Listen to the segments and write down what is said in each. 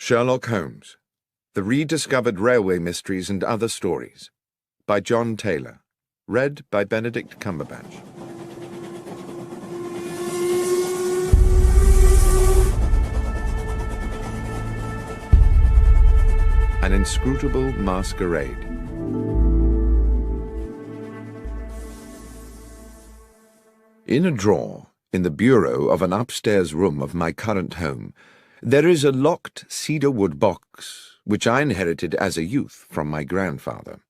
Sherlock Holmes, The Rediscovered Railway Mysteries and Other Stories, by John Taylor, read by Benedict Cumberbatch. An Inscrutable Masquerade. In a drawer, in the bureau of an upstairs room of my current home, there is a locked cedar-wood box, which I inherited as a youth from my grandfather.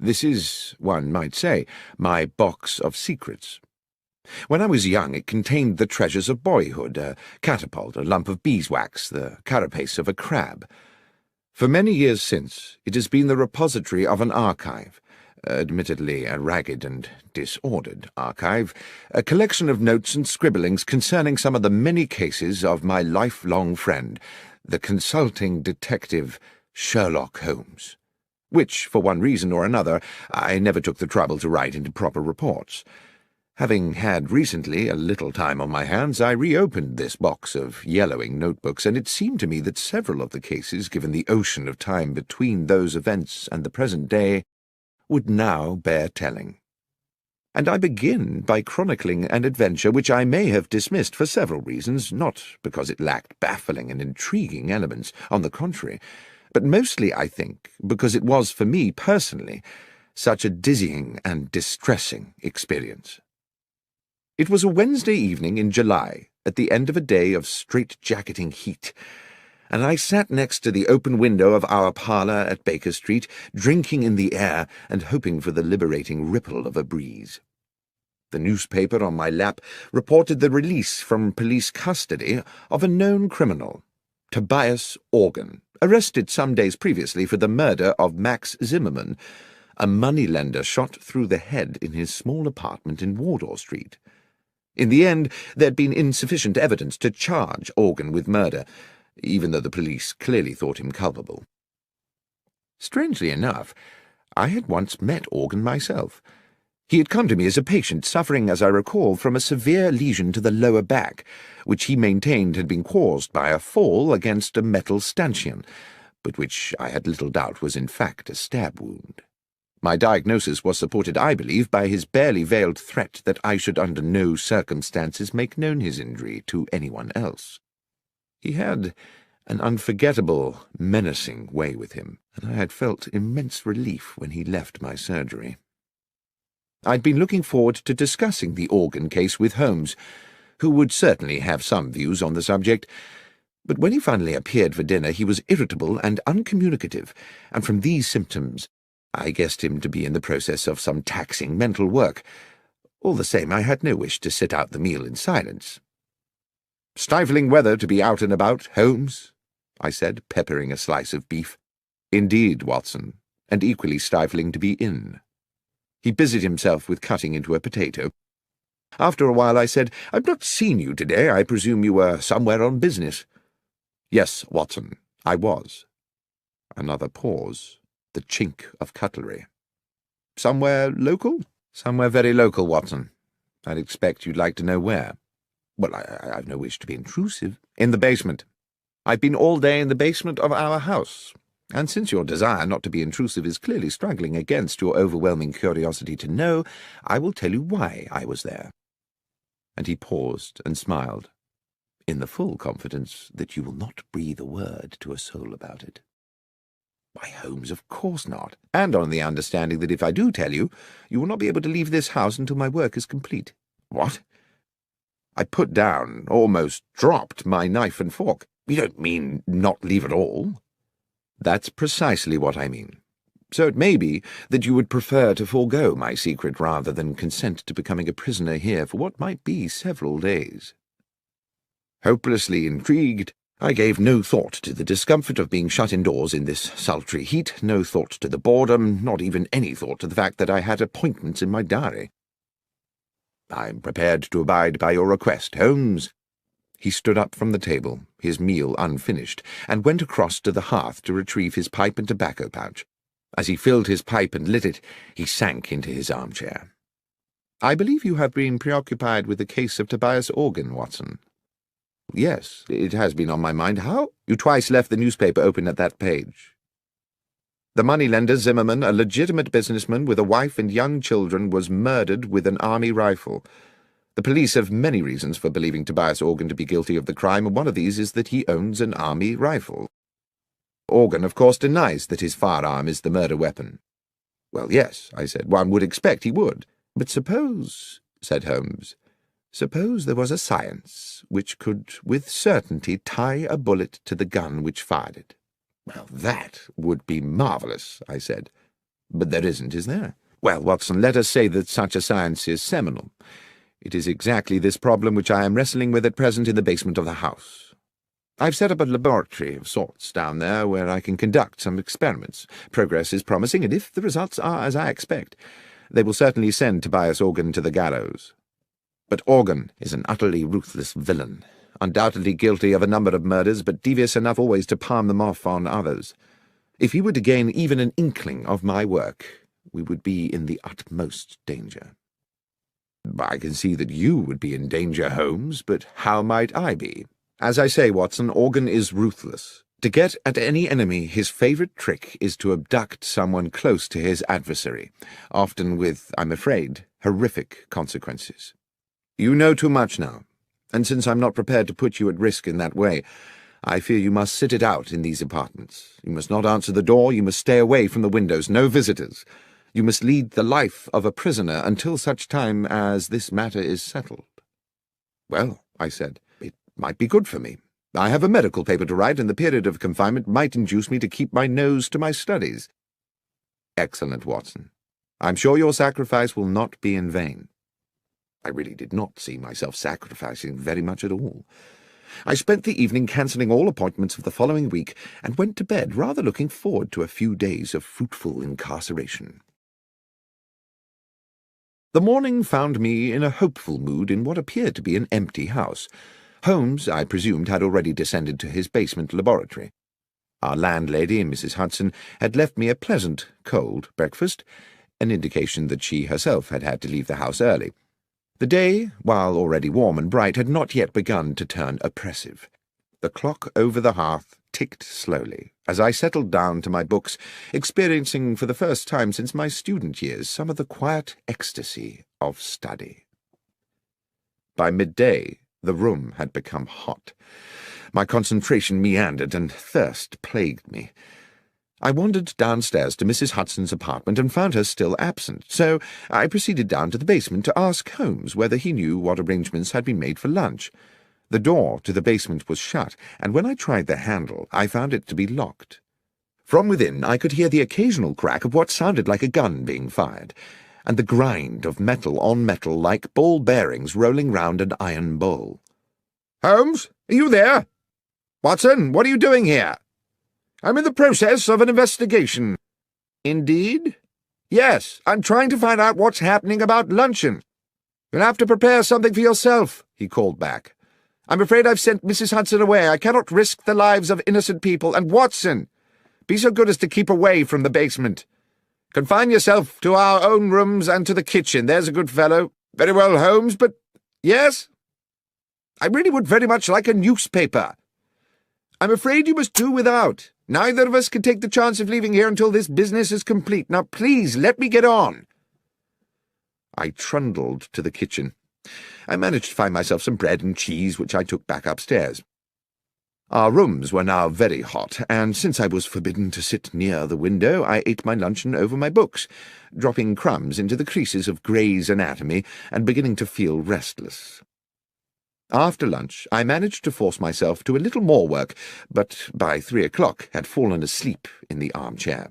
This is, one might say, my box of secrets. When I was young, it contained the treasures of boyhood, a catapult, a lump of beeswax, the carapace of a crab. For many years since, it has been the repository of an archive, admittedly a ragged and disordered archive, a collection of notes and scribblings concerning some of the many cases of my lifelong friend, the consulting detective Sherlock Holmes, which, for one reason or another, I never took the trouble to write into proper reports. Having had recently a little time on my hands, I reopened this box of yellowing notebooks, and it seemed to me that several of the cases, given the ocean of time between those events and the present day, would now bear telling. And I begin by chronicling an adventure which I may have dismissed for several reasons, not because it lacked baffling and intriguing elements, on the contrary, but mostly, I think, because it was, for me personally, such a dizzying and distressing experience. It was a Wednesday evening in July, at the end of a day of strait-jacketing heat, and I sat next to the open window of our parlour at Baker Street, drinking in the air and hoping for the liberating ripple of a breeze. The newspaper on my lap reported the release from police custody of a known criminal, Tobias Organ, arrested some days previously for the murder of Max Zimmerman, a moneylender shot through the head in his small apartment in Wardour Street. In the end, there had been insufficient evidence to charge Organ with murder, even though the police clearly thought him culpable. Strangely enough, I had once met Organ myself. He had come to me as a patient suffering, as I recall, from a severe lesion to the lower back, which he maintained had been caused by a fall against a metal stanchion, but which I had little doubt was in fact a stab wound. My diagnosis was supported, I believe, by his barely veiled threat that I should under no circumstances make known his injury to anyone else. He had an unforgettable, menacing way with him, and I had felt immense relief when he left my surgery. I'd been looking forward to discussing the Organ case with Holmes, who would certainly have some views on the subject, but when he finally appeared for dinner he was irritable and uncommunicative, and from these symptoms I guessed him to be in the process of some taxing mental work. All the same, I had no wish to sit out the meal in silence. "Stifling weather to be out and about, Holmes," I said, peppering a slice of beef. "Indeed, Watson, and equally stifling to be in." He busied himself with cutting into a potato. After a while I said, "I've not seen you today. I presume you were somewhere on business." "Yes, Watson, I was." Another pause, the chink of cutlery. "Somewhere local?" "Somewhere very local, Watson. I'd expect you'd like to know where." "Well, I've no wish to be intrusive." "In the basement. I've been all day in the basement of our house, and since your desire not to be intrusive is clearly struggling against your overwhelming curiosity to know, I will tell you why I was there." And he paused and smiled, "in the full confidence that you will not breathe a word to a soul about it." "Why, Holmes, of course not, and on the understanding that if I do tell you, you will not be able to leave this house until my work is complete." "What?" I put down, almost dropped, my knife and fork. "You don't mean not leave at all?" "That's precisely what I mean. So it may be that you would prefer to forego my secret rather than consent to becoming a prisoner here for what might be several days." Hopelessly intrigued, I gave no thought to the discomfort of being shut indoors in this sultry heat, no thought to the boredom, not even any thought to the fact that I had appointments in my diary. "I'm prepared to abide by your request, Holmes." He stood up from the table, his meal unfinished, and went across to the hearth to retrieve his pipe and tobacco pouch. As he filled his pipe and lit it, he sank into his armchair. "I believe you have been preoccupied with the case of Tobias Organ, Watson." Yes, it has been on my mind. How? You twice left the newspaper open at that page. The moneylender Zimmerman, a legitimate businessman with a wife and young children, was murdered with an army rifle. The police have many reasons for believing Tobias Organ to be guilty of the crime, and one of these is that he owns an army rifle. Organ, of course, denies that his firearm is the murder weapon. Well, yes, I said, one would expect he would. But suppose, said Holmes, suppose there was a science which could with certainty tie a bullet to the gun which fired it. Well, that would be marvellous, I said. But there isn't, is there? Well, Watson, let us say that such a science is seminal. It is exactly this problem which I am wrestling with at present in the basement of the house. I've set up a laboratory of sorts down there where I can conduct some experiments. Progress is promising, and if the results are as I expect, they will certainly send Tobias Organ to the gallows. But Organ is an utterly ruthless villain, undoubtedly guilty of a number of murders, but devious enough always to palm them off on others. If he were to gain even an inkling of my work, we would be in the utmost danger. I can see that you would be in danger, Holmes, but how might I be? As I say, Watson, Organ is ruthless. To get at any enemy, his favourite trick is to abduct someone close to his adversary, often with, I'm afraid, horrific consequences. You know too much now, and since I'm not prepared to put you at risk in that way, I fear you must sit it out in these apartments. You must not answer the door, you must stay away from the windows, no visitors. You must lead the life of a prisoner until such time as this matter is settled. Well, I said, it might be good for me. I have a medical paper to write, and the period of confinement might induce me to keep my nose to my studies. Excellent, Watson. I'm sure your sacrifice will not be in vain. I really did not see myself sacrificing very much at all. I spent the evening cancelling all appointments of the following week, and went to bed rather looking forward to a few days of fruitful incarceration. The morning found me in a hopeful mood in what appeared to be an empty house. Holmes, I presumed, had already descended to his basement laboratory. Our landlady, Mrs. Hudson, had left me a pleasant, cold breakfast, an indication that she herself had had to leave the house early. The day, while already warm and bright, had not yet begun to turn oppressive. The clock over the hearth ticked slowly as I settled down to my books, experiencing for the first time since my student years some of the quiet ecstasy of study. By midday, the room had become hot. My concentration meandered, and thirst plagued me. I wandered downstairs to Mrs. Hudson's apartment and found her still absent, so I proceeded down to the basement to ask Holmes whether he knew what arrangements had been made for lunch. The door to the basement was shut, and when I tried the handle, I found it to be locked. From within, I could hear the occasional crack of what sounded like a gun being fired, and the grind of metal on metal like ball bearings rolling round an iron bowl. "Holmes, are you there? Watson, what are you doing here?" "I'm in the process of an investigation." "Indeed?" "Yes, I'm trying to find out what's happening about luncheon." "You'll have to prepare something for yourself," he called back. "I'm afraid I've sent Mrs. Hudson away. I cannot risk the lives of innocent people. And Watson, be so good as to keep away from the basement. Confine yourself to our own rooms and to the kitchen. There's a good fellow." "Very well, Holmes, but—" "Yes?" "I really would very much like a newspaper." "I'm afraid you must do without. Neither of us can take the chance of leaving here until this business is complete. Now, please, let me get on." I trundled to the kitchen. I managed to find myself some bread and cheese, which I took back upstairs. Our rooms were now very hot, and since I was forbidden to sit near the window, I ate my luncheon over my books, dropping crumbs into the creases of Gray's Anatomy and beginning to feel restless. After lunch, I managed to force myself to a little more work, but by 3 o'clock had fallen asleep in the armchair.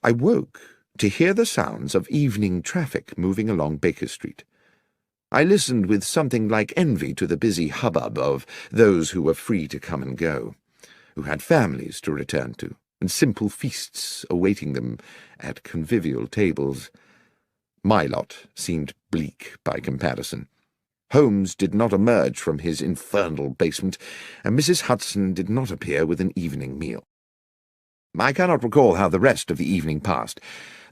I woke to hear the sounds of evening traffic moving along Baker Street. I listened with something like envy to the busy hubbub of those who were free to come and go, who had families to return to, and simple feasts awaiting them at convivial tables. My lot seemed bleak by comparison. Holmes did not emerge from his infernal basement, and Mrs. Hudson did not appear with an evening meal. I cannot recall how the rest of the evening passed.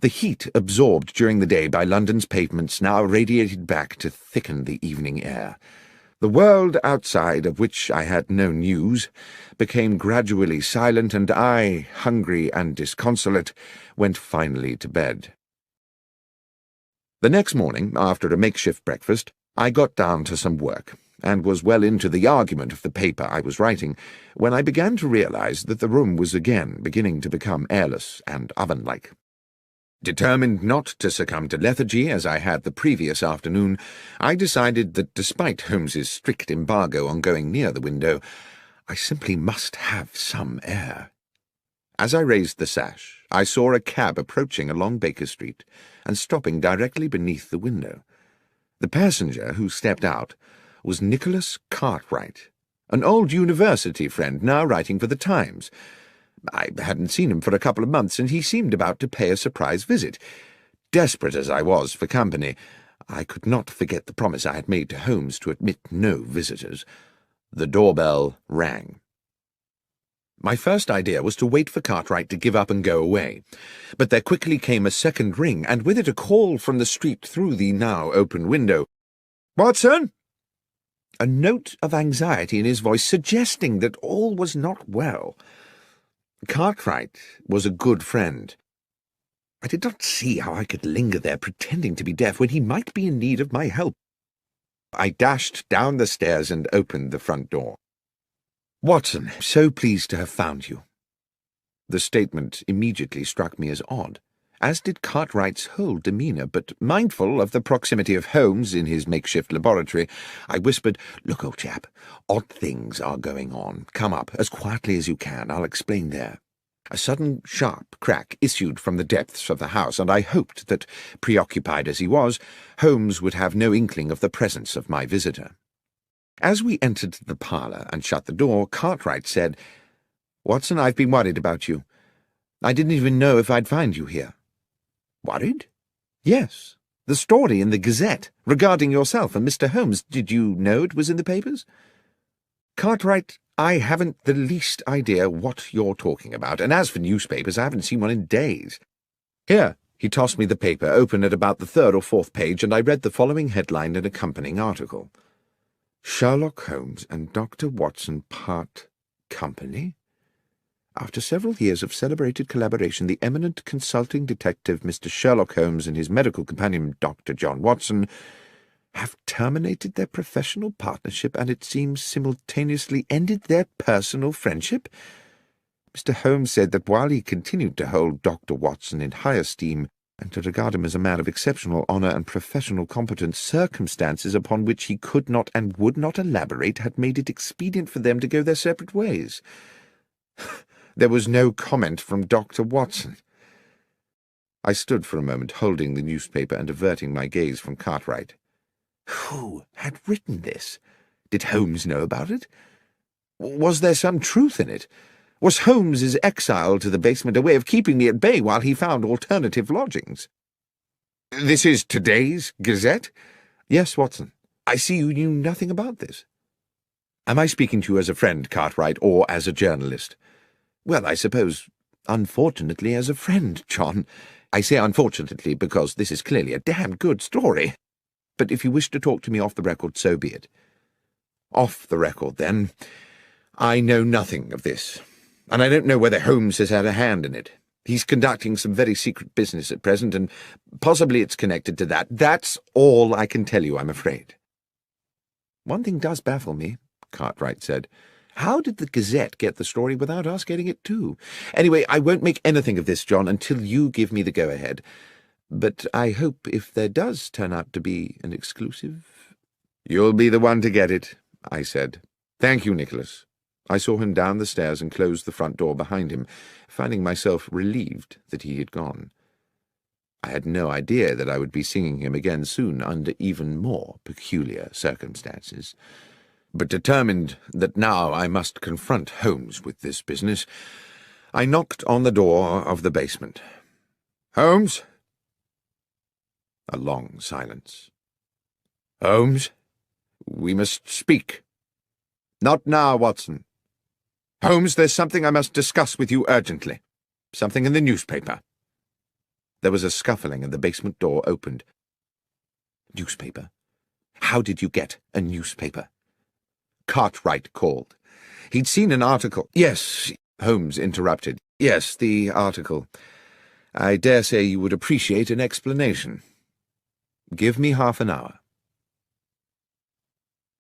The heat absorbed during the day by London's pavements now radiated back to thicken the evening air. The world outside, of which I had no news, became gradually silent, and I, hungry and disconsolate, went finally to bed. The next morning, after a makeshift breakfast, I got down to some work, and was well into the argument of the paper I was writing, when I began to realize that the room was again beginning to become airless and oven-like. Determined not to succumb to lethargy as I had the previous afternoon, I decided that despite Holmes's strict embargo on going near the window, I simply must have some air. As I raised the sash, I saw a cab approaching along Baker Street and stopping directly beneath the window. The passenger who stepped out was Nicholas Cartwright, an old university friend now writing for the Times. I hadn't seen him for a couple of months, and he seemed about to pay a surprise visit. Desperate as I was for company, I could not forget the promise I had made to Holmes to admit no visitors. The doorbell rang. My first idea was to wait for Cartwright to give up and go away, but there quickly came a second ring, and with it a call from the street through the now open window. "Watson!" A note of anxiety in his voice, suggesting that all was not well. Cartwright was a good friend. I did not see how I could linger there pretending to be deaf when he might be in need of my help. I dashed down the stairs and opened the front door. "Watson, so pleased to have found you." The statement immediately struck me as odd, as did Cartwright's whole demeanour, but mindful of the proximity of Holmes in his makeshift laboratory, I whispered, "Look, old chap, odd things are going on. Come up, as quietly as you can. I'll explain there." A sudden sharp crack issued from the depths of the house, and I hoped that, preoccupied as he was, Holmes would have no inkling of the presence of my visitor. As we entered the parlour and shut the door, Cartwright said, "Watson, I've been worried about you. I didn't even know if I'd find you here." "Worried?" "Yes. The story in the Gazette regarding yourself and Mr. Holmes. Did you know it was in the papers?" "Cartwright, I haven't the least idea what you're talking about, and as for newspapers, I haven't seen one in days. Here." He tossed me the paper, open at about the third or fourth page, and I read the following headline and accompanying article. "Sherlock Holmes and Dr. Watson part company? After several years of celebrated collaboration, the eminent consulting detective Mr. Sherlock Holmes and his medical companion Dr. John Watson have terminated their professional partnership and, it seems, simultaneously ended their personal friendship. Mr. Holmes said that while he continued to hold Dr. Watson in high esteem and to regard him as a man of exceptional honour and professional competence, circumstances upon which he could not and would not elaborate had made it expedient for them to go their separate ways. There was no comment from Dr. Watson." I stood for a moment, holding the newspaper and averting my gaze from Cartwright. Who had written this? Did Holmes know about it? Was there some truth in it? Was Holmes's exile to the basement a way of keeping me at bay while he found alternative lodgings? "This is today's Gazette?" "Yes, Watson. I see you knew nothing about this." "Am I speaking to you as a friend, Cartwright, or as a journalist?" "Well, I suppose, unfortunately, as a friend, John. I say unfortunately because this is clearly a damned good story. But if you wish to talk to me off the record, so be it." "Off the record, then. I know nothing of this, and I don't know whether Holmes has had a hand in it. He's conducting some very secret business at present, and possibly it's connected to that. That's all I can tell you, I'm afraid." "One thing does baffle me," Cartwright said. "How did the Gazette get the story without us getting it too? Anyway, I won't make anything of this, John, until you give me the go-ahead. But I hope if there does turn out to be an exclusive—" "You'll be the one to get it," I said. "Thank you, Nicholas." I saw him down the stairs and closed the front door behind him, finding myself relieved that he had gone. I had no idea that I would be seeing him again soon under even more peculiar circumstances. But determined that now I must confront Holmes with this business, I knocked on the door of the basement. "Holmes?" A long silence. "Holmes? We must speak." "Not now, Watson." "Holmes, there's something I must discuss with you urgently. Something in the newspaper." There was a scuffling and the basement door opened. "Newspaper? How did you get a newspaper?" Cartwright called. He'd seen an article— Yes, Holmes interrupted. Yes, the article. I dare say you would appreciate an explanation. Give me half an hour.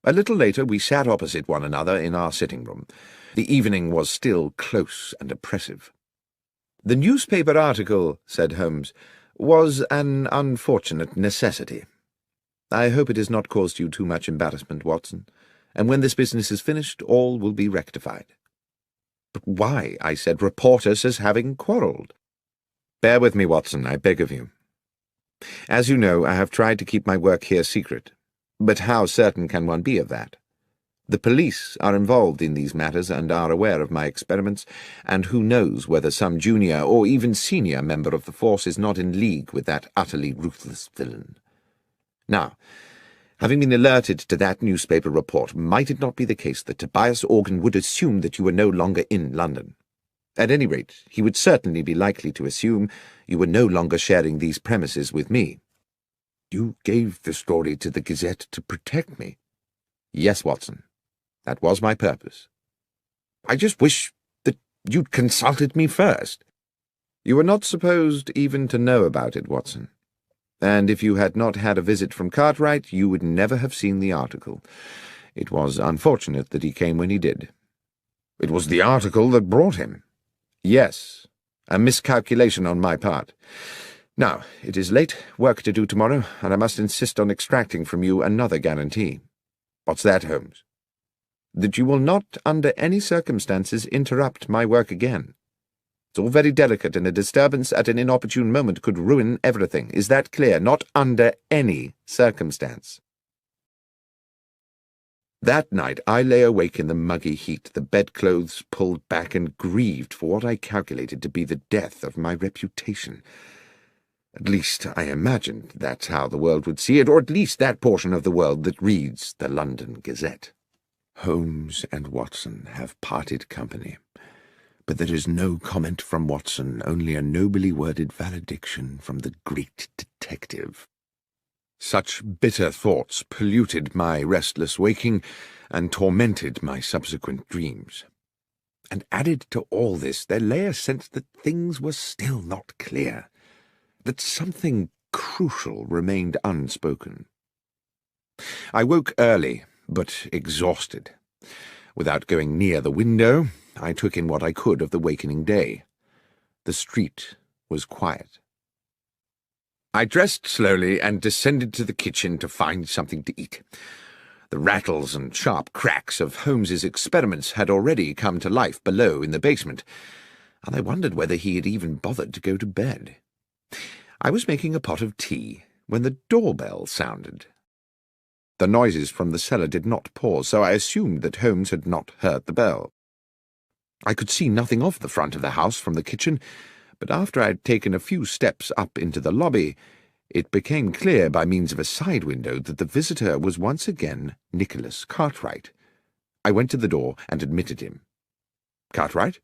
A little later we sat opposite one another in our sitting-room. The evening was still close and oppressive. "The newspaper article," said Holmes, "was an unfortunate necessity. I hope it has not caused you too much embarrassment, Watson, and when this business is finished, all will be rectified." "But why," I said, "report us as having quarrelled?" "Bear with me, Watson, I beg of you. As you know, I have tried to keep my work here secret, but how certain can one be of that? The police are involved in these matters and are aware of my experiments, and who knows whether some junior or even senior member of the force is not in league with that utterly ruthless villain. Now, having been alerted to that newspaper report, might it not be the case that Tobias Organ would assume that you were no longer in London? At any rate, he would certainly be likely to assume you were no longer sharing these premises with me." "You gave the story to the Gazette to protect me?" "Yes, Watson. That was my purpose." "I just wish that you'd consulted me first." "You were not supposed even to know about it, Watson. And if you had not had a visit from Cartwright, you would never have seen the article. It was unfortunate that he came when he did." "It was the article that brought him." "Yes, a miscalculation on my part. Now, it is late, work to do tomorrow, and I must insist on extracting from you another guarantee." "What's that, Holmes?" "That you will not, under any circumstances, interrupt my work again. It's all very delicate, and a disturbance at an inopportune moment could ruin everything. Is that clear? Not under any circumstance." That night I lay awake in the muggy heat, the bedclothes pulled back, and grieved for what I calculated to be the death of my reputation. At least I imagined that's how the world would see it, or at least that portion of the world that reads the London Gazette. Holmes and Watson have parted company, but there is no comment from Watson, only a nobly worded valediction from the great detective. Such bitter thoughts polluted my restless waking and tormented my subsequent dreams. And added to all this, there lay a sense that things were still not clear, that something crucial remained unspoken. I woke early, but exhausted. Without going near the window, I took in what I could of the wakening day. The street was quiet. I dressed slowly and descended to the kitchen to find something to eat. The rattles and sharp cracks of Holmes's experiments had already come to life below in the basement, and I wondered whether he had even bothered to go to bed. I was making a pot of tea when the doorbell sounded. The noises from the cellar did not pause, so I assumed that Holmes had not heard the bell. I could see nothing of the front of the house from the kitchen, but after I had taken a few steps up into the lobby, it became clear by means of a side window that the visitor was once again Nicholas Cartwright. I went to the door and admitted him. "Cartwright?"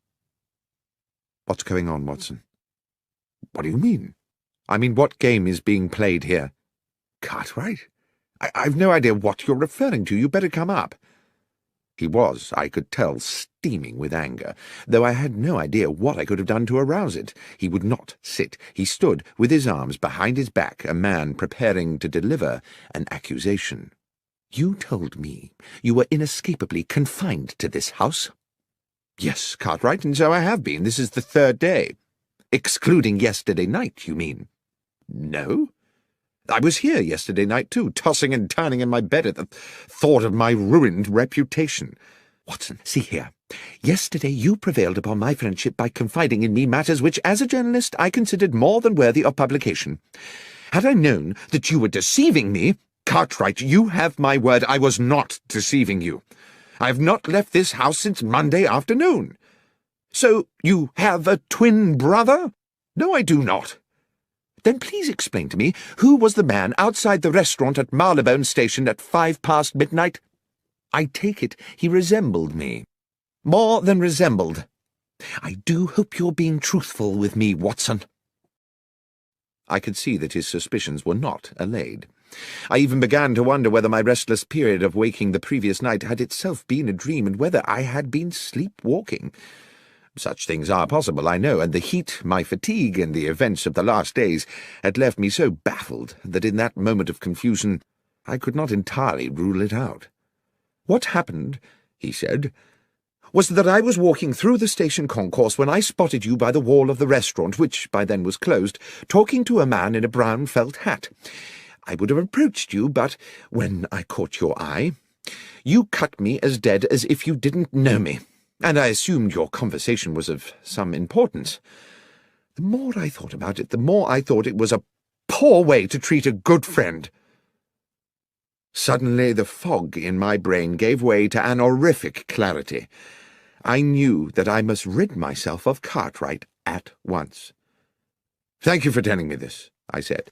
"What's going on, Watson?" "What do you mean?" "I mean, what game is being played here?" "Cartwright? I've no idea what you're referring to. You better come up." He was, I could tell, steaming with anger, though I had no idea what I could have done to arouse it. He would not sit. He stood with his arms behind his back, a man preparing to deliver an accusation. "You told me you were inescapably confined to this house?" "Yes, Cartwright, and so I have been. This is the third day." "Excluding yesterday night, you mean?" "No. I was here yesterday night, too, tossing and turning in my bed at the thought of my ruined reputation." "Watson, see here. Yesterday you prevailed upon my friendship by confiding in me matters which, as a journalist, I considered more than worthy of publication. Had I known that you were deceiving me—" "Cartwright, you have my word I was not deceiving you. I have not left this house since Monday afternoon." "So you have a twin brother?" "No, I do not." "Then please explain to me who was the man outside the restaurant at Marylebone Station at 5 past midnight?" "I take it he resembled me." "More than resembled. I do hope you're being truthful with me, Watson." I could see that his suspicions were not allayed. I even began to wonder whether my restless period of waking the previous night had itself been a dream, and whether I had been sleepwalking. Such things are possible, I know, and the heat, my fatigue, and the events of the last days had left me so baffled that in that moment of confusion I could not entirely rule it out. "What happened," he said, "was that I was walking through the station concourse when I spotted you by the wall of the restaurant, which by then was closed, talking to a man in a brown felt hat. I would have approached you, but when I caught your eye, you cut me as dead as if you didn't know me, and I assumed your conversation was of some importance. The more I thought about it, the more I thought it was a poor way to treat a good friend." Suddenly the fog in my brain gave way to an horrific clarity. I knew that I must rid myself of Cartwright at once. "Thank you for telling me this," I said.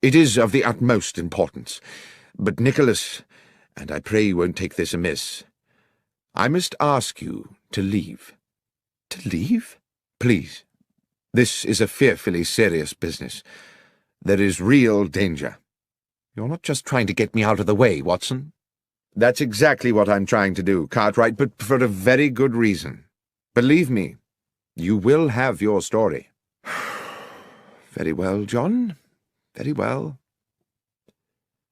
"It is of the utmost importance. But, Nicholas, and I pray you won't take this amiss, I must ask you to leave." "To leave?" "Please. This is a fearfully serious business. There is real danger." "You're not just trying to get me out of the way, Watson?" "That's exactly what I'm trying to do, Cartwright, but for a very good reason. Believe me, you will have your story." "Very well, John, very well."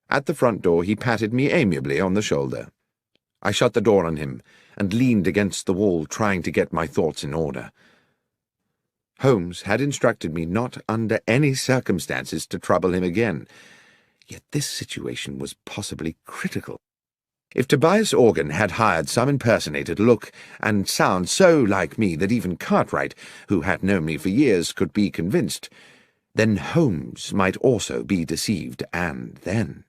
At the front door he patted me amiably on the shoulder. I shut the door on him and leaned against the wall, trying to get my thoughts in order. Holmes had instructed me not under any circumstances to trouble him again, yet this situation was possibly critical. If Tobias Organ had hired some impersonator to look and sound so like me that even Cartwright, who had known me for years, could be convinced, then Holmes might also be deceived, and then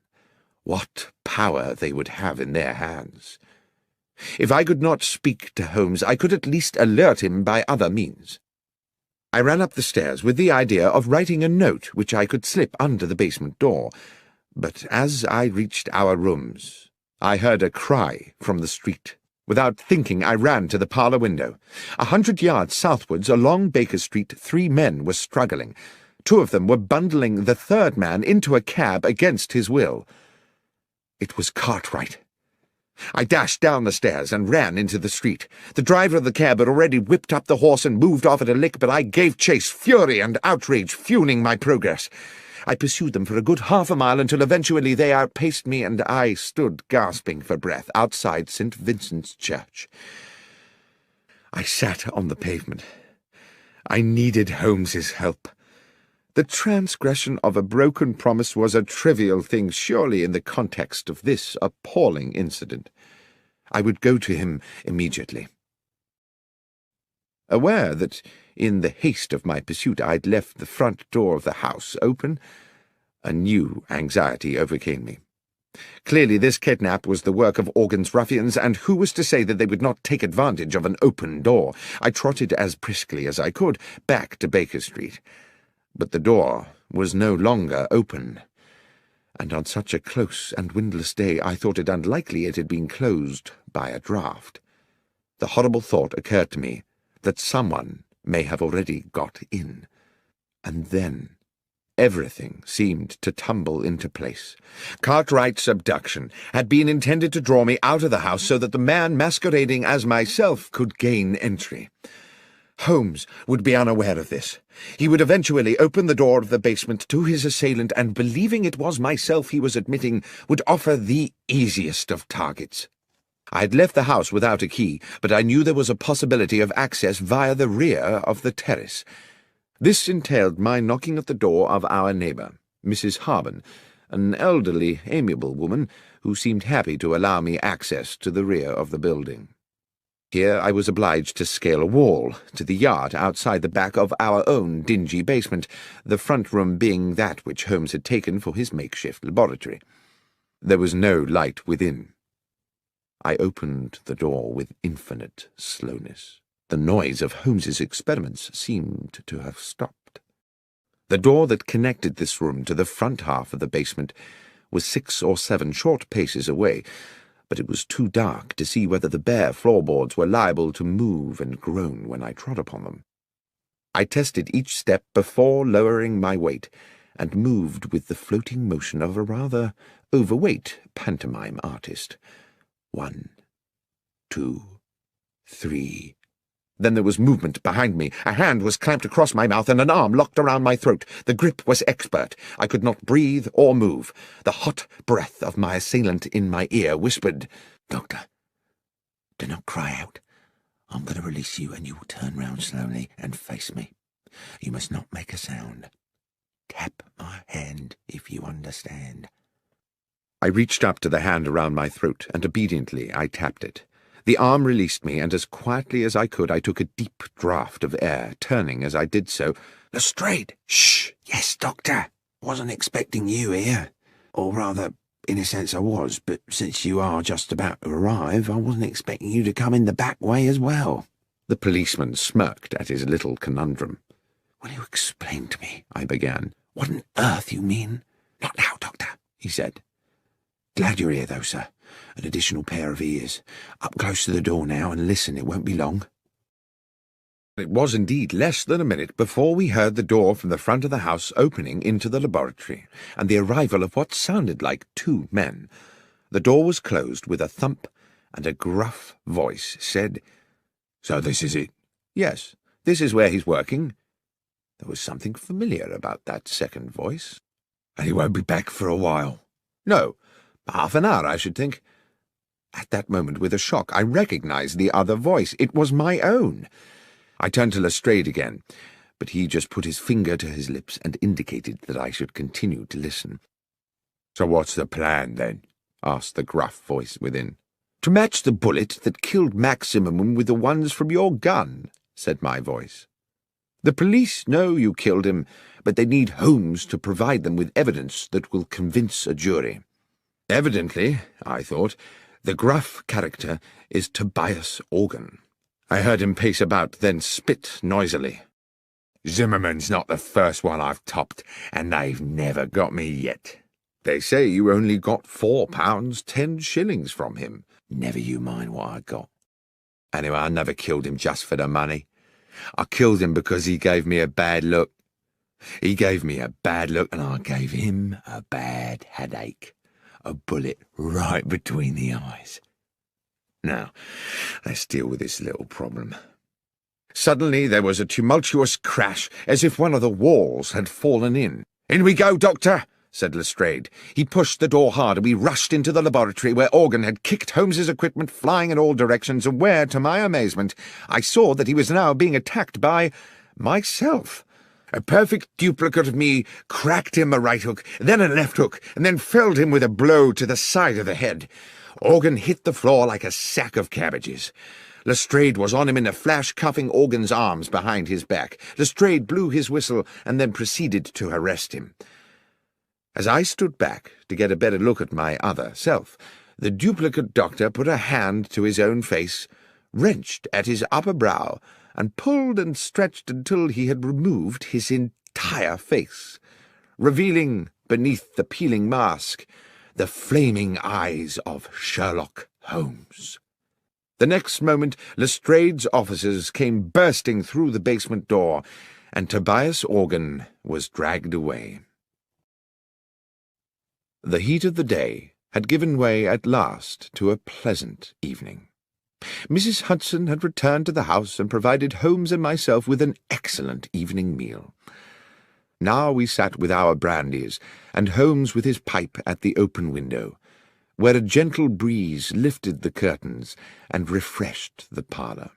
what power they would have in their hands. If I could not speak to Holmes, I could at least alert him by other means. I ran up the stairs with the idea of writing a note which I could slip under the basement door, but as I reached our rooms, I heard a cry from the street. Without thinking, I ran to the parlour window. 100 yards southwards along Baker Street, 3 men were struggling. 2 of them were bundling the 3rd man into a cab against his will. It was Cartwright. I dashed down the stairs and ran into the street. The driver of the cab had already whipped up the horse and moved off at a lick, but I gave chase, fury and outrage fueling my progress. I pursued them for a good half a mile until eventually they outpaced me, and I stood gasping for breath outside St. Vincent's Church. I sat on the pavement. I needed Holmes's help. The transgression of a broken promise was a trivial thing, surely, in the context of this appalling incident. I would go to him immediately. Aware that, in the haste of my pursuit, I'd left the front door of the house open, a new anxiety overcame me. Clearly this kidnap was the work of Organ's ruffians, and who was to say that they would not take advantage of an open door? I trotted as briskly as I could back to Baker Street. But the door was no longer open, and on such a close and windless day I thought it unlikely it had been closed by a draught. The horrible thought occurred to me that someone may have already got in. And then everything seemed to tumble into place. Cartwright's abduction had been intended to draw me out of the house so that the man masquerading as myself could gain entry. Holmes would be unaware of this. He would eventually open the door of the basement to his assailant, and, believing it was myself he was admitting, would offer the easiest of targets. I had left the house without a key, but I knew there was a possibility of access via the rear of the terrace. This entailed my knocking at the door of our neighbour, Mrs. Harben, an elderly, amiable woman who seemed happy to allow me access to the rear of the building. Here I was obliged to scale a wall to the yard outside the back of our own dingy basement, the front room being that which Holmes had taken for his makeshift laboratory. There was no light within. I opened the door with infinite slowness. The noise of Holmes's experiments seemed to have stopped. The door that connected this room to the front half of the basement was 6 or 7 short paces away, but it was too dark to see whether the bare floorboards were liable to move and groan when I trod upon them. I tested each step before lowering my weight, and moved with the floating motion of a rather overweight pantomime artist. 1, 2, 3. Then there was movement behind me. A hand was clamped across my mouth and an arm locked around my throat. The grip was expert. I could not breathe or move. The hot breath of my assailant in my ear whispered, "Doctor, do not cry out. I'm going to release you and you will turn round slowly and face me. You must not make a sound. Tap my hand if you understand." I reached up to the hand around my throat, and obediently I tapped it. The arm released me, and as quietly as I could I took a deep draught of air, turning as I did so. "Lestrade!" "Shh! Yes, Doctor. Wasn't expecting you here. Or rather, in a sense I was, but since you are just about to arrive, I wasn't expecting you to come in the back way as well." The policeman smirked at his little conundrum. "Will you explain to me," I began, "what on earth you mean?" "Not now, Doctor," he said. "Glad you're here, though, sir. An additional pair of ears. Up close to the door now, and listen, it won't be long." It was indeed less than a minute before we heard the door from the front of the house opening into the laboratory, and the arrival of what sounded like 2 men. The door was closed with a thump, and a gruff voice said, "So this is it?" "Yes, this is where he's working." There was something familiar about that second voice. "And he won't be back for a while?" "No. Half an hour, I should think." At that moment, with a shock, I recognized the other voice. It was my own. I turned to Lestrade again, but he just put his finger to his lips and indicated that I should continue to listen. "So what's the plan, then?" asked the gruff voice within. "To match the bullet that killed Maximum with the ones from your gun," said my voice. "The police know you killed him, but they need Holmes to provide them with evidence that will convince a jury. Evidently, I thought, the gruff character is Tobias Organ." I heard him pace about, then spit noisily. "Zimmerman's not the first one I've topped, and they've never got me yet. They say you only got £4 10 from him." "Never you mind what I got. Anyway, I never killed him just for the money. I killed him because he gave me a bad look. He gave me a bad look, and I gave him a bad headache. A bullet right between the eyes. Now, let's deal with this little problem." Suddenly there was a tumultuous crash, as if one of the walls had fallen in. "In we go, Doctor," said Lestrade. He pushed the door hard, and we rushed into the laboratory, where Organ had kicked Holmes's equipment flying in all directions, and where, to my amazement, I saw that he was now being attacked by myself. A perfect duplicate of me cracked him a right hook, then a left hook, and then felled him with a blow to the side of the head. Organ hit the floor like a sack of cabbages. Lestrade was on him in a flash, cuffing Organ's arms behind his back. Lestrade blew his whistle and then proceeded to arrest him. As I stood back to get a better look at my other self, the duplicate doctor put a hand to his own face, wrenched at his upper brow, and pulled and stretched until he had removed his entire face, revealing, beneath the peeling mask, the flaming eyes of Sherlock Holmes. The next moment Lestrade's officers came bursting through the basement door, and Tobias Organ was dragged away. The heat of the day had given way at last to a pleasant evening. Mrs. Hudson had returned to the house and provided Holmes and myself with an excellent evening meal. Now we sat with our brandies, and Holmes with his pipe at the open window, where a gentle breeze lifted the curtains and refreshed the parlour.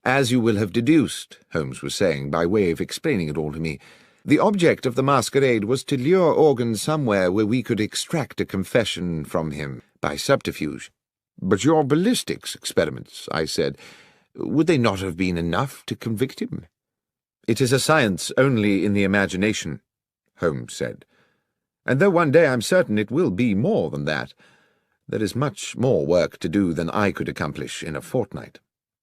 "As you will have deduced," Holmes was saying, by way of explaining it all to me, "the object of the masquerade was to lure Organ somewhere where we could extract a confession from him by subterfuge." "But your ballistics experiments," I said, "would they not have been enough to convict him?" "It is a science only in the imagination," Holmes said, "and though one day I'm certain it will be more than that, there is much more work to do than I could accomplish in a fortnight.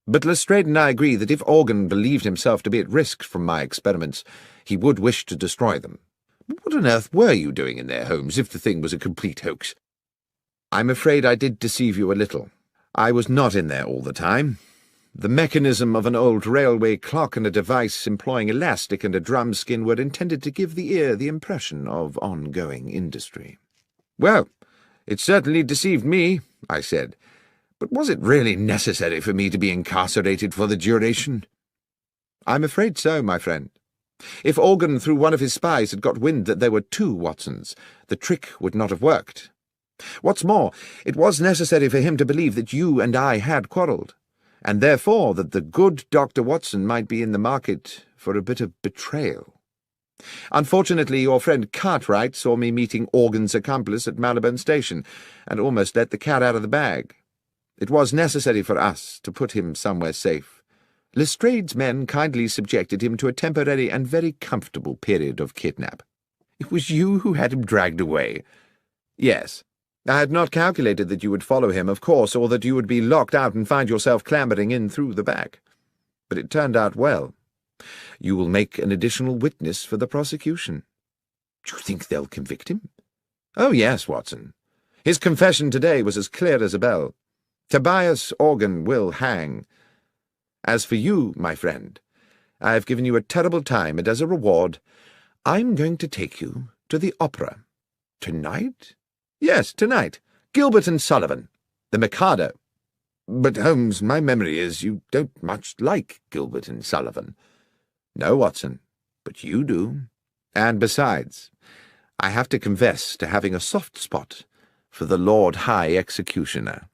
But Lestrade and I agree that if Organ believed himself to be at risk from my experiments, he would wish to destroy them. What on earth were you doing in there, Holmes, if the thing was a complete hoax?" "I'm afraid I did deceive you a little. I was not in there all the time. the mechanism of an old railway clock and a device employing elastic and a drum skin were intended to give the ear the impression of ongoing industry. "Well, it certainly deceived me," I said. "But was it really necessary for me to be incarcerated for the duration?" "I'm afraid so, my friend. If Organ, through one of his spies, had got wind that there were two Watsons, the trick would not have worked. What's more, it was necessary for him to believe that you and I had quarrelled, and therefore that the good Dr. Watson might be in the market for a bit of betrayal. Unfortunately, your friend Cartwright saw me meeting Organ's accomplice at Marylebone Station, and almost let the cat out of the bag. It was necessary for us to put him somewhere safe. Lestrade's men kindly subjected him to a temporary and very comfortable period of kidnap. It was you who had him dragged away." "Yes. I had not calculated that you would follow him, of course, or that you would be locked out and find yourself clambering in through the back. But it turned out well. You will make an additional witness for the prosecution." "Do you think they'll convict him?" "Oh, yes, Watson. His confession today was as clear as a bell. Tobias Organ will hang. As for you, my friend, I have given you a terrible time, and as a reward, I'm going to take you to the opera." "Tonight?" "Yes, tonight. Gilbert and Sullivan. The Mikado." "But, Holmes, my memory is you don't much like Gilbert and Sullivan." "No, Watson, but you do. And besides, I have to confess to having a soft spot for the Lord High Executioner."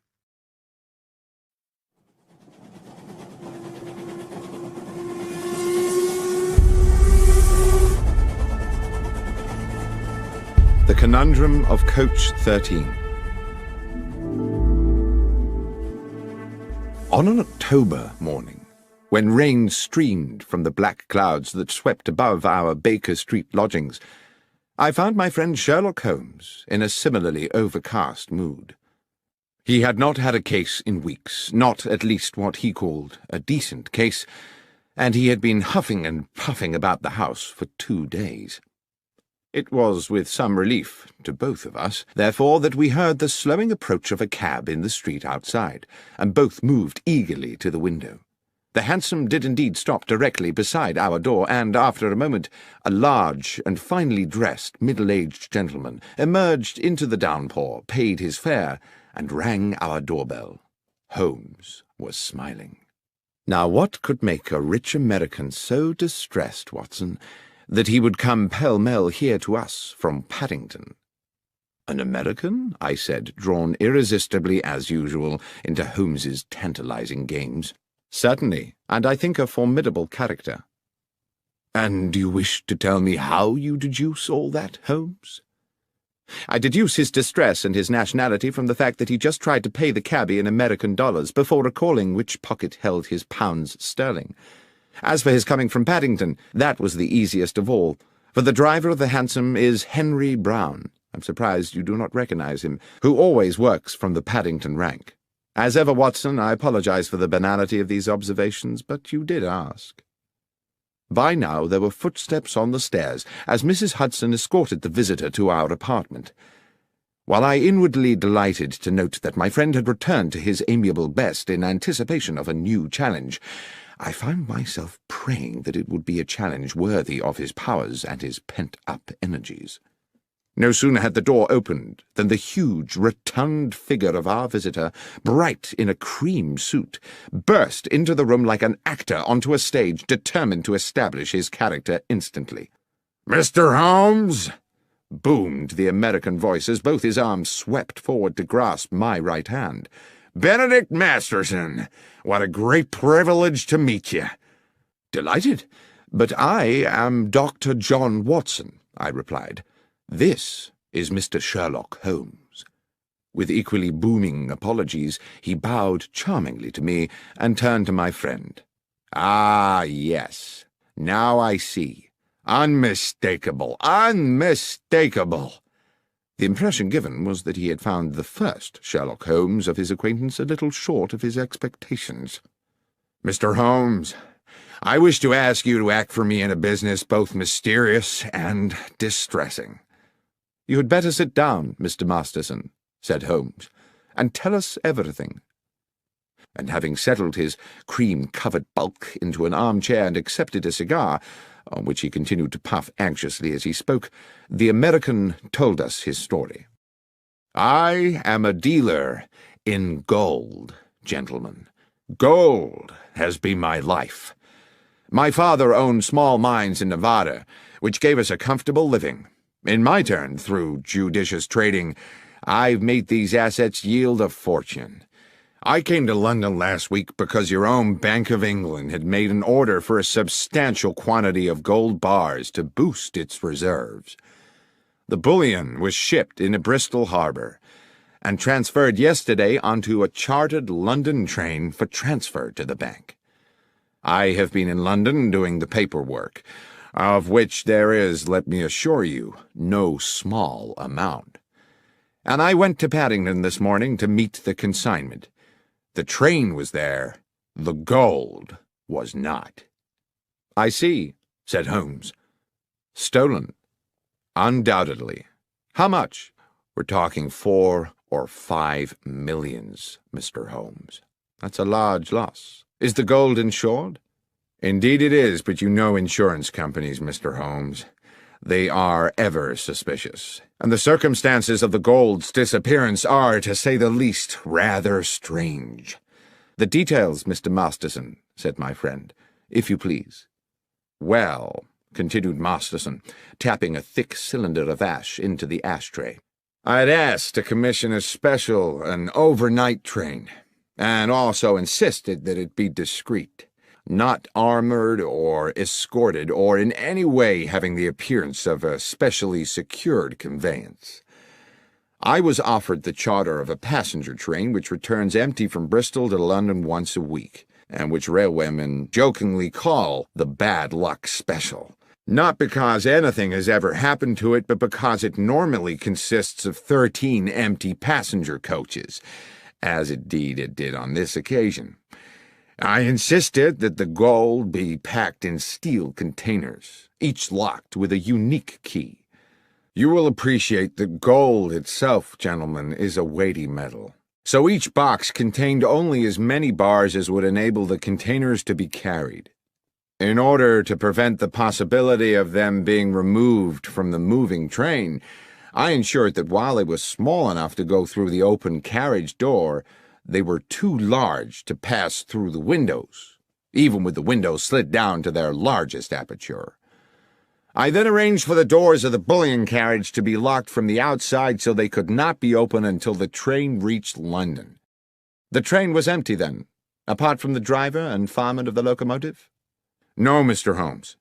The Conundrum of Coach 13. On an October morning, when rain streamed from the black clouds that swept above our Baker Street lodgings, I found my friend Sherlock Holmes in a similarly overcast mood. He had not had a case in weeks, not at least what he called a decent case, and he had been huffing and puffing about the house for 2 days. It was with some relief to both of us, therefore, that we heard the slowing approach of a cab in the street outside, and both moved eagerly to the window. The hansom did indeed stop directly beside our door, and, after a moment, a large and finely dressed middle-aged gentleman emerged into the downpour, paid his fare, and rang our doorbell. Holmes was smiling. Now, what could make a rich American so distressed, Watson, that he would come pell-mell here to us from Paddington? "An American?" I said, drawn irresistibly, as usual, into Holmes's tantalizing games. "Certainly, and I think a formidable character." "And do you wish to tell me how you deduce all that, Holmes?" "I deduce his distress and his nationality from the fact that he just tried to pay the cabby in American dollars before recalling which pocket held his pounds sterling. As for his coming from Paddington, that was the easiest of all, for the driver of the hansom is Henry Brown. I'm surprised you do not recognize him, who always works from the Paddington rank. As ever, Watson, I apologize for the banality of these observations, but you did ask." By now there were footsteps on the stairs, as Mrs. Hudson escorted the visitor to our apartment. While I inwardly delighted to note that my friend had returned to his amiable best in anticipation of a new challenge, I found myself praying that it would be a challenge worthy of his powers and his pent-up energies. No sooner had the door opened than the huge, rotund figure of our visitor, bright in a cream suit, burst into the room like an actor onto a stage, determined to establish his character instantly. "Mr. Holmes!" boomed the American voice as both his arms swept forward to grasp my right hand. "Benedict Masterson! What a great privilege to meet you!" "Delighted, but I am Dr. John Watson," I replied. "This is Mr. Sherlock Holmes." With equally booming apologies, he bowed charmingly to me and turned to my friend. "Ah, yes. Now I see. Unmistakable, unmistakable." The impression given was that he had found the first Sherlock Holmes of his acquaintance a little short of his expectations. "Mr. Holmes, I wish to ask you to act for me in a business both mysterious and distressing." "You had better sit down, Mr. Masterson," said Holmes, "and tell us everything." and having settled his cream-covered bulk into an armchair and accepted a cigar, on which he continued to puff anxiously as he spoke, the American told us his story. "I am a dealer in gold, gentlemen. Gold has been my life. My father owned small mines in Nevada, which gave us a comfortable living. In my turn, through judicious trading, I've made these assets yield a fortune. I came to London last week because your own Bank of England had made an order for a substantial quantity of gold bars to boost its reserves. The bullion was shipped into Bristol Harbour and transferred yesterday onto a chartered London train for transfer to the bank. I have been in London doing the paperwork, of which there is, let me assure you, no small amount. And I went to Paddington this morning to meet the consignment. The train was there, the gold was not." "I see," said Holmes. "Stolen." "Undoubtedly. How much?" "We're talking 4 or 5 millions, Mr. Holmes." "That's a large loss. Is the gold insured?" "Indeed it is, but you know insurance companies, Mr. Holmes. They are ever suspicious, and the circumstances of the gold's disappearance are, to say the least, rather strange." "The details, Mr. Masterson," said my friend, "if you please." "Well," continued Masterson, tapping a thick cylinder of ash into the ashtray, "I'd asked to commission an overnight train, and also insisted that it be discreet, not armored or escorted, or in any way having the appearance of a specially secured conveyance. I was offered the charter of a passenger train which returns empty from Bristol to London once a week, and which railwaymen jokingly call the Bad Luck Special, not because anything has ever happened to it, but because it normally consists of 13 empty passenger coaches, as indeed it did on this occasion. I insisted that the gold be packed in steel containers, each locked with a unique key. You will appreciate that gold itself, gentlemen, is a weighty metal, so each box contained only as many bars as would enable the containers to be carried. In order to prevent the possibility of them being removed from the moving train, I ensured that while they were small enough to go through the open carriage door, they were too large to pass through the windows, even with the windows slid down to their largest aperture. I then arranged for the doors of the bullion carriage to be locked from the outside so they could not be opened until the train reached London. The train was empty then, apart from the driver and fireman of the locomotive? No, Mr. Holmes.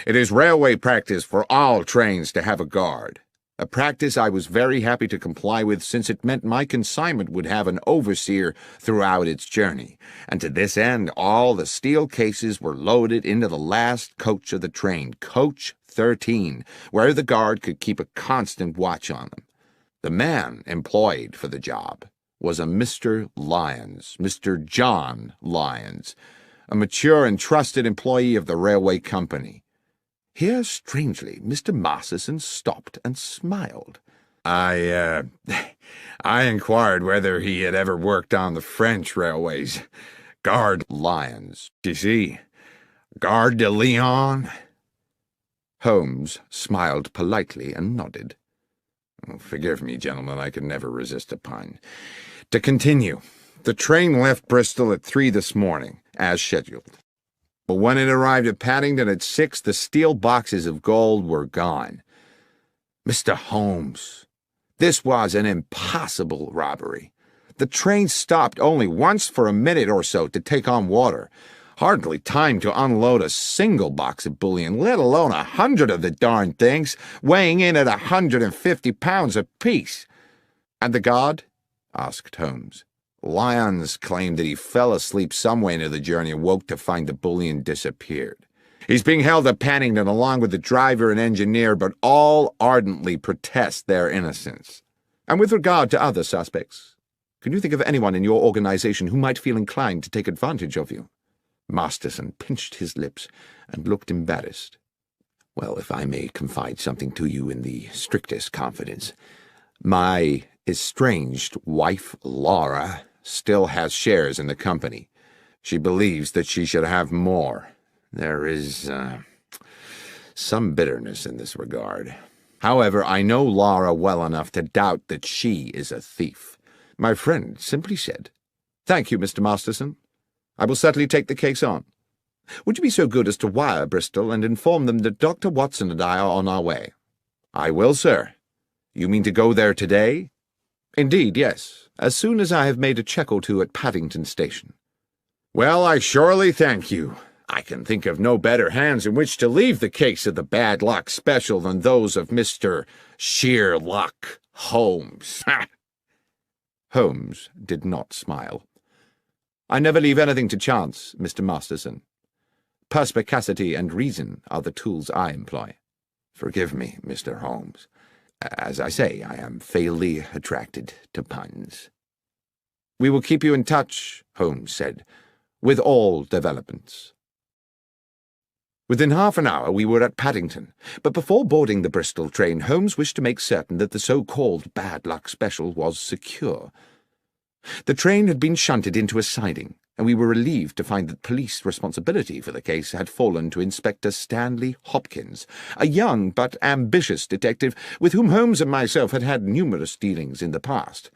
It is railway practice for all trains to have a guard. A practice I was very happy to comply with, since it meant my consignment would have an overseer throughout its journey, and to this end all the steel cases were loaded into the last coach of the train, coach 13, where the guard could keep a constant watch on them. The man employed for the job was a Mr. Lyons, Mr. John Lyons, a mature and trusted employee of the railway company. Here, strangely, Mr. Masterson stopped and smiled. I inquired whether he had ever worked on the French railways. Gare Lyons, you see. Gare de Lyon. Holmes smiled politely and nodded. Oh, forgive me, gentlemen, I could never resist a pun. To continue, the train left Bristol at 3 this morning, as scheduled. But when it arrived at Paddington at 6, the steel boxes of gold were gone. Mr. Holmes, this was an impossible robbery. The train stopped only once for a minute or so to take on water. Hardly time to unload a single box of bullion, let alone 100 of the darned things, weighing in at 150 pounds apiece. And the guard? Asked Holmes. Lyons claimed that he fell asleep somewhere into the journey and woke to find the bullion disappeared. He's being held at Paddington along with the driver and engineer, but all ardently protest their innocence. And with regard to other suspects, can you think of anyone in your organization who might feel inclined to take advantage of you? Masterson pinched his lips and looked embarrassed. Well, if I may confide something to you in the strictest confidence, my estranged wife, Laura, still has shares in the company. She believes that she should have more. There is some bitterness in this regard. However, I know Laura well enough to doubt that she is a thief. My friend simply said, "Thank you, Mr. Masterson. I will certainly take the case on. Would you be so good as to wire Bristol and inform them that Dr. Watson and I are on our way?" "I will, sir. You mean to go there today?" "Indeed, yes, as soon as I have made a check or two at Paddington Station." "Well, I surely thank you. I can think of no better hands in which to leave the case of the bad luck special than those of Mr. Sherlock Holmes." Holmes did not smile. "I never leave anything to chance, Mr. Masterson. Perspicacity and reason are the tools I employ." "Forgive me, Mr. Holmes. As I say, I am fatally attracted to puns." "We will keep you in touch," Holmes said, "with all developments." Within half an hour we were at Paddington, but before boarding the Bristol train, Holmes wished to make certain that the so-called bad luck special was secure. The train had been shunted into a siding, and we were relieved to find that police responsibility for the case had fallen to Inspector Stanley Hopkins, a young but ambitious detective with whom Holmes and myself had had numerous dealings in the past.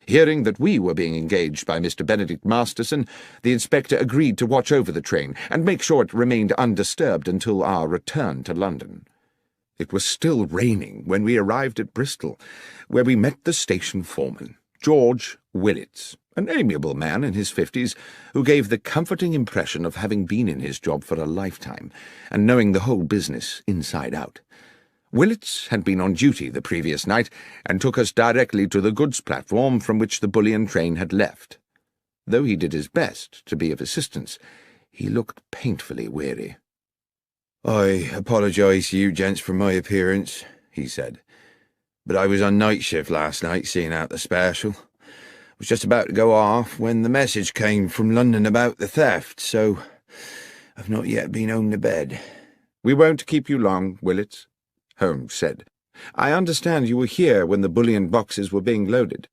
Hearing that we were being engaged by Mr. Benedict Masterson, the inspector agreed to watch over the train and make sure it remained undisturbed until our return to London. It was still raining when we arrived at Bristol, where we met the station foreman, George Willits, an amiable man in his 50s, who gave the comforting impression of having been in his job for a lifetime and knowing the whole business inside out. Willits had been on duty the previous night and took us directly to the goods platform from which the bullion train had left. Though he did his best to be of assistance, he looked painfully weary. "I apologise to you gents for my appearance," he said, "but I was on night shift last night seeing out the special. I was just about to go off when the message came from London about the theft, so I've not yet been home to bed." "We won't keep you long, Willits," Holmes said. "I understand you were here when the bullion boxes were being loaded."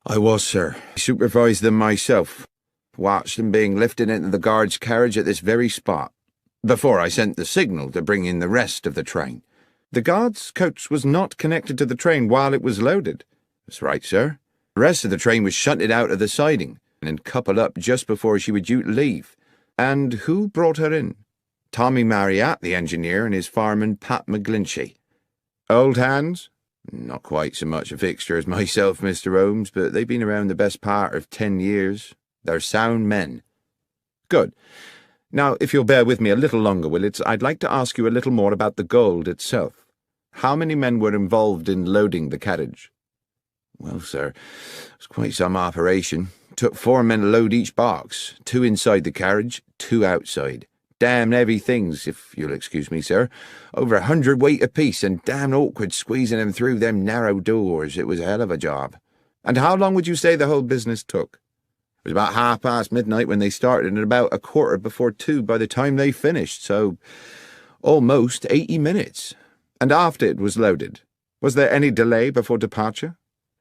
"I was, sir. I supervised them myself. Watched them being lifted into the guard's carriage at this very spot, before I sent the signal to bring in the rest of the train." "The guard's coach was not connected to the train while it was loaded." "That's right, sir. The rest of the train was shunted out of the siding and coupled up just before she was due to leave." "And who brought her in?" "Tommy Marriott, the engineer, and his fireman, Pat McGlinchey." "Old hands?" "Not quite so much a fixture as myself, Mr. Holmes, but they've been around the best part of 10 years. They're sound men." "Good. Now, if you'll bear with me a little longer, Willits, I'd like to ask you a little more about the gold itself. How many men were involved in loading the carriage?" "Well, sir, it was quite some operation. It took 4 men to load each box, 2 inside the carriage, 2 outside. Damn heavy things, if you'll excuse me, sir. Over 100 weight apiece, and damn awkward squeezing them through them narrow doors. It was a hell of a job." "And how long would you say the whole business took?" "It was about midnight when they started, and about 2:15 by the time they finished, so almost 80 minutes." "And after it was loaded, was there any delay before departure?"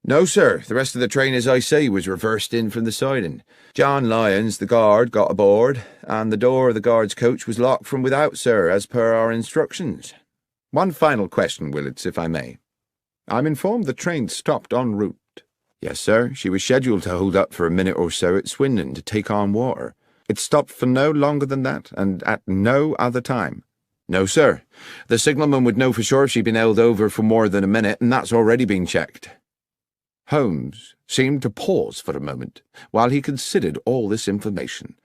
"No, sir. The rest of the train, as I say, was reversed in from the siding. John Lyons, the guard, got aboard, and the door of the guard's coach was locked from without, sir, as per our instructions." "One final question, Willits, if I may. I'm informed the train stopped en route." "Yes, sir. She was scheduled to hold up for a minute or so at Swindon to take on water." "It stopped for no longer than that, and at no other time?" "No, sir. The signalman would know for sure if she'd been held over for more than a minute, and that's already been checked." Holmes seemed to pause for a moment while he considered all this information,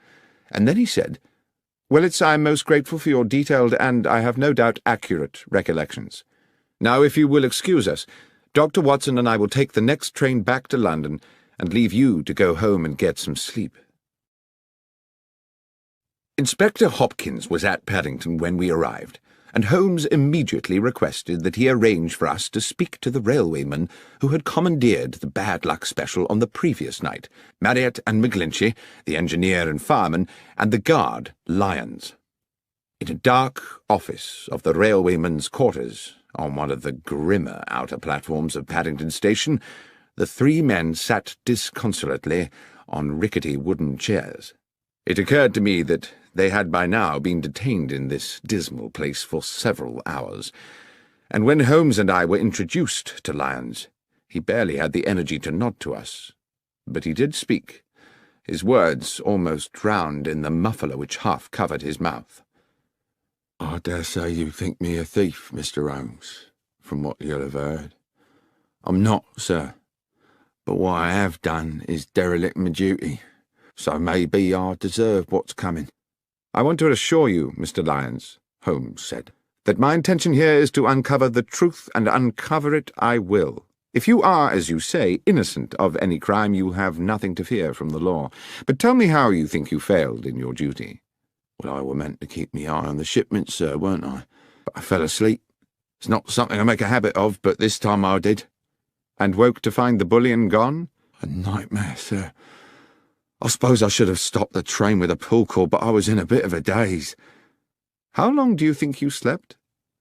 and then he said, "Willits, I am most grateful for your detailed and, I have no doubt, accurate recollections. Now, if you will excuse us, Dr. Watson and I will take the next train back to London and leave you to go home and get some sleep." Inspector Hopkins was at Paddington when we arrived, and Holmes immediately requested that he arrange for us to speak to the railwayman who had commandeered the bad luck special on the previous night, Marriott and McGlinchey, the engineer and fireman, and the guard, Lyons. In a dark office of the railwayman's quarters, on one of the grimmer outer platforms of Paddington Station, The three men sat disconsolately on rickety wooden chairs. It occurred to me that they had by now been detained in this dismal place for several hours, and when Holmes and I were introduced to Lyons, he barely had the energy to nod to us. But he did speak, his words almost drowned in the muffler which half covered his mouth. "I dare say you think me a thief, Mr. Holmes, from what you'll have heard. I'm not, sir, but what I have done is derelict my duty, so maybe I deserve what's coming." "I want to assure you, Mr. Lyons," Holmes said, "that my intention here is to uncover the truth, and uncover it I will. If you are, as you say, innocent of any crime, you have nothing to fear from the law. But tell me how you think you failed in your duty." "Well, I were meant to keep me eye on the shipment, sir, weren't I? But I fell asleep. It's not something I make a habit of, but this time I did." "And woke to find the bullion gone?" "A nightmare, sir. I suppose I should have stopped the train with a pull cord, but I was in a bit of a daze." "How long do you think you slept?"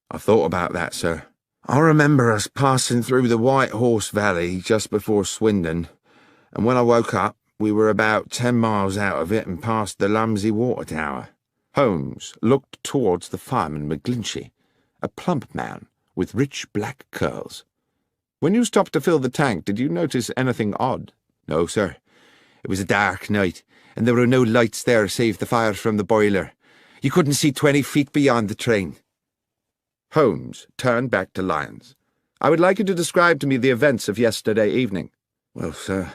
"I've thought about that, sir. I remember us passing through the White Horse Valley just before Swindon, and when I woke up, we were about 10 miles out of it and past the Lumsey Water Tower." Holmes looked towards the fireman McGlinchey, a plump man with rich black curls. "When you stopped to fill the tank, did you notice anything odd?" "No, sir. It was a dark night, and there were no lights there save the fire from the boiler. You couldn't see 20 feet beyond the train." Holmes turned back to Lyons. "I would like you to describe to me the events of yesterday evening." "Well, sir,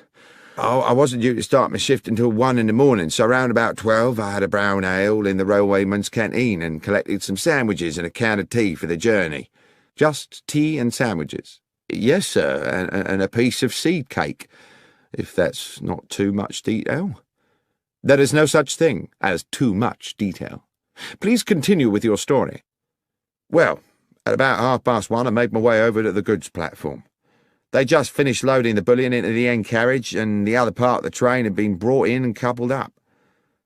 I wasn't due to start my shift until 1 in the morning, so round about 12 I had a brown ale in the railwayman's canteen and collected some sandwiches and a can of tea for the journey." "Just tea and sandwiches?" "Yes, sir, and a piece of seed cake, if that's not too much detail." "There is no such thing as too much detail. Please continue with your story." "Well, at about 1:30 I made my way over to the goods platform. They just finished loading the bullion into the end carriage, and the other part of the train had been brought in and coupled up.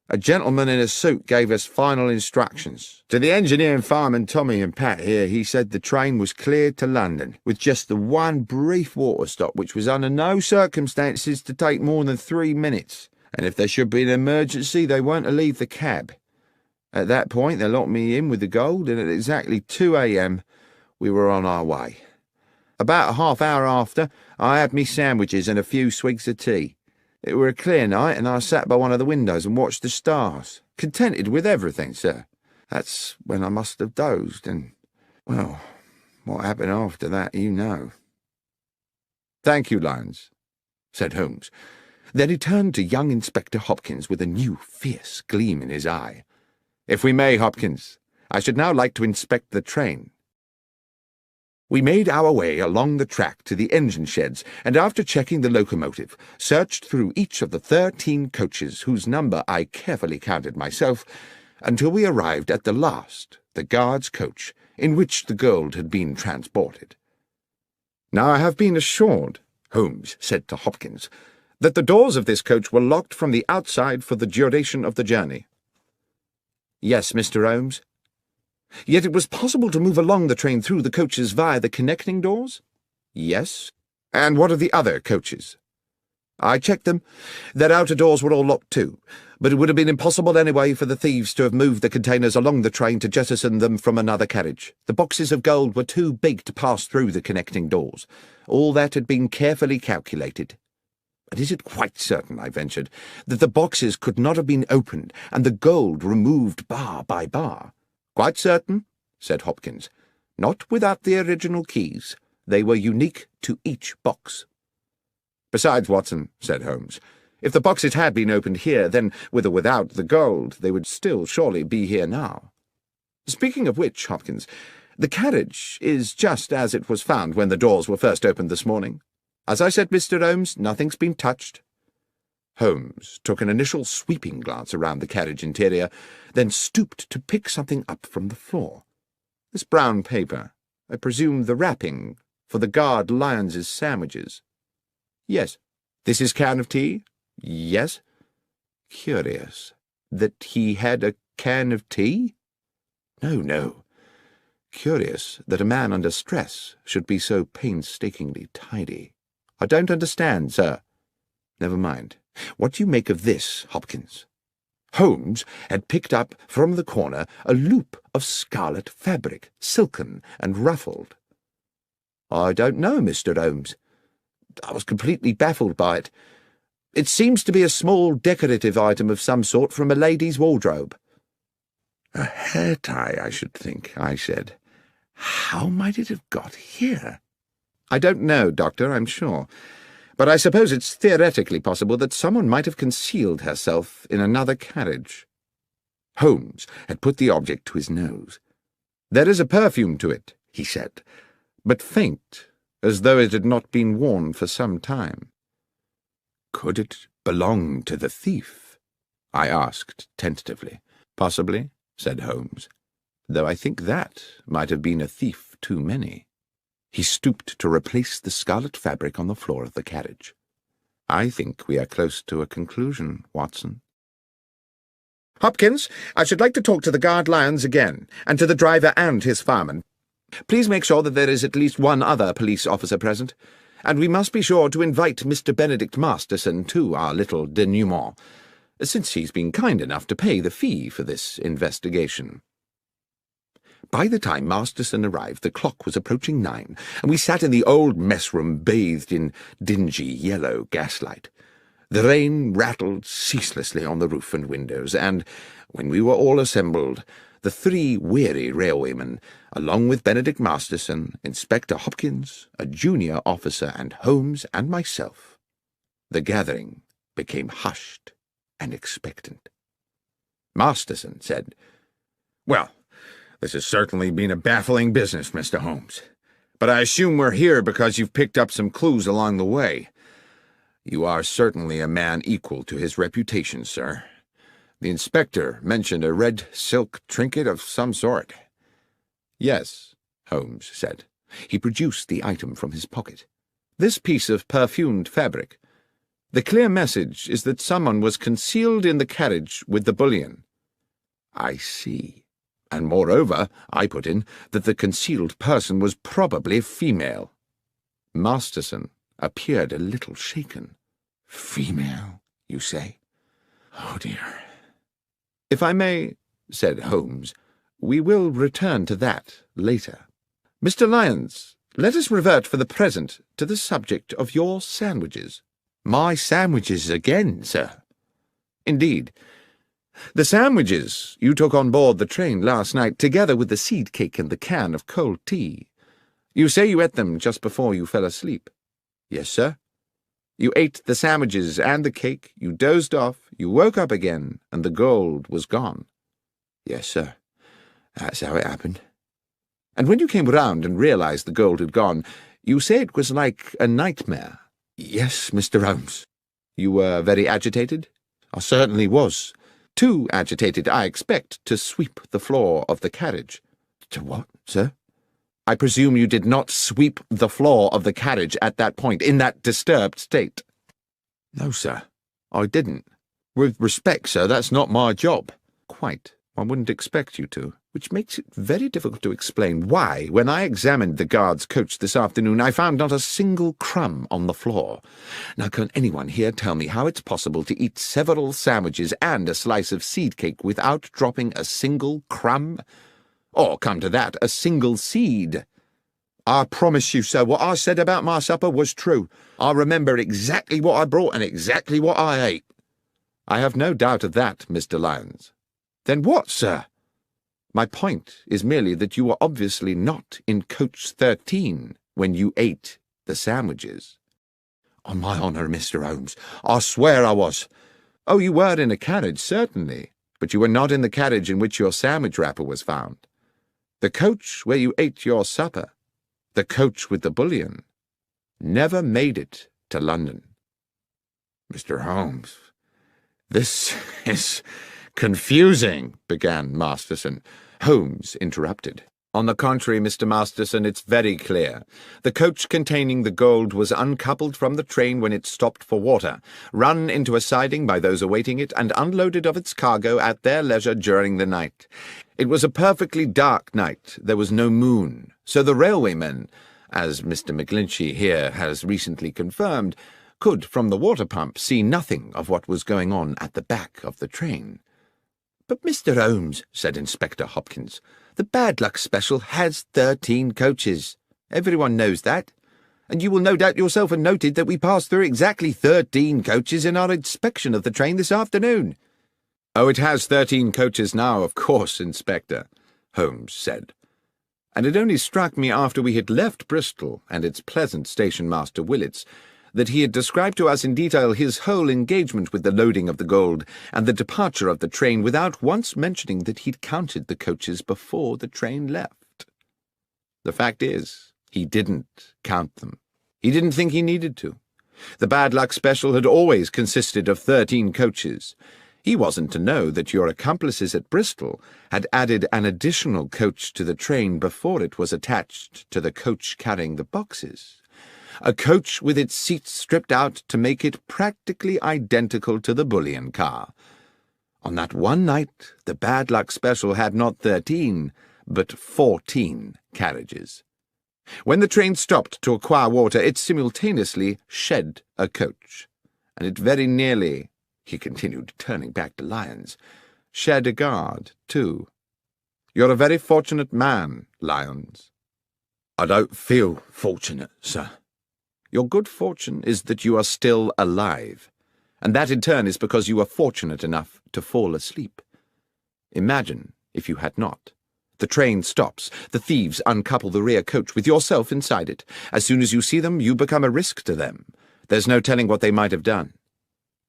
A gentleman in a suit gave us final instructions. To the engineer and fireman Tommy and Pat here, he said the train was cleared to London, with just the one brief water stop, which was under no circumstances to take more than 3 minutes, and if there should be an emergency, they weren't to leave the cab. At that point, they locked me in with the gold, and at exactly 2 a.m. we were on our way. About a half hour after, I had me sandwiches and a few swigs of tea. It were a clear night, and I sat by one of the windows and watched the stars, contented with everything, sir. That's when I must have dozed, and, well, what happened after that, you know." "Thank you, Lyons," said Holmes. Then he turned to young Inspector Hopkins with a new, fierce gleam in his eye. "If we may, Hopkins, I should now like to inspect the train." We made our way along the track to the engine sheds, and after checking the locomotive, searched through each of the 13 coaches, whose number I carefully counted myself, until we arrived at the last, the guard's coach, in which the gold had been transported. "Now I have been assured," Holmes said to Hopkins, "that the doors of this coach were locked from the outside for the duration of the journey." "Yes, Mr. Holmes." "Yet it was possible to move along the train through the coaches via the connecting doors?" "Yes." "And what of the other coaches?" "I checked them. Their outer doors were all locked too, but it would have been impossible anyway for the thieves to have moved the containers along the train to jettison them from another carriage. The boxes of gold were too big to pass through the connecting doors. All that had been carefully calculated." "But is it quite certain," I ventured, "that the boxes could not have been opened and the gold removed bar by bar?" "Quite certain," said Hopkins. "Not without the original keys. They were unique to each box." "Besides, Watson," said Holmes, "if the boxes had been opened here, then, with or without the gold, they would still surely be here now. Speaking of which, Hopkins, the carriage is just as it was found when the doors were first opened this morning. As I said, Mr. Holmes, nothing's been touched." Holmes took an initial sweeping glance around the carriage interior, then stooped to pick something up from the floor. "This brown paper, I presume the wrapping for the guard Lyons's sandwiches?" "Yes." "This is can of tea?" "Yes." "Curious. That he had a can of tea?" No. Curious that a man under stress should be so painstakingly tidy." I don't understand, sir. Never mind. What do you make of this, Hopkins? Holmes had picked up from the corner a loop of scarlet fabric, silken and ruffled. I don't know, Mr. Holmes. I was completely baffled by it. It seems to be a small decorative item of some sort from a lady's wardrobe. A hair tie, I should think, I said. How might it have got here? I don't know, Doctor, I'm sure. But I suppose it's theoretically possible that someone might have concealed herself in another carriage. Holmes had put the object to his nose. There is a perfume to it, he said, but faint, as though it had not been worn for some time. Could it belong to the thief? I asked tentatively. Possibly, said Holmes, though I think that might have been a thief too many. He stooped to replace the scarlet fabric on the floor of the carriage. I think we are close to a conclusion, Watson. Hopkins, I should like to talk to the guard lions again, and to the driver and his fireman. Please make sure that there is at least one other police officer present, and we must be sure to invite Mr. Benedict Masterson to our little denouement, since he's been kind enough to pay the fee for this investigation. By the time Masterson arrived, the clock was approaching 9, and we sat in the old mess-room bathed in dingy yellow gaslight. The rain rattled ceaselessly on the roof and windows, and, when we were all assembled, the 3 weary railwaymen, along with Benedict Masterson, Inspector Hopkins, a junior officer, and Holmes and myself, the gathering became hushed and expectant. Masterson said, "Well, this has certainly been a baffling business, Mr. Holmes. But I assume we're here because you've picked up some clues along the way. You are certainly a man equal to his reputation, sir. The inspector mentioned a red silk trinket of some sort." "Yes," Holmes said. He produced the item from his pocket. "This piece of perfumed fabric. The clear message is that someone was concealed in the carriage with the bullion." "I see. And moreover," I put in, "that the concealed person was probably female." Masterson appeared a little shaken. "Female, you say? Oh, dear." "If I may," said Holmes, "we will return to that later. Mr. Lyons, let us revert for the present to the subject of your sandwiches." "My sandwiches again, sir?" "Indeed. The sandwiches you took on board the train last night, together with the seed cake and the can of cold tea. You say you ate them just before you fell asleep." "Yes, sir." "You ate the sandwiches and the cake, you dozed off, you woke up again, and the gold was gone." "Yes, sir. That's how it happened." "And when you came round and realized the gold had gone, you say it was like a nightmare." "Yes, Mr. Holmes." "You were very agitated?" "I certainly was. Too agitated, I expect, to sweep the floor of the carriage." "To what, sir?" "I presume you did not sweep the floor of the carriage at that point, in that disturbed state." "No, sir, I didn't. With respect, sir, that's not my job." "Quite. I wouldn't expect you to, which makes it very difficult to explain why, when I examined the guard's coach this afternoon, I found not a single crumb on the floor. Now, can anyone here tell me how it's possible to eat several sandwiches and a slice of seed cake without dropping a single crumb? Or, come to that, a single seed?" "I promise you, sir, what I said about my supper was true. I remember exactly what I brought and exactly what I ate." "I have no doubt of that, Mr. Lyons." "Then what, sir?" "My point is merely that you were obviously not in coach 13 when you ate the sandwiches." "On my honour, Mr. Holmes, I swear I was." "Oh, you were in a carriage, certainly, but you were not in the carriage in which your sandwich wrapper was found. The coach where you ate your supper, the coach with the bullion, never made it to London." "Mr. Holmes, this is confusing," began Masterson. Holmes interrupted. "On the contrary, Mr. Masterson, it's very clear. The coach containing the gold was uncoupled from the train when it stopped for water, run into a siding by those awaiting it, and unloaded of its cargo at their leisure during the night. It was a perfectly dark night. There was no moon, so the railwaymen, as Mr. McGlinchey here has recently confirmed, could, from the water pump, see nothing of what was going on at the back of the train. "But, Mr. Holmes," said Inspector Hopkins, "the Bad Luck Special has 13 coaches. Everyone knows that. And you will no doubt yourself have noted that we passed through exactly 13 coaches in our inspection of the train this afternoon." "Oh, it has 13 coaches now, of course, Inspector," Holmes said. And it only struck me after we had left Bristol and its pleasant station-master Willits that he had described to us in detail his whole engagement with the loading of the gold and the departure of the train without once mentioning that he'd counted the coaches before the train left. The fact is, he didn't count them. He didn't think he needed to. The Bad Luck Special had always consisted of 13 coaches. He wasn't to know that your accomplices at Bristol had added an additional coach to the train before it was attached to the coach carrying the boxes. A coach with its seats stripped out to make it practically identical to the bullion car. On that one night, the Bad Luck Special had not 13, but 14 carriages. When the train stopped to acquire water, it simultaneously shed a coach, and it very nearly, he continued, turning back to Lyons, shed a guard, too. You're a very fortunate man, Lyons." "I don't feel fortunate, sir." "Your good fortune is that you are still alive, and that in turn is because you were fortunate enough to fall asleep. Imagine if you had not. The train stops. The thieves uncouple the rear coach with yourself inside it. As soon as you see them, you become a risk to them. There's no telling what they might have done.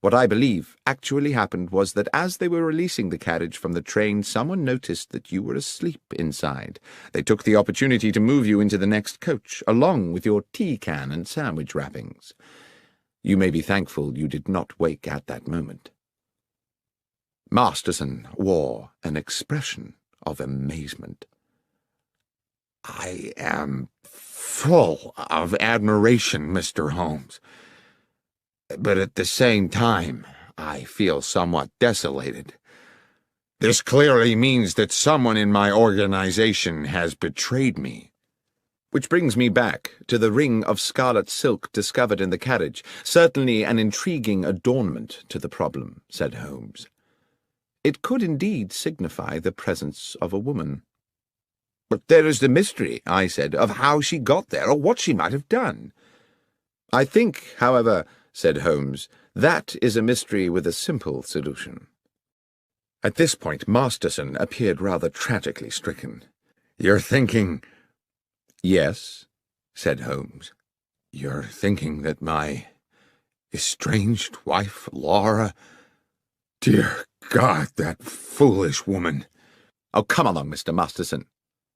What I believe actually happened was that as they were releasing the carriage from the train, someone noticed that you were asleep inside. They took the opportunity to move you into the next coach, along with your tea can and sandwich wrappings. You may be thankful you did not wake at that moment." Masterson wore an expression of amazement. "I am full of admiration, Mr. Holmes. But at the same time, I feel somewhat desolated. This clearly means that someone in my organization has betrayed me." "Which brings me back to the ring of scarlet silk discovered in the carriage, certainly an intriguing adornment to the problem," said Holmes. "It could indeed signify the presence of a woman." "But there is the mystery," I said, "of how she got there, or what she might have done." "I think, however," said Holmes, "that is a mystery with a simple solution." At this point Masterson appeared rather tragically stricken. "You're thinking—" "Yes," said Holmes. "You're thinking that my estranged wife, Laura— Dear God, that foolish woman—" "Oh, come along, Mr. Masterson.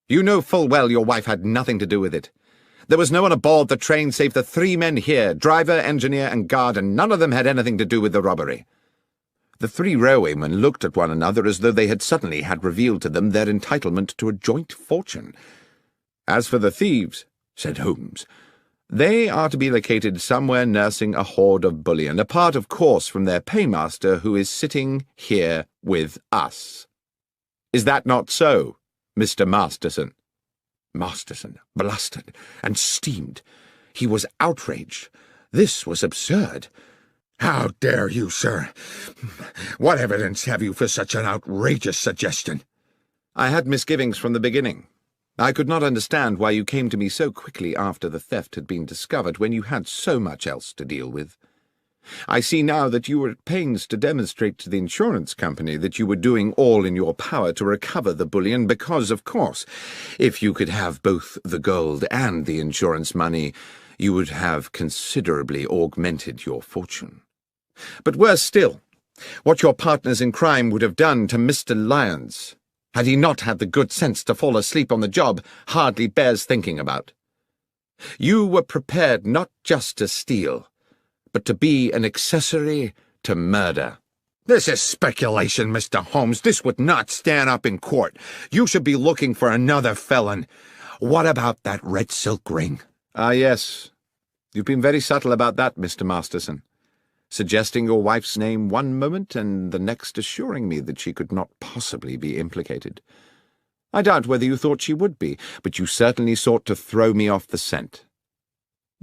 You know full well your wife had nothing to do with it. There was no one aboard the train save the 3 men here, driver, engineer, and guard, and none of them had anything to do with the robbery." The 3 railwaymen looked at one another as though they had suddenly had revealed to them their entitlement to a joint fortune. "As for the thieves," said Holmes, "they are to be located somewhere nursing a hoard of bullion, apart, of course, from their paymaster, who is sitting here with us. Is that not so, Mr. Masterson?" Masterson blustered and steamed. He was outraged. This was absurd. "How dare you, sir? What evidence have you for such an outrageous suggestion?" "I had misgivings from the beginning. I could not understand why you came to me so quickly after the theft had been discovered when you had so much else to deal with. I see now that you were at pains to demonstrate to the insurance company that you were doing all in your power to recover the bullion because, of course, if you could have both the gold and the insurance money, you would have considerably augmented your fortune. But worse still, what your partners in crime would have done to Mr. Lyons, had he not had the good sense to fall asleep on the job, hardly bears thinking about. You were prepared not just to steal, but to be an accessory to murder." "This is speculation, Mr. Holmes. This would not stand up in court. You should be looking for another felon. What about that red silk ring?" "Ah, yes. You've been very subtle about that, Mr. Masterson, suggesting your wife's name one moment and the next assuring me that she could not possibly be implicated. I doubt whether you thought she would be, but you certainly sought to throw me off the scent.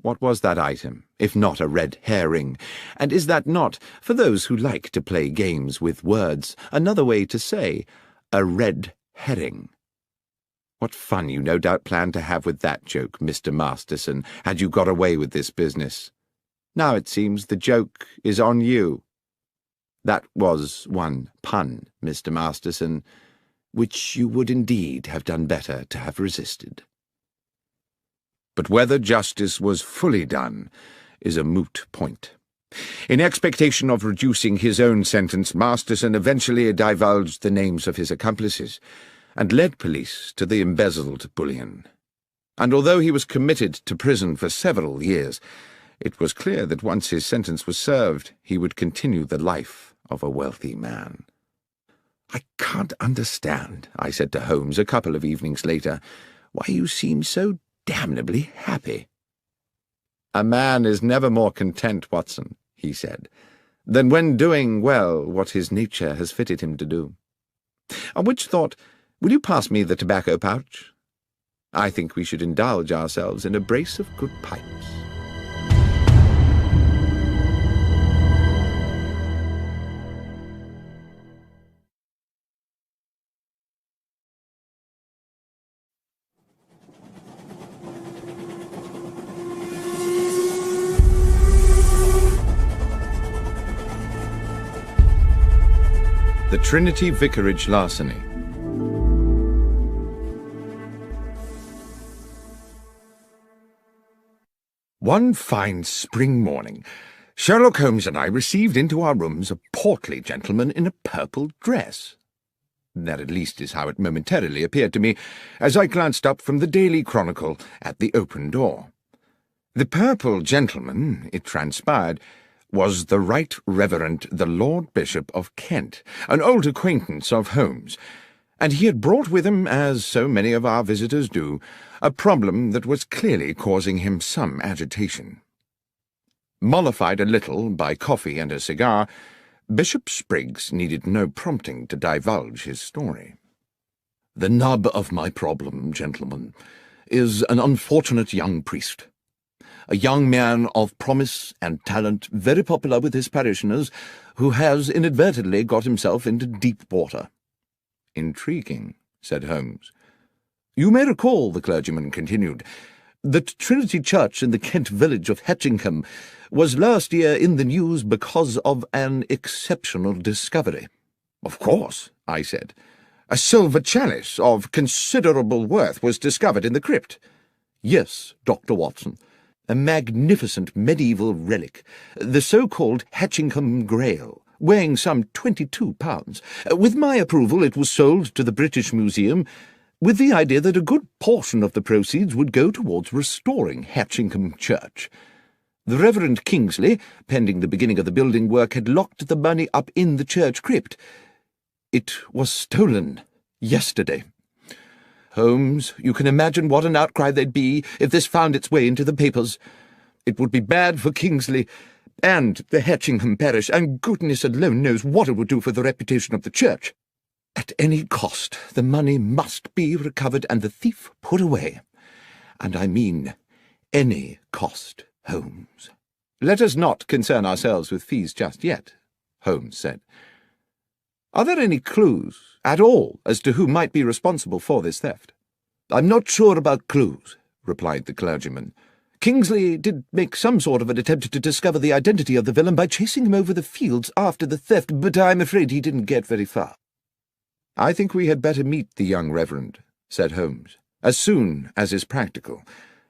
What was that item, if not a red herring? And is that not, for those who like to play games with words, another way to say a red herring? What fun you no doubt planned to have with that joke, Mr. Masterson, had you got away with this business. Now it seems the joke is on you. That was one pun, Mr. Masterson, which you would indeed have done better to have resisted. But whether justice was fully done is a moot point. In expectation of reducing his own sentence, Masterson eventually divulged the names of his accomplices and led police to the embezzled bullion. And although he was committed to prison for several years, it was clear that once his sentence was served, he would continue the life of a wealthy man. "I can't understand," I said to Holmes a couple of evenings later, "why you seem so damnably happy." "A man is never more content, Watson," he said, "than when doing well what his nature has fitted him to do. On which thought, will you pass me the tobacco pouch? I think we should indulge ourselves in a brace of good pipes." The Trinity Vicarage Larceny. One fine spring morning, Sherlock Holmes and I received into our rooms a portly gentleman in a purple dress. That at least is how it momentarily appeared to me, as I glanced up from the Daily Chronicle at the open door. The purple gentleman, it transpired, was the Right Reverend the Lord Bishop of Kent, an old acquaintance of Holmes, and he had brought with him, as so many of our visitors do, a problem that was clearly causing him some agitation. Mollified a little by coffee and a cigar, Bishop Spriggs needed no prompting to divulge his story. "The nub of my problem, gentlemen, is an unfortunate young priest. A young man of promise and talent, very popular with his parishioners, who has inadvertently got himself into deep water." "Intriguing," said Holmes. "You may recall," the clergyman continued, "that Trinity Church in the Kent village of Hatchingham was last year in the news because of an exceptional discovery." "Of course," I said. "A silver chalice of considerable worth was discovered in the crypt." "Yes, Dr. Watson. A magnificent medieval relic, the so-called Hatchingham Grail, weighing some 22 pounds. With my approval it was sold to the British Museum, with the idea that a good portion of the proceeds would go towards restoring Hatchingham Church. The Reverend Kingsley, pending the beginning of the building work, had locked the money up in the church crypt. It was stolen yesterday. Holmes, you can imagine what an outcry there'd be if this found its way into the papers. It would be bad for Kingsley and the Hatchingham parish, and goodness alone knows what it would do for the reputation of the church. At any cost, the money must be recovered and the thief put away. And I mean any cost, Holmes." "Let us not concern ourselves with fees just yet," Holmes said. "Are there any clues at all as to who might be responsible for this theft?" "I'm not sure about clues," replied the clergyman. "Kingsley did make some sort of an attempt to discover the identity of the villain by chasing him over the fields after the theft, but I'm afraid he didn't get very far." "I think we had better meet the young reverend," said Holmes, "as soon as is practical.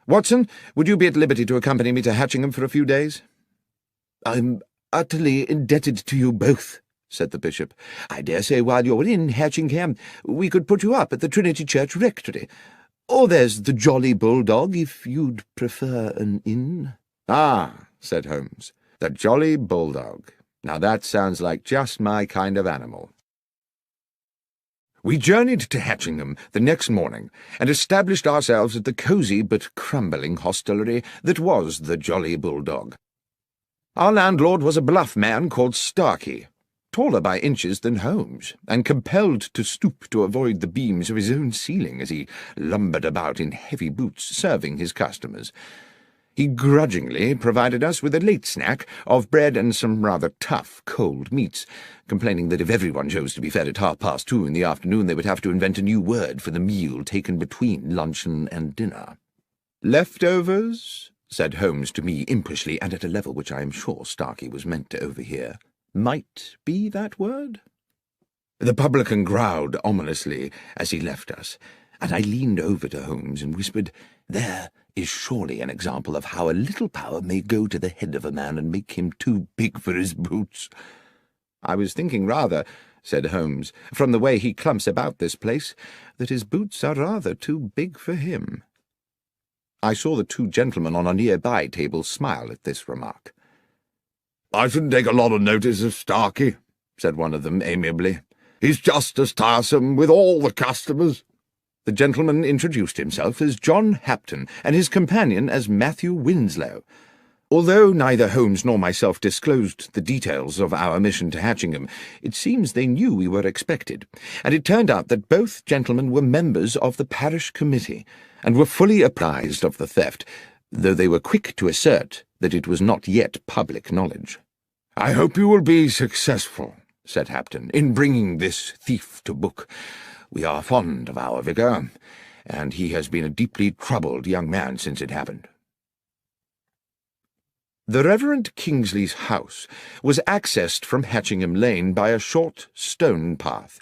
Watson, would you be at liberty to accompany me to Hatchingham for a few days?" "I'm utterly indebted to you both," said the bishop. "I dare say while you're in Hatchingham we could put you up at the Trinity Church Rectory. Or there's the Jolly Bulldog, if you'd prefer an inn." "Ah," said Holmes, "the Jolly Bulldog. Now that sounds like just my kind of animal." We journeyed to Hatchingham the next morning and established ourselves at the cosy but crumbling hostelry that was the Jolly Bulldog. Our landlord was a bluff man called Starkey, taller by inches than Holmes, and compelled to stoop to avoid the beams of his own ceiling as he lumbered about in heavy boots serving his customers. He grudgingly provided us with a late snack of bread and some rather tough cold meats, complaining that if everyone chose to be fed at 2:30 in the afternoon, they would have to invent a new word for the meal taken between luncheon and dinner. "Leftovers?" said Holmes to me impishly, and at a level which I am sure Starkey was meant to overhear. "Might be that word?" The publican growled ominously as he left us, and I leaned over to Holmes and whispered, "There is surely an example of how a little power may go to the head of a man and make him too big for his boots." "I was thinking rather," said Holmes, "from the way he clumps about this place, that his boots are rather too big for him." I saw the two gentlemen on a nearby table smile at this remark. "I shouldn't take a lot of notice of Starkey," said one of them amiably. "He's just as tiresome with all the customers." The gentleman introduced himself as John Hapton, and his companion as Matthew Winslow. Although neither Holmes nor myself disclosed the details of our mission to Hatchingham, it seems they knew we were expected, and it turned out that both gentlemen were members of the parish committee, and were fully apprised of the theft, though they were quick to assert that it was not yet public knowledge. "I hope you will be successful," said Hapton, "in bringing this thief to book. We are fond of our vicar, and he has been a deeply troubled young man since it happened." The Reverend Kingsley's house was accessed from Hatchingham Lane by a short stone path.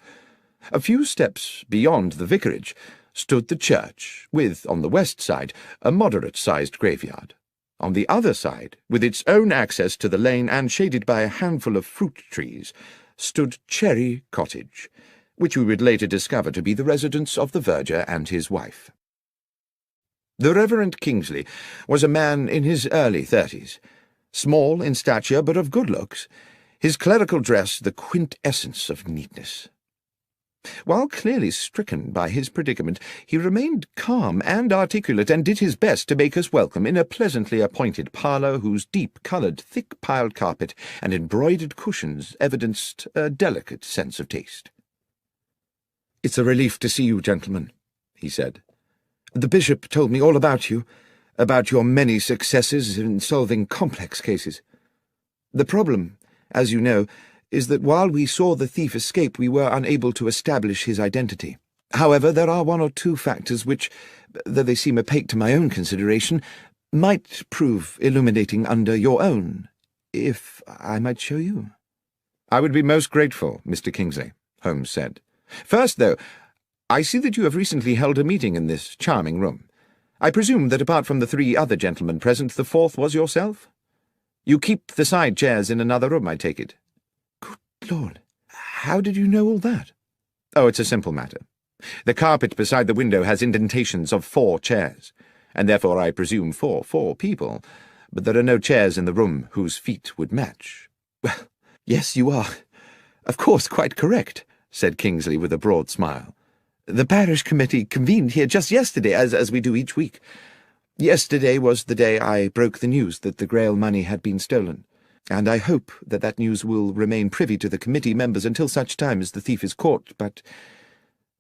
A few steps beyond the vicarage stood the church, with, on the west side, a moderate-sized graveyard. On the other side, with its own access to the lane and shaded by a handful of fruit trees, stood Cherry Cottage, which we would later discover to be the residence of the verger and his wife. The Reverend Kingsley was a man in his early 30s, small in stature but of good looks, his clerical dress the quintessence of neatness. While clearly stricken by his predicament, he remained calm and articulate, and did his best to make us welcome in a pleasantly appointed parlour whose deep-coloured, thick-piled carpet and embroidered cushions evidenced a delicate sense of taste. "It's a relief to see you, gentlemen," he said. "The bishop told me all about you, about your many successes in solving complex cases. The problem, as you know, is that while we saw the thief escape, we were unable to establish his identity. However, there are one or two factors which, though they seem opaque to my own consideration, might prove illuminating under your own, if I might show you." "I would be most grateful, Mr. Kingsley," Holmes said. "First, though, I see that you have recently held a meeting in this charming room. I presume that apart from the 3 other gentlemen present, the 4th was yourself? You keep the side chairs in another room, I take it." "Good Lord, how did you know all that?" "Oh, it's a simple matter. The carpet beside the window has indentations of 4 chairs, and therefore I presume 4 people, but there are no chairs in the room whose feet would match." "Well, yes, you are, of course, quite correct," said Kingsley with a broad smile. "The parish committee convened here just yesterday, as we do each week. Yesterday was the day I broke the news that the Grail money had been stolen, and I hope that that news will remain privy to the committee members until such time as the thief is caught, but—"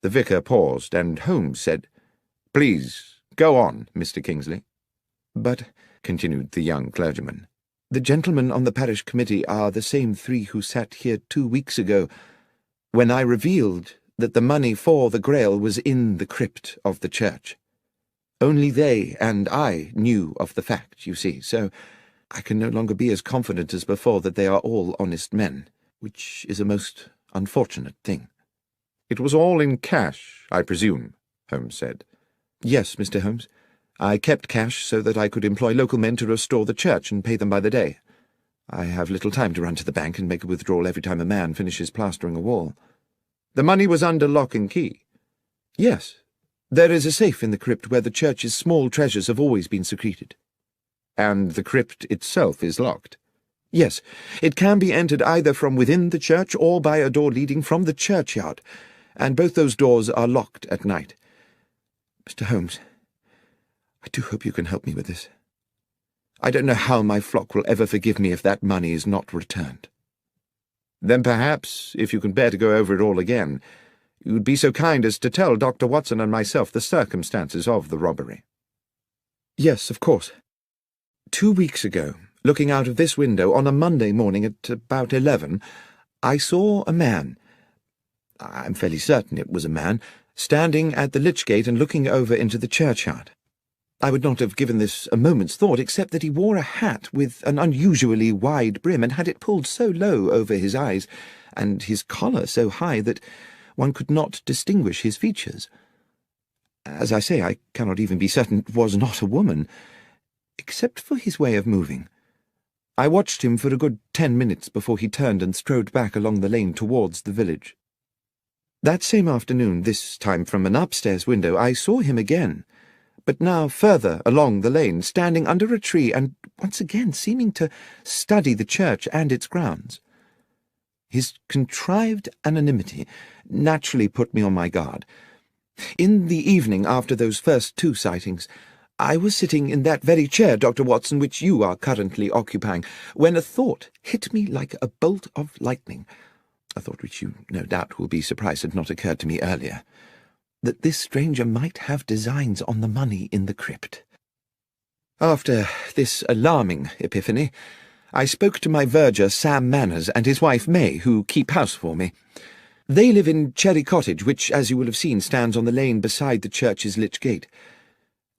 The vicar paused, and Holmes said, "Please, go on, Mr. Kingsley." "But," continued the young clergyman, "the gentlemen on the parish committee are the same 3 who sat here 2 weeks ago, when I revealed that the money for the Grail was in the crypt of the church. Only they and I knew of the fact, you see, so I can no longer be as confident as before that they are all honest men, which is a most unfortunate thing." "It was all in cash, I presume," Holmes said. "Yes, Mr. Holmes. I kept cash so that I could employ local men to restore the church and pay them by the day. I have little time to run to the bank and make a withdrawal every time a man finishes plastering a wall." "The money was under lock and key?" "Yes. There is a safe in the crypt where the church's small treasures have always been secreted." "And the crypt itself is locked?" "Yes. It can be entered either from within the church or by a door leading from the churchyard, and both those doors are locked at night. Mr. Holmes, I do hope you can help me with this. I don't know how my flock will ever forgive me if that money is not returned." Then perhaps, if you can bear to go over it all again, you would be so kind as to tell Dr. Watson and myself the circumstances of the robbery." "Yes, of course. 2 weeks ago, looking out of this window on a Monday morning at about 11, I saw a man, I'm fairly certain it was a man, standing at the lich gate and looking over into the churchyard. I would not have given this a moment's thought, except that he wore a hat with an unusually wide brim, and had it pulled so low over his eyes, and his collar so high that one could not distinguish his features. As I say, I cannot even be certain it was not a woman, except for his way of moving. I watched him for a good 10 minutes before he turned and strode back along the lane towards the village. That same afternoon, this time from an upstairs window, I saw him again, but now further along the lane, standing under a tree and once again seeming to study the church and its grounds. His contrived anonymity naturally put me on my guard. In the evening after those first 2 sightings, I was sitting in that very chair, Dr. Watson, which you are currently occupying, when a thought hit me like a bolt of lightning, a thought which you no doubt will be surprised had not occurred to me earlier, that this stranger might have designs on the money in the crypt. After this alarming epiphany, I spoke to my verger, Sam Manners, and his wife, May, who keep house for me. They live in Cherry Cottage, which, as you will have seen, stands on the lane beside the church's lich gate.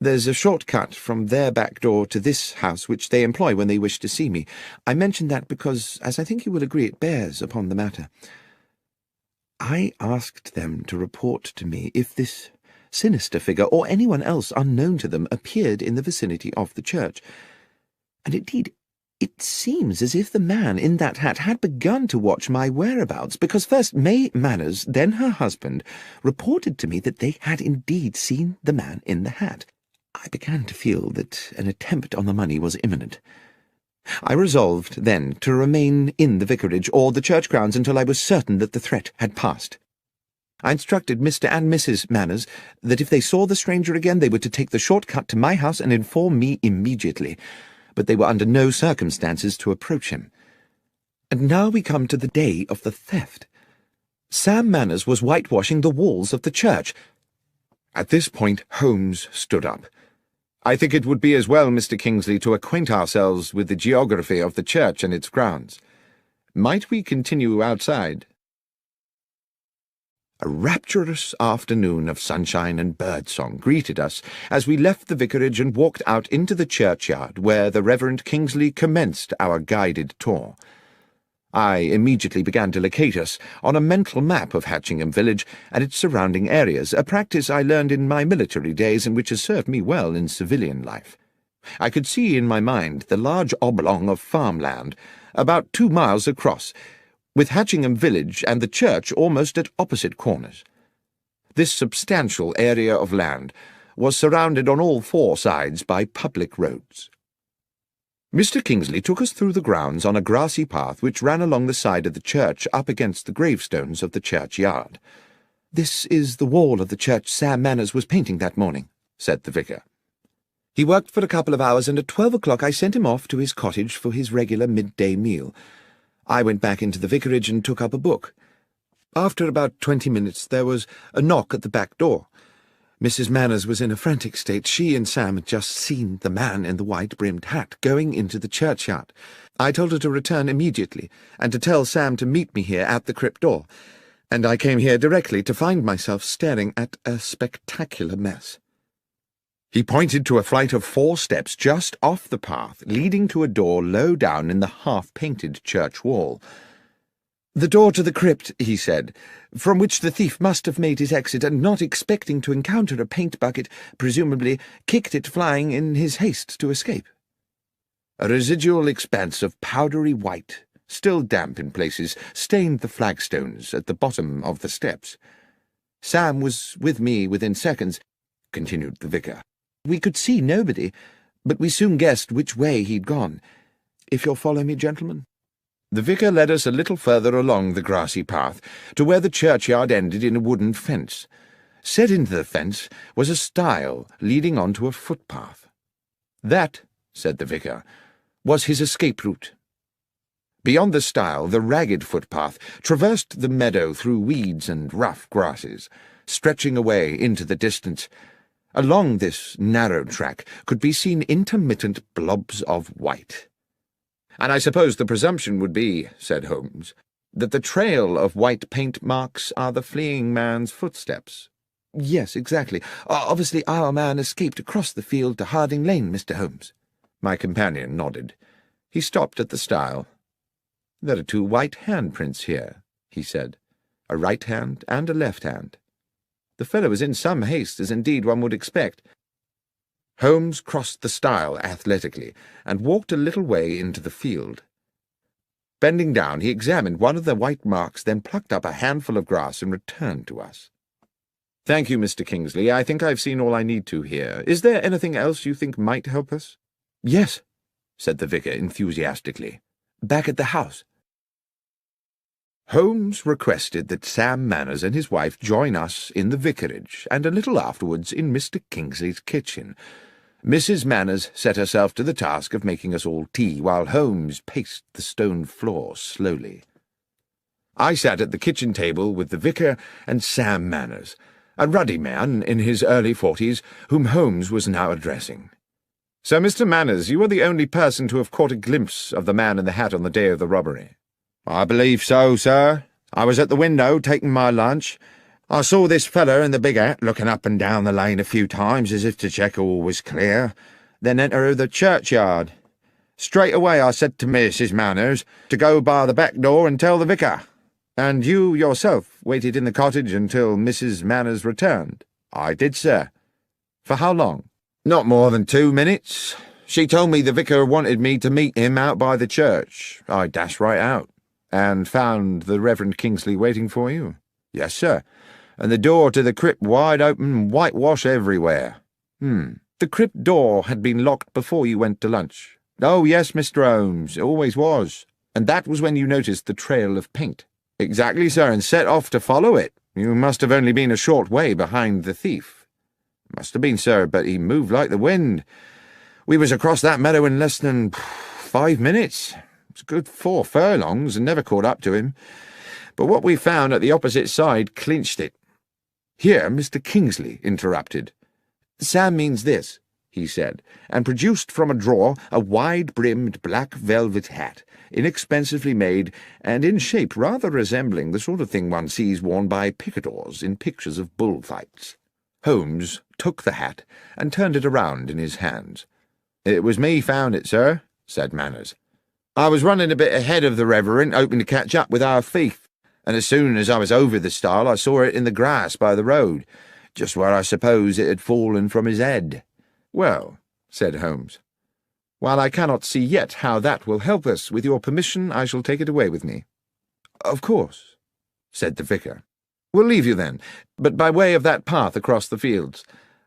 There's a short cut from their back door to this house, which they employ when they wish to see me. I mention that because, as I think you will agree, it bears upon the matter. I asked them to report to me if this sinister figure, or anyone else unknown to them, appeared in the vicinity of the church. And indeed, it seems as if the man in that hat had begun to watch my whereabouts, because first May Manners, then her husband, reported to me that they had indeed seen the man in the hat. I began to feel that an attempt on the money was imminent. I resolved, then, to remain in the vicarage or the church grounds until I was certain that the threat had passed. I instructed Mr. and Mrs. Manners that if they saw the stranger again they were to take the short cut to my house and inform me immediately, but they were under no circumstances to approach him. And now we come to the day of the theft. Sam Manners was whitewashing the walls of the church. At this point Holmes stood up. "I think it would be as well, Mr. Kingsley, to acquaint ourselves with the geography of the church and its grounds. Might we continue outside?" A rapturous afternoon of sunshine and birdsong greeted us as we left the vicarage and walked out into the churchyard, where the Reverend Kingsley commenced our guided tour. I immediately began to locate us on a mental map of Hatchingham village and its surrounding areas, a practice I learned in my military days and which has served me well in civilian life. I could see in my mind the large oblong of farmland, about 2 miles across, with Hatchingham village and the church almost at opposite corners. This substantial area of land was surrounded on all 4 sides by public roads. Mr. Kingsley took us through the grounds on a grassy path which ran along the side of the church up against the gravestones of the churchyard. "This is the wall of the church Sam Manners was painting that morning," said the vicar. "He worked for a couple of hours, and at 12 o'clock I sent him off to his cottage for his regular midday meal. I went back into the vicarage and took up a book. After about 20 minutes there was a knock at the back door. Mrs. Manners was in a frantic state. She and Sam had just seen the man in the white-brimmed hat going into the churchyard. I told her to return immediately, and to tell Sam to meet me here at the crypt door, and I came here directly to find myself staring at a spectacular mess." He pointed to a flight of 4 steps just off the path, leading to a door low down in the half-painted church wall. "The door to the crypt," he said, "from which the thief must have made his exit, and not expecting to encounter a paint bucket, presumably kicked it flying in his haste to escape." A residual expanse of powdery white, still damp in places, stained the flagstones at the bottom of the steps. "Sam was with me within seconds," continued the vicar. "We could see nobody, but we soon guessed which way he'd gone. If you'll follow me, gentlemen." The vicar led us a little further along the grassy path, to where the churchyard ended in a wooden fence. Set into the fence was a stile leading on to a footpath. "That," said the vicar, "was his escape route." Beyond the stile, the ragged footpath traversed the meadow through weeds and rough grasses, stretching away into the distance. Along this narrow track could be seen intermittent blobs of white. "And I suppose the presumption would be," said Holmes, "that the trail of white paint marks are the fleeing man's footsteps." "Yes, exactly. Obviously our man escaped across the field to Harding Lane, Mr. Holmes." My companion nodded. He stopped at the stile. "There are 2 white handprints here," he said, "a right hand and a left hand. The fellow was in some haste, as indeed one would expect." Holmes crossed the stile athletically and walked a little way into the field. Bending down, he examined one of the white marks, then plucked up a handful of grass and returned to us. "Thank you, Mr. Kingsley. I think I've seen all I need to here. Is there anything else you think might help us?" "Yes," said the vicar enthusiastically. "Back at the house." Holmes requested that Sam Manners and his wife join us in the vicarage, and a little afterwards in Mr. Kingsley's kitchen. Mrs. Manners set herself to the task of making us all tea, while Holmes paced the stone floor slowly. I sat at the kitchen table with the vicar and Sam Manners, a ruddy man in his early 40s, whom Holmes was now addressing. "So, Mr. Manners, you are the only person to have caught a glimpse of the man in the hat on the day of the robbery?" "I believe so, sir. I was at the window taking my lunch. I saw this feller in the big hat looking up and down the lane a few times as if to check all was clear, then enter the churchyard. Straight away I said to Mrs. Manners to go by the back door and tell the vicar." "And you yourself waited in the cottage until Mrs. Manners returned?" "I did, sir." "For how long?" "Not more than 2 minutes. She told me the vicar wanted me to meet him out by the church. I dashed right out." "And found the Reverend Kingsley waiting for you?" "Yes, sir, and the door to the crypt wide open, whitewash everywhere." "The crypt door had been locked before you went to lunch?" "Oh, yes, Mr. Holmes, it always was." "And that was when you noticed the trail of paint?" "Exactly, sir, and set off to follow it. You must have only been a short way behind the thief." "Must have been, sir, but he moved like the wind. We was across that meadow in less than 5 minutes. It's a good 4 furlongs, and never caught up to him. But what we found at the opposite side clinched it." Here Mr. Kingsley interrupted. "Sam means this," he said, and produced from a drawer a wide-brimmed black velvet hat, inexpensively made, and in shape rather resembling the sort of thing one sees worn by picadors in pictures of bullfights. Holmes took the hat and turned it around in his hands. "It was me found it, sir," said Manners. "I was running a bit ahead of the Reverend, hoping to catch up with our thief, and as soon as I was over the stile I saw it in the grass by the road, just where I suppose it had fallen from his head." "Well," said Holmes, "while I cannot see yet how that will help us, with your permission I shall take it away with me." "Of course," said the vicar. "We'll leave you then, but by way of that path across the fields.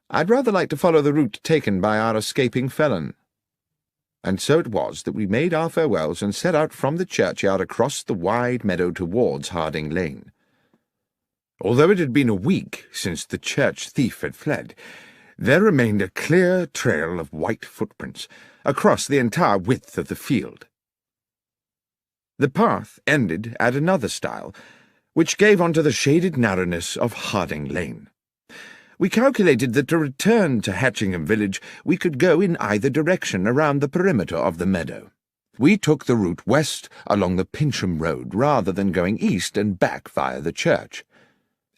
I'd rather like to follow the route taken by our escaping felon." And so it was that we made our farewells and set out from the churchyard across the wide meadow towards Harding Lane. Although it had been a week since the church thief had fled, there remained a clear trail of white footprints across the entire width of the field. The path ended at another stile, which gave onto the shaded narrowness of Harding Lane. We calculated that to return to Hatchingham village we could go in either direction around the perimeter of the meadow. We took the route west along the Pincham Road rather than going east and back via the church.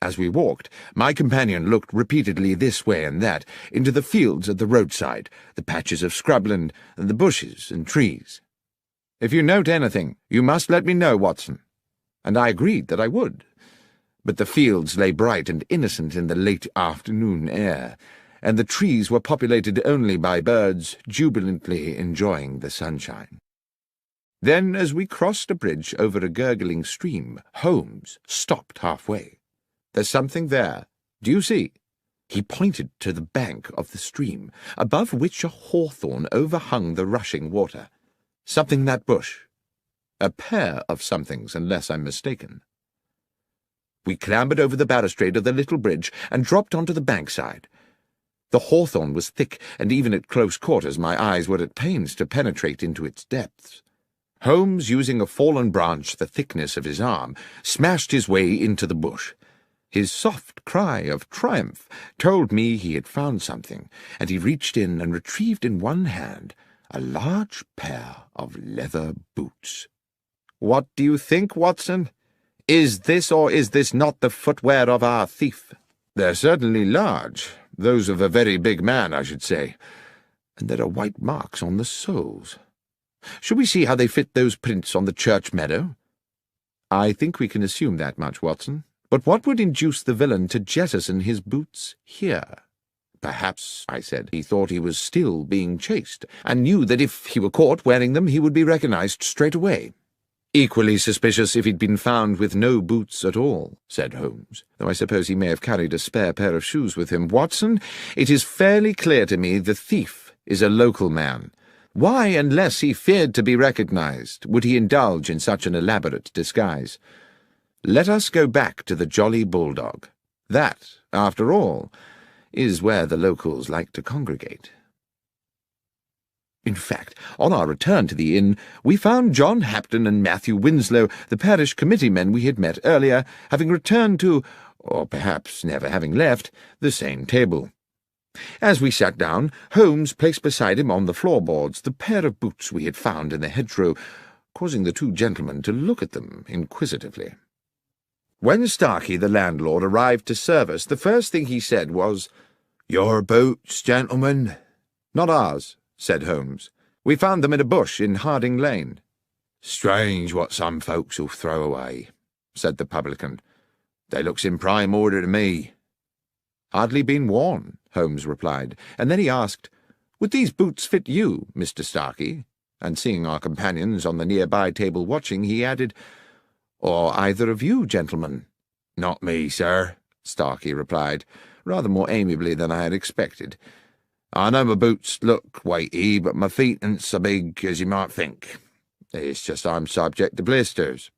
As we walked, my companion looked repeatedly this way and that, into the fields at the roadside, the patches of scrubland, and the bushes and trees. "If you note anything, you must let me know, Watson." And I agreed that I would. But the fields lay bright and innocent in the late afternoon air, and the trees were populated only by birds jubilantly enjoying the sunshine. Then, as we crossed a bridge over a gurgling stream, Holmes stopped halfway. "There's something there. Do you see?" He pointed to the bank of the stream, above which a hawthorn overhung the rushing water. "Something in that bush. A pair of somethings, unless I'm mistaken." We clambered over the balustrade of the little bridge and dropped onto the bankside. The hawthorn was thick, and even at close quarters my eyes were at pains to penetrate into its depths. Holmes, using a fallen branch the thickness of his arm, smashed his way into the bush. His soft cry of triumph told me he had found something, and he reached in and retrieved in one hand a large pair of leather boots. "What do you think, Watson? Is this or is this not the footwear of our thief?" "They're certainly large, those of a very big man, I should say, and there are white marks on the soles. Shall we see how they fit those prints on the church meadow?" "I think we can assume that much, Watson. But what would induce the villain to jettison his boots here?" "Perhaps," I said, "he thought he was still being chased, and knew that if he were caught wearing them he would be recognized straight away." "Equally suspicious if he'd been found with no boots at all," said Holmes, "though I suppose he may have carried a spare pair of shoes with him. Watson, it is fairly clear to me the thief is a local man. Why, unless he feared to be recognized, would he indulge in such an elaborate disguise? Let us go back to the Jolly Bulldog. That, after all, is where the locals like to congregate." In fact, on our return to the inn, we found John Hapton and Matthew Winslow, the parish committee men we had met earlier, having returned to, or perhaps never having left, the same table. As we sat down, Holmes placed beside him on the floorboards the pair of boots we had found in the hedgerow, causing the two gentlemen to look at them inquisitively. When Starkey, the landlord, arrived to serve us, the first thing he said was, "Your boots, gentlemen?" "Not ours," said Holmes. "We found them in a bush in Harding Lane." "Strange what some folks'll throw away," said the publican. "They looks in prime order to me." "Hardly been worn," Holmes replied, and then he asked, "Would these boots fit you, Mr. Starkey?" And seeing our companions on the nearby table watching, he added, "Or either of you, gentlemen?" "Not me, sir," Starkey replied, rather more amiably than I had expected. "I know my boots look weighty, but my feet ain't so big as you might think. It's just I'm subject to blisters."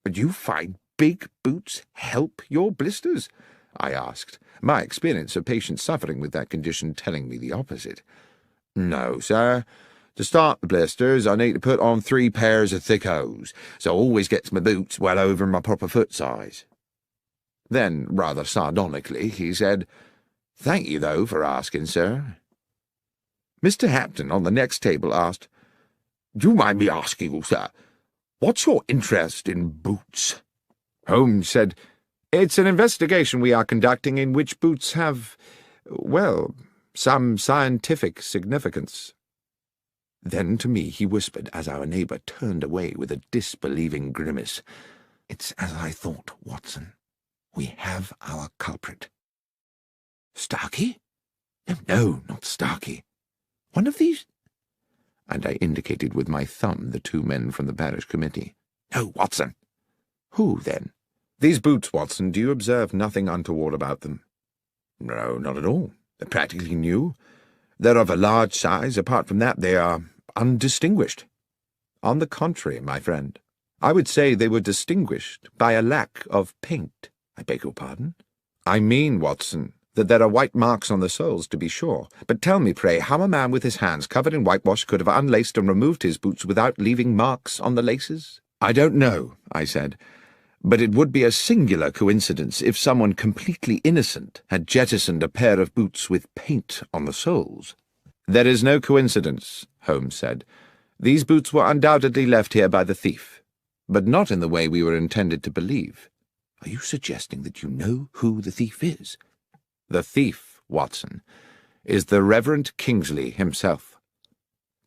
"But you find big boots help your blisters?" I asked, my experience of patients suffering with that condition telling me the opposite. "No, sir. To start the blisters, I need to put on 3 pairs of thick hose, so I always gets my boots well over my proper foot size." Then, rather sardonically, he said, "Thank you, though, for asking, sir." Mr. Hapton on the next table asked, "Do you mind me asking you, sir, what's your interest in boots?" Holmes said, "It's an investigation we are conducting in which boots have, well, some scientific significance." Then to me he whispered as our neighbour turned away with a disbelieving grimace, "It's as I thought, Watson. We have our culprit." "Starkey? No, not Starkey. One of these—" and I indicated with my thumb the 2 men from the parish committee. "No, Watson." "Who, then?" "These boots, Watson, do you observe nothing untoward about them?" "No, not at all. They're practically new. They're of a large size. Apart from that, they are undistinguished." "On the contrary, my friend, I would say they were distinguished by a lack of paint." "I beg your pardon?" "I mean, Watson, that there are white marks on the soles, to be sure. But tell me, pray, how a man with his hands covered in whitewash could have unlaced and removed his boots without leaving marks on the laces?" "I don't know," I said, "but it would be a singular coincidence if someone completely innocent had jettisoned a pair of boots with paint on the soles." "There is no coincidence," Holmes said. "These boots were undoubtedly left here by the thief, but not in the way we were intended to believe." "Are you suggesting that you know who the thief is?" "The thief, Watson, is the Reverend Kingsley himself."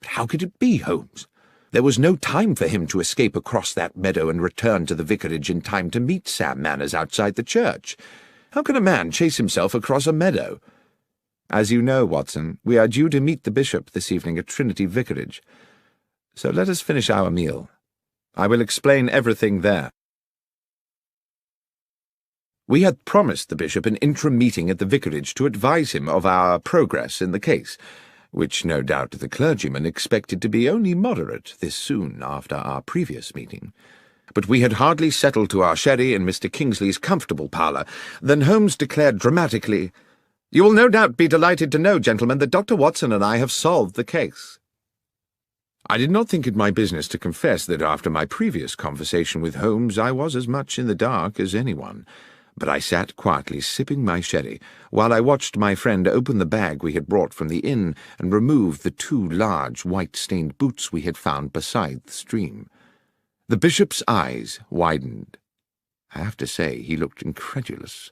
"But how could it be, Holmes? There was no time for him to escape across that meadow and return to the vicarage in time to meet Sam Manners outside the church. How can a man chase himself across a meadow?" "As you know, Watson, we are due to meet the bishop this evening at Trinity Vicarage, so let us finish our meal. I will explain everything there." We had promised the bishop an interim meeting at the vicarage to advise him of our progress in the case, which no doubt the clergyman expected to be only moderate this soon after our previous meeting. But we had hardly settled to our sherry in Mr. Kingsley's comfortable parlour than Holmes declared dramatically, "You will no doubt be delighted to know, gentlemen, that Dr. Watson and I have solved the case." I did not think it my business to confess that after my previous conversation with Holmes I was as much in the dark as anyone, but I sat quietly sipping my sherry while I watched my friend open the bag we had brought from the inn and remove the 2 large white-stained boots we had found beside the stream. The bishop's eyes widened. I have to say he looked incredulous.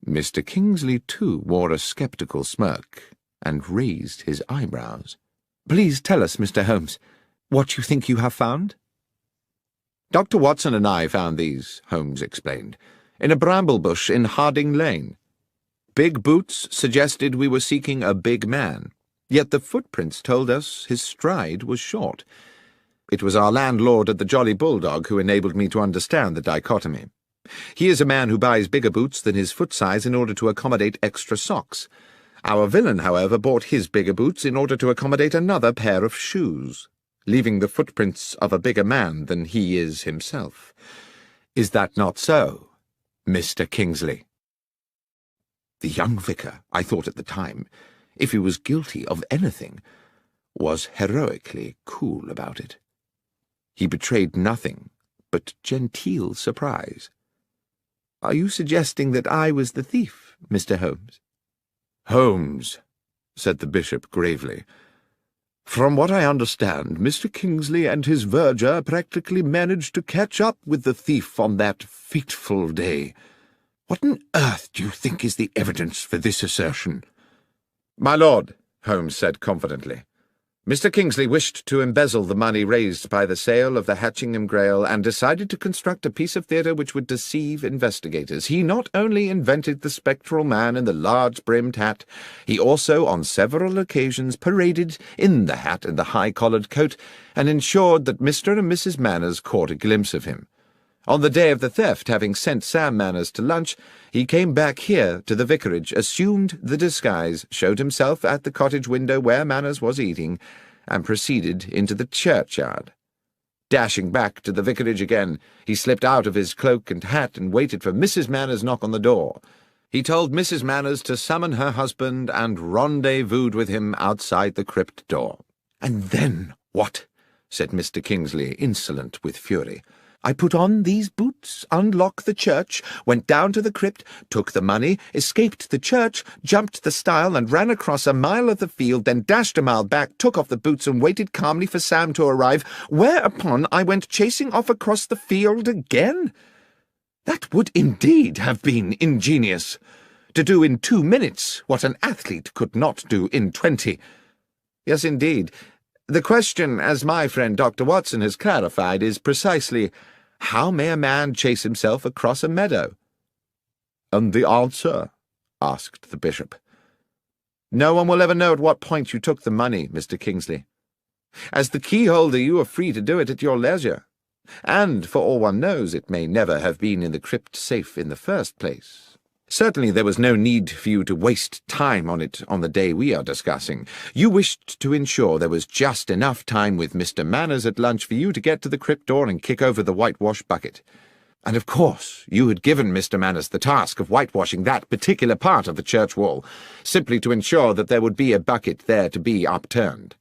Mr. Kingsley, too, wore a sceptical smirk and raised his eyebrows. "Please tell us, Mr. Holmes, what you think you have found?" "Dr. Watson and I found these," Holmes explained, "in a bramble bush in Harding Lane. Big boots suggested we were seeking a big man, yet the footprints told us his stride was short. It was our landlord at the Jolly Bulldog who enabled me to understand the dichotomy. He is a man who buys bigger boots than his foot size in order to accommodate extra socks. Our villain, however, bought his bigger boots in order to accommodate another pair of shoes, leaving the footprints of a bigger man than he is himself. Is that not so, Mr. Kingsley?" The young vicar, I thought at the time, if he was guilty of anything, was heroically cool about it. He betrayed nothing but genteel surprise. "Are you suggesting that I was the thief, Mr. Holmes?" "Holmes," said the bishop gravely, "from what I understand, Mr. Kingsley and his verger practically managed to catch up with the thief on that fateful day. What on earth do you think is the evidence for this assertion?" "My lord," Holmes said confidently, "Mr. Kingsley wished to embezzle the money raised by the sale of the Hatchingham Grail and decided to construct a piece of theatre which would deceive investigators. He not only invented the spectral man in the large-brimmed hat, he also on several occasions paraded in the hat and the high-collared coat and ensured that Mr. and Mrs. Manners caught a glimpse of him. On the day of the theft, having sent Sam Manners to lunch, he came back here to the vicarage, assumed the disguise, showed himself at the cottage window where Manners was eating, and proceeded into the churchyard. Dashing back to the vicarage again, he slipped out of his cloak and hat and waited for Mrs. Manners' knock on the door. He told Mrs. Manners to summon her husband and rendezvoused with him outside the crypt door." "And then what?" said Mr. Kingsley, insolent with fury. "I put on these boots, unlocked the church, went down to the crypt, took the money, escaped the church, jumped the stile and ran across a mile of the field, then dashed a mile back, took off the boots and waited calmly for Sam to arrive, whereupon I went chasing off across the field again. That would indeed have been ingenious. To do in 2 minutes what an athlete could not do in 20. Yes, indeed. The question, as my friend Dr. Watson has clarified, is precisely, how may a man chase himself across a meadow?" "And the answer?" asked the bishop. "No one will ever know at what point you took the money, Mr. Kingsley. As the keyholder you are free to do it at your leisure, and, for all one knows, it may never have been in the crypt safe in the first place. Certainly there was no need for you to waste time on it on the day we are discussing. You wished to ensure there was just enough time with Mr. Manners at lunch for you to get to the crypt door and kick over the whitewash bucket. And of course you had given Mr. Manners the task of whitewashing that particular part of the church wall, simply to ensure that there would be a bucket there to be upturned.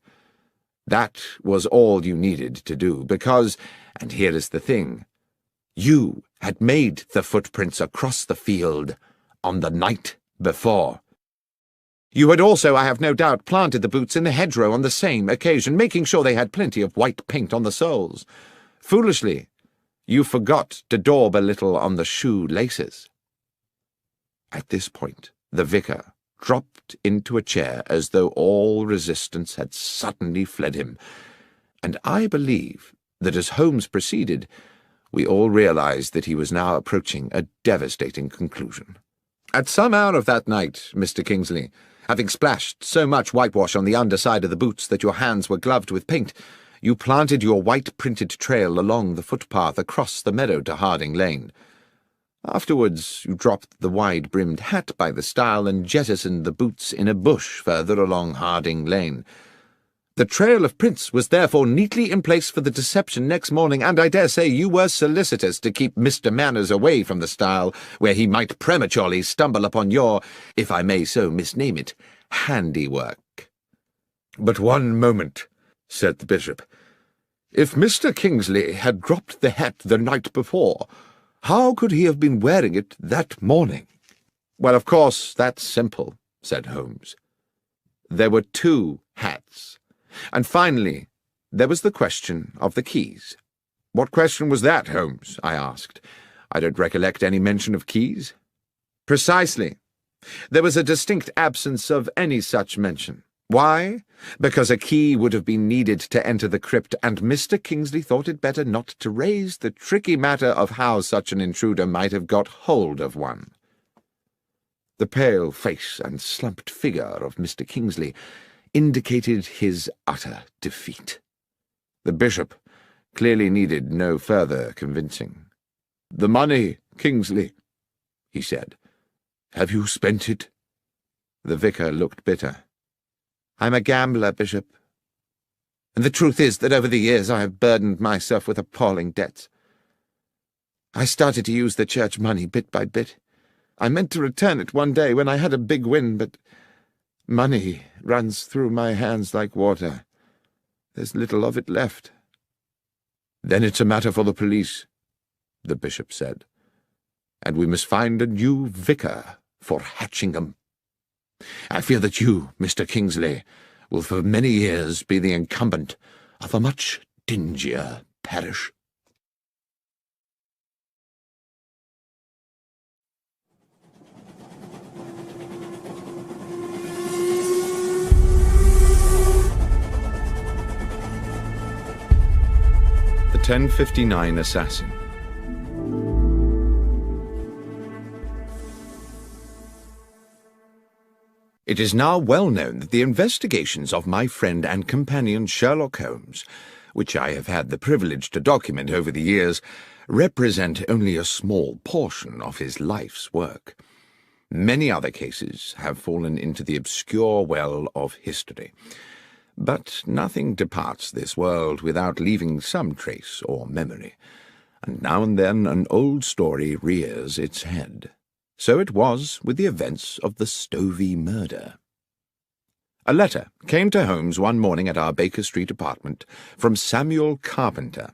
That was all you needed to do, because, and here is the thing, you had made the footprints across the field on the night before. You had also, I have no doubt, planted the boots in the hedgerow on the same occasion, making sure they had plenty of white paint on the soles. Foolishly, you forgot to daub a little on the shoe laces." At this point, the vicar dropped into a chair as though all resistance had suddenly fled him, and I believe that as Holmes proceeded, we all realized that he was now approaching a devastating conclusion. "At some hour of that night, Mr. Kingsley, having splashed so much whitewash on the underside of the boots that your hands were gloved with paint, you planted your white-printed trail along the footpath across the meadow to Harding Lane. Afterwards you dropped the wide-brimmed hat by the stile and jettisoned the boots in a bush further along Harding Lane. The trail of prints was therefore neatly in place for the deception next morning, and I dare say you were solicitous to keep Mr. Manners away from the stile, where he might prematurely stumble upon your, if I may so misname it, handiwork." "But one moment," said the bishop. "If Mr. Kingsley had dropped the hat the night before, how could he have been wearing it that morning?" "Well, of course, that's simple," said Holmes. "There were 2 hats. And finally, there was the question of the keys." "What question was that, Holmes?" I asked. "I don't recollect any mention of keys." "Precisely. There was a distinct absence of any such mention. Why? Because a key would have been needed to enter the crypt, and Mr. Kingsley thought it better not to raise the tricky matter of how such an intruder might have got hold of one." The pale face and slumped figure of Mr. Kingsley indicated his utter defeat. The bishop clearly needed no further convincing. "The money, Kingsley," he said. "Have you spent it?" The vicar looked bitter. "I'm a gambler, Bishop. And the truth is that over the years I have burdened myself with appalling debts. I started to use the church money bit by bit. I meant to return it one day when I had a big win, but money runs through my hands like water. There's little of it left." "Then it's a matter for the police," the bishop said. "And we must find a new vicar for Hatchingham. I fear that you, Mr. Kingsley, will for many years be the incumbent of a much dingier parish." The 1059 Assassin. It is now well known that the investigations of my friend and companion Sherlock Holmes, which I have had the privilege to document over the years, represent only a small portion of his life's work. Many other cases have fallen into the obscure well of history, but nothing departs this world without leaving some trace or memory, and now and then an old story rears its head. So it was with the events of the Stovey murder. A letter came to Holmes one morning at our Baker Street apartment from Samuel Carpenter,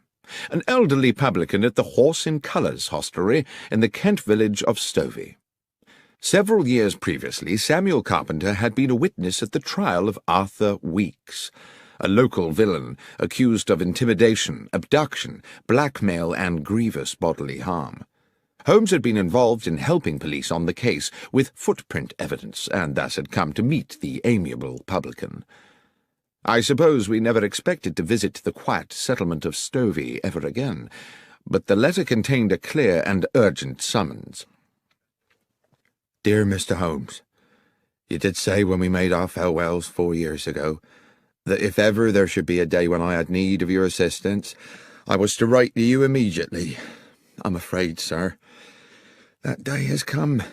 an elderly publican at the Horse in Colours hostelry in the Kent village of Stovey. Several years previously, Samuel Carpenter had been a witness at the trial of Arthur Weeks, a local villain accused of intimidation, abduction, blackmail, and grievous bodily harm. Holmes had been involved in helping police on the case with footprint evidence, and thus had come to meet the amiable publican. I suppose we never expected to visit the quiet settlement of Stovey ever again, but the letter contained a clear and urgent summons. "Dear Mr. Holmes, you did say when we made our farewells 4 years ago that if ever there should be a day when I had need of your assistance, I was to write to you immediately. I'm afraid, sir, that day has come.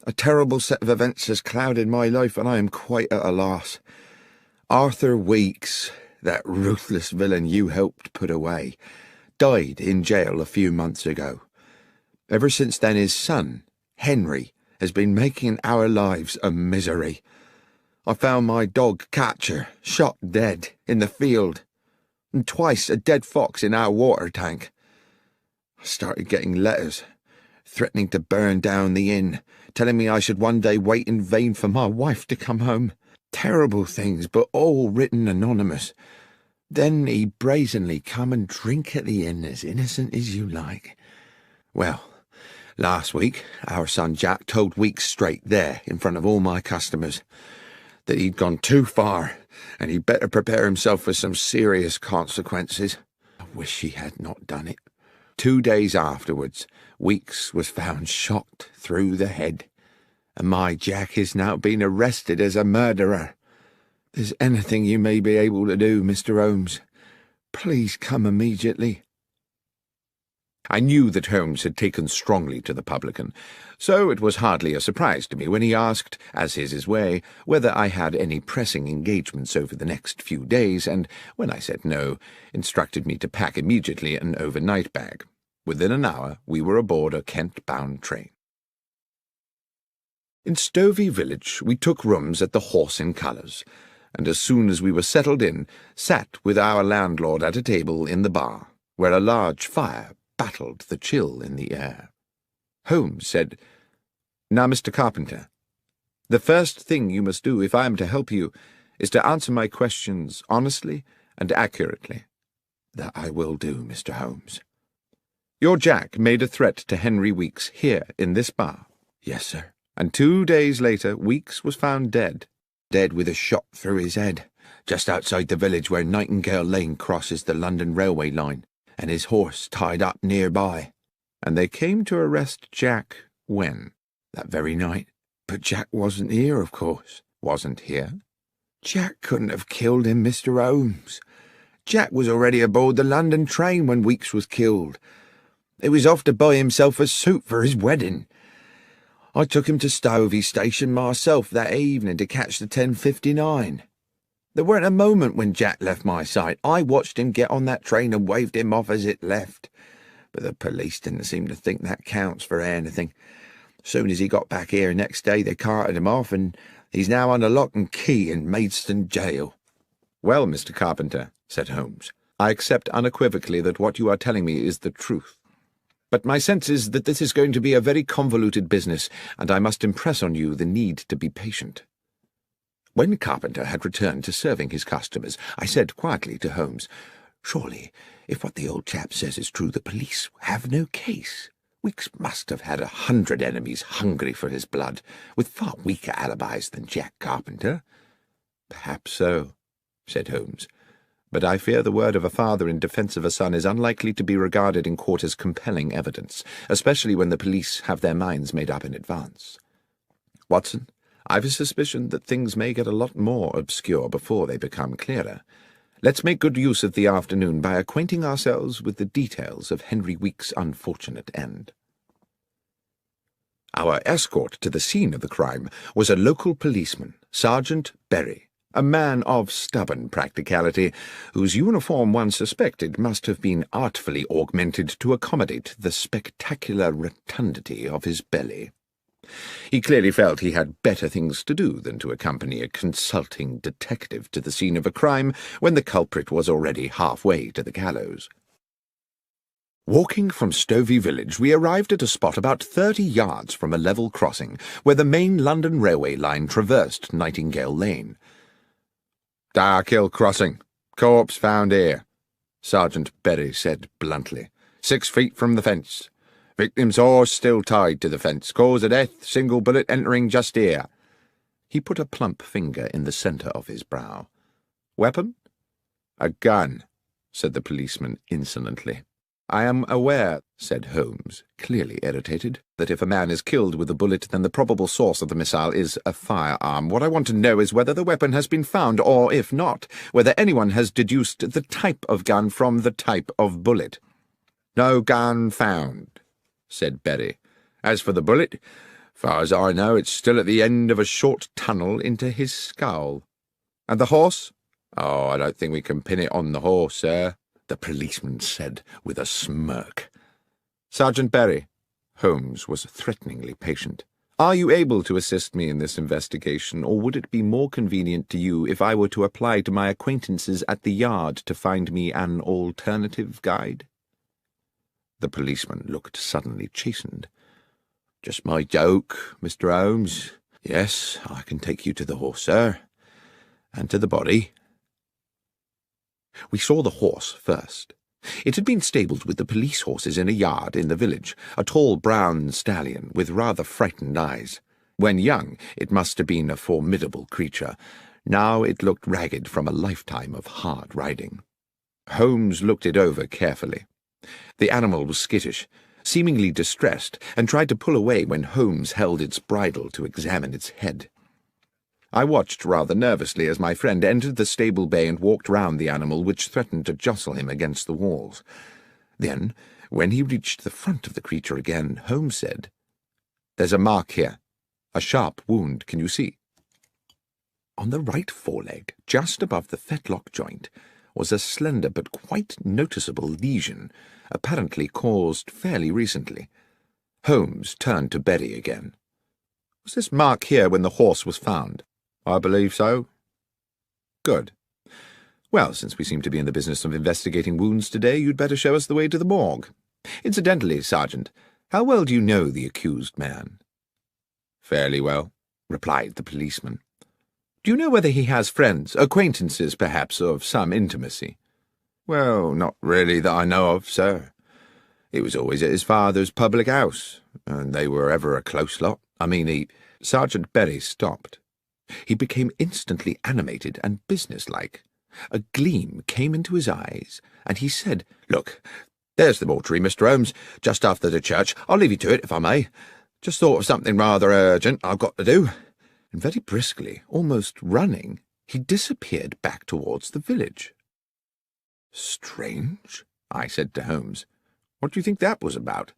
A terrible set of events has clouded my life, and I am quite at a loss. Arthur Weeks, that ruthless villain you helped put away, died in jail a few months ago. Ever since then his son, Henry, has been making our lives a misery. I found my dog Catcher shot dead in the field, and twice a dead fox in our water tank. I started getting letters threatening to burn down the inn, telling me I should one day wait in vain for my wife to come home. Terrible things, but all written anonymous. Then he brazenly come and drink at the inn as innocent as you like. Well, last week our son Jack told Weeks straight there, in front of all my customers, that he'd gone too far, and he'd better prepare himself for some serious consequences. I wish he had not done it. 2 days afterwards, Weeks was found shot through the head, and my Jack is now being arrested as a murderer. If there's anything you may be able to do, Mr. Holmes, please come immediately." I knew that Holmes had taken strongly to the publican, so it was hardly a surprise to me when he asked, as is his way, whether I had any pressing engagements over the next few days, and, when I said no, instructed me to pack immediately an overnight bag. Within an hour we were aboard a Kent-bound train. In Stovey village we took rooms at the Horse in Colours, and as soon as we were settled in, sat with our landlord at a table in the bar, where a large fire battled the chill in the air. Holmes said, "Now, Mr. Carpenter, the first thing you must do if I am to help you is to answer my questions honestly and accurately." "That I will do, Mr. Holmes." "Your Jack made a threat to Henry Weeks here in this bar." "Yes, sir." "And 2 days later Weeks was found dead." "Dead with a shot through his head, just outside the village where Nightingale Lane crosses the London railway line, and his horse tied up nearby." "And they came to arrest Jack when?" "That very night. But Jack wasn't here, of course." "Wasn't here?" "Jack couldn't have killed him, Mr. Holmes. Jack was already aboard the London train when Weeks was killed. He was off to buy himself a suit for his wedding. I took him to Stovey Station myself that evening to catch the 10:59. There weren't a moment when Jack left my sight. I watched him get on that train and waved him off as it left. But the police didn't seem to think that counts for anything. Soon as he got back here next day, they carted him off, and he's now under lock and key in Maidstone jail." "Well, Mr. Carpenter," said Holmes, "I accept unequivocally that what you are telling me is the truth. But my sense is that this is going to be a very convoluted business, and I must impress on you the need to be patient." When Carpenter had returned to serving his customers, I said quietly to Holmes, "Surely, if what the old chap says is true, the police have no case. Weeks must have had 100 enemies hungry for his blood, with far weaker alibis than Jack Carpenter." "Perhaps so," said Holmes, "but I fear the word of a father in defence of a son is unlikely to be regarded in court as compelling evidence, especially when the police have their minds made up in advance. Watson, I've a suspicion that things may get a lot more obscure before they become clearer. Let's make good use of the afternoon by acquainting ourselves with the details of Henry Weeks' unfortunate end." Our escort to the scene of the crime was a local policeman, Sergeant Berry, a man of stubborn practicality, whose uniform one suspected must have been artfully augmented to accommodate the spectacular rotundity of his belly. He clearly felt he had better things to do than to accompany a consulting detective to the scene of a crime when the culprit was already halfway to the gallows. Walking from Stovey village, we arrived at a spot about 30 yards from a level crossing where the main London railway line traversed Nightingale Lane. "Dark Hill Crossing. Corpse found here," Sergeant Berry said bluntly. 6 feet from the fence. Victim's horse still tied to the fence. Cause of death, single bullet entering just here." He put a plump finger in the centre of his brow. "Weapon?" "A gun," said the policeman insolently. "I am aware," said Holmes, clearly irritated, "that if a man is killed with a bullet, then the probable source of the missile is a firearm. What I want to know is whether the weapon has been found, or, if not, whether anyone has deduced the type of gun from the type of bullet." "No gun found," said Berry. "As for the bullet, far as I know, it's still at the end of a short tunnel into his skull." "And the horse?" "Oh, I don't think we can pin it on the horse, sir," the policeman said with a smirk. "Sergeant Berry," Holmes was threateningly patient, "are you able to assist me in this investigation, or would it be more convenient to you if I were to apply to my acquaintances at the yard to find me an alternative guide?" The policeman looked suddenly chastened. "Just my joke, Mr. Holmes. Yes, I can take you to the horse, sir, and to the body." We saw the horse first. It had been stabled with the police horses in a yard in the village, a tall brown stallion with rather frightened eyes. When young, it must have been a formidable creature. Now it looked ragged from a lifetime of hard riding. Holmes looked it over carefully. The animal was skittish, seemingly distressed, and tried to pull away when Holmes held its bridle to examine its head. I watched rather nervously as my friend entered the stable bay and walked round the animal, which threatened to jostle him against the walls. Then, when he reached the front of the creature again, Holmes said, "There's a mark here. A sharp wound, can you see?" On the right foreleg, just above the fetlock joint, was a slender but quite noticeable lesion, apparently caused fairly recently. Holmes turned to Berry again. "Was this mark here when the horse was found?" "I believe so." Good. Well, since we seem to be in the business of investigating wounds today, you'd better show us the way to the morgue. Incidentally, Sergeant, how well do you know the accused man? Fairly well, replied the policeman. Do you know whether he has friends, acquaintances, perhaps, of some intimacy? Well, not really that I know of, sir. He was always at his father's public house, and they were ever a close lot. Sergeant Berry stopped. He became instantly animated and businesslike. A gleam came into his eyes, and he said, "Look, there's the mortuary, Mr. Holmes, just after the church. I'll leave you to it, if I may. Just thought of something rather urgent I've got to do." And very briskly, almost running, he disappeared back towards the village. "Strange," I said to Holmes. "What do you think that was about?"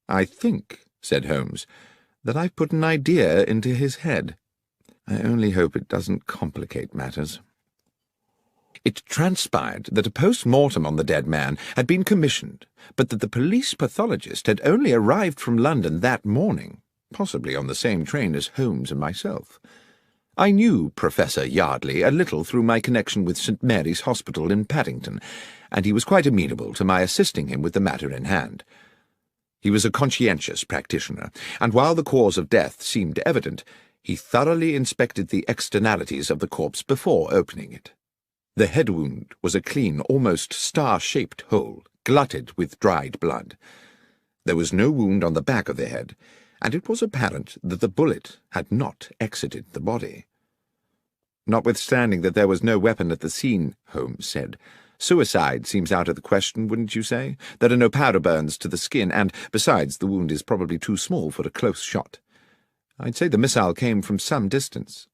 "I think," said Holmes, "that I've put an idea into his head. I only hope it doesn't complicate matters." It transpired that a post-mortem on the dead man had been commissioned, but that the police pathologist had only arrived from London that morning, possibly on the same train as Holmes and myself. I knew Professor Yardley a little through my connection with St. Mary's Hospital in Paddington, and he was quite amenable to my assisting him with the matter in hand. He was a conscientious practitioner, and while the cause of death seemed evident, he thoroughly inspected the externalities of the corpse before opening it. The head wound was a clean, almost star-shaped hole, glutted with dried blood. There was no wound on the back of the head, and it was apparent that the bullet had not exited the body. "Notwithstanding that there was no weapon at the scene," Holmes said, "suicide seems out of the question, wouldn't you say? There are no powder burns to the skin, and, besides, the wound is probably too small for a close shot. I'd say the missile came from some distance."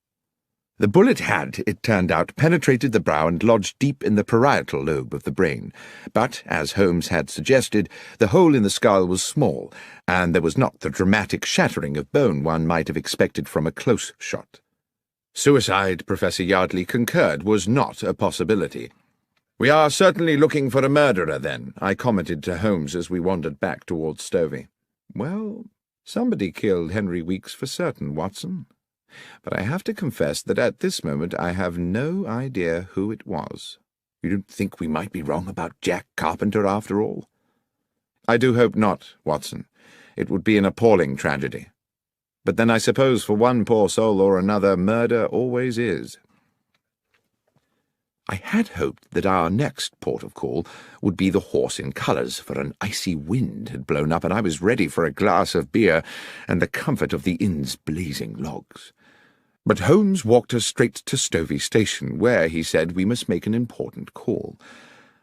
The bullet had, it turned out, penetrated the brow and lodged deep in the parietal lobe of the brain, but, as Holmes had suggested, the hole in the skull was small, and there was not the dramatic shattering of bone one might have expected from a close shot. Suicide, Professor Yardley concurred, was not a possibility. "We are certainly looking for a murderer, then," I commented to Holmes as we wandered back towards Stovey. "Well, somebody killed Henry Weeks for certain, Watson. But I have to confess that at this moment I have no idea who it was." "You don't think we might be wrong about Jack Carpenter after all?" "I do hope not, Watson. It would be an appalling tragedy. But then I suppose for one poor soul or another, murder always is." I had hoped that our next port of call would be the Horse in Colours, for an icy wind had blown up, and I was ready for a glass of beer and the comfort of the inn's blazing logs. But Holmes walked us straight to Stovey Station, where, he said, we must make an important call.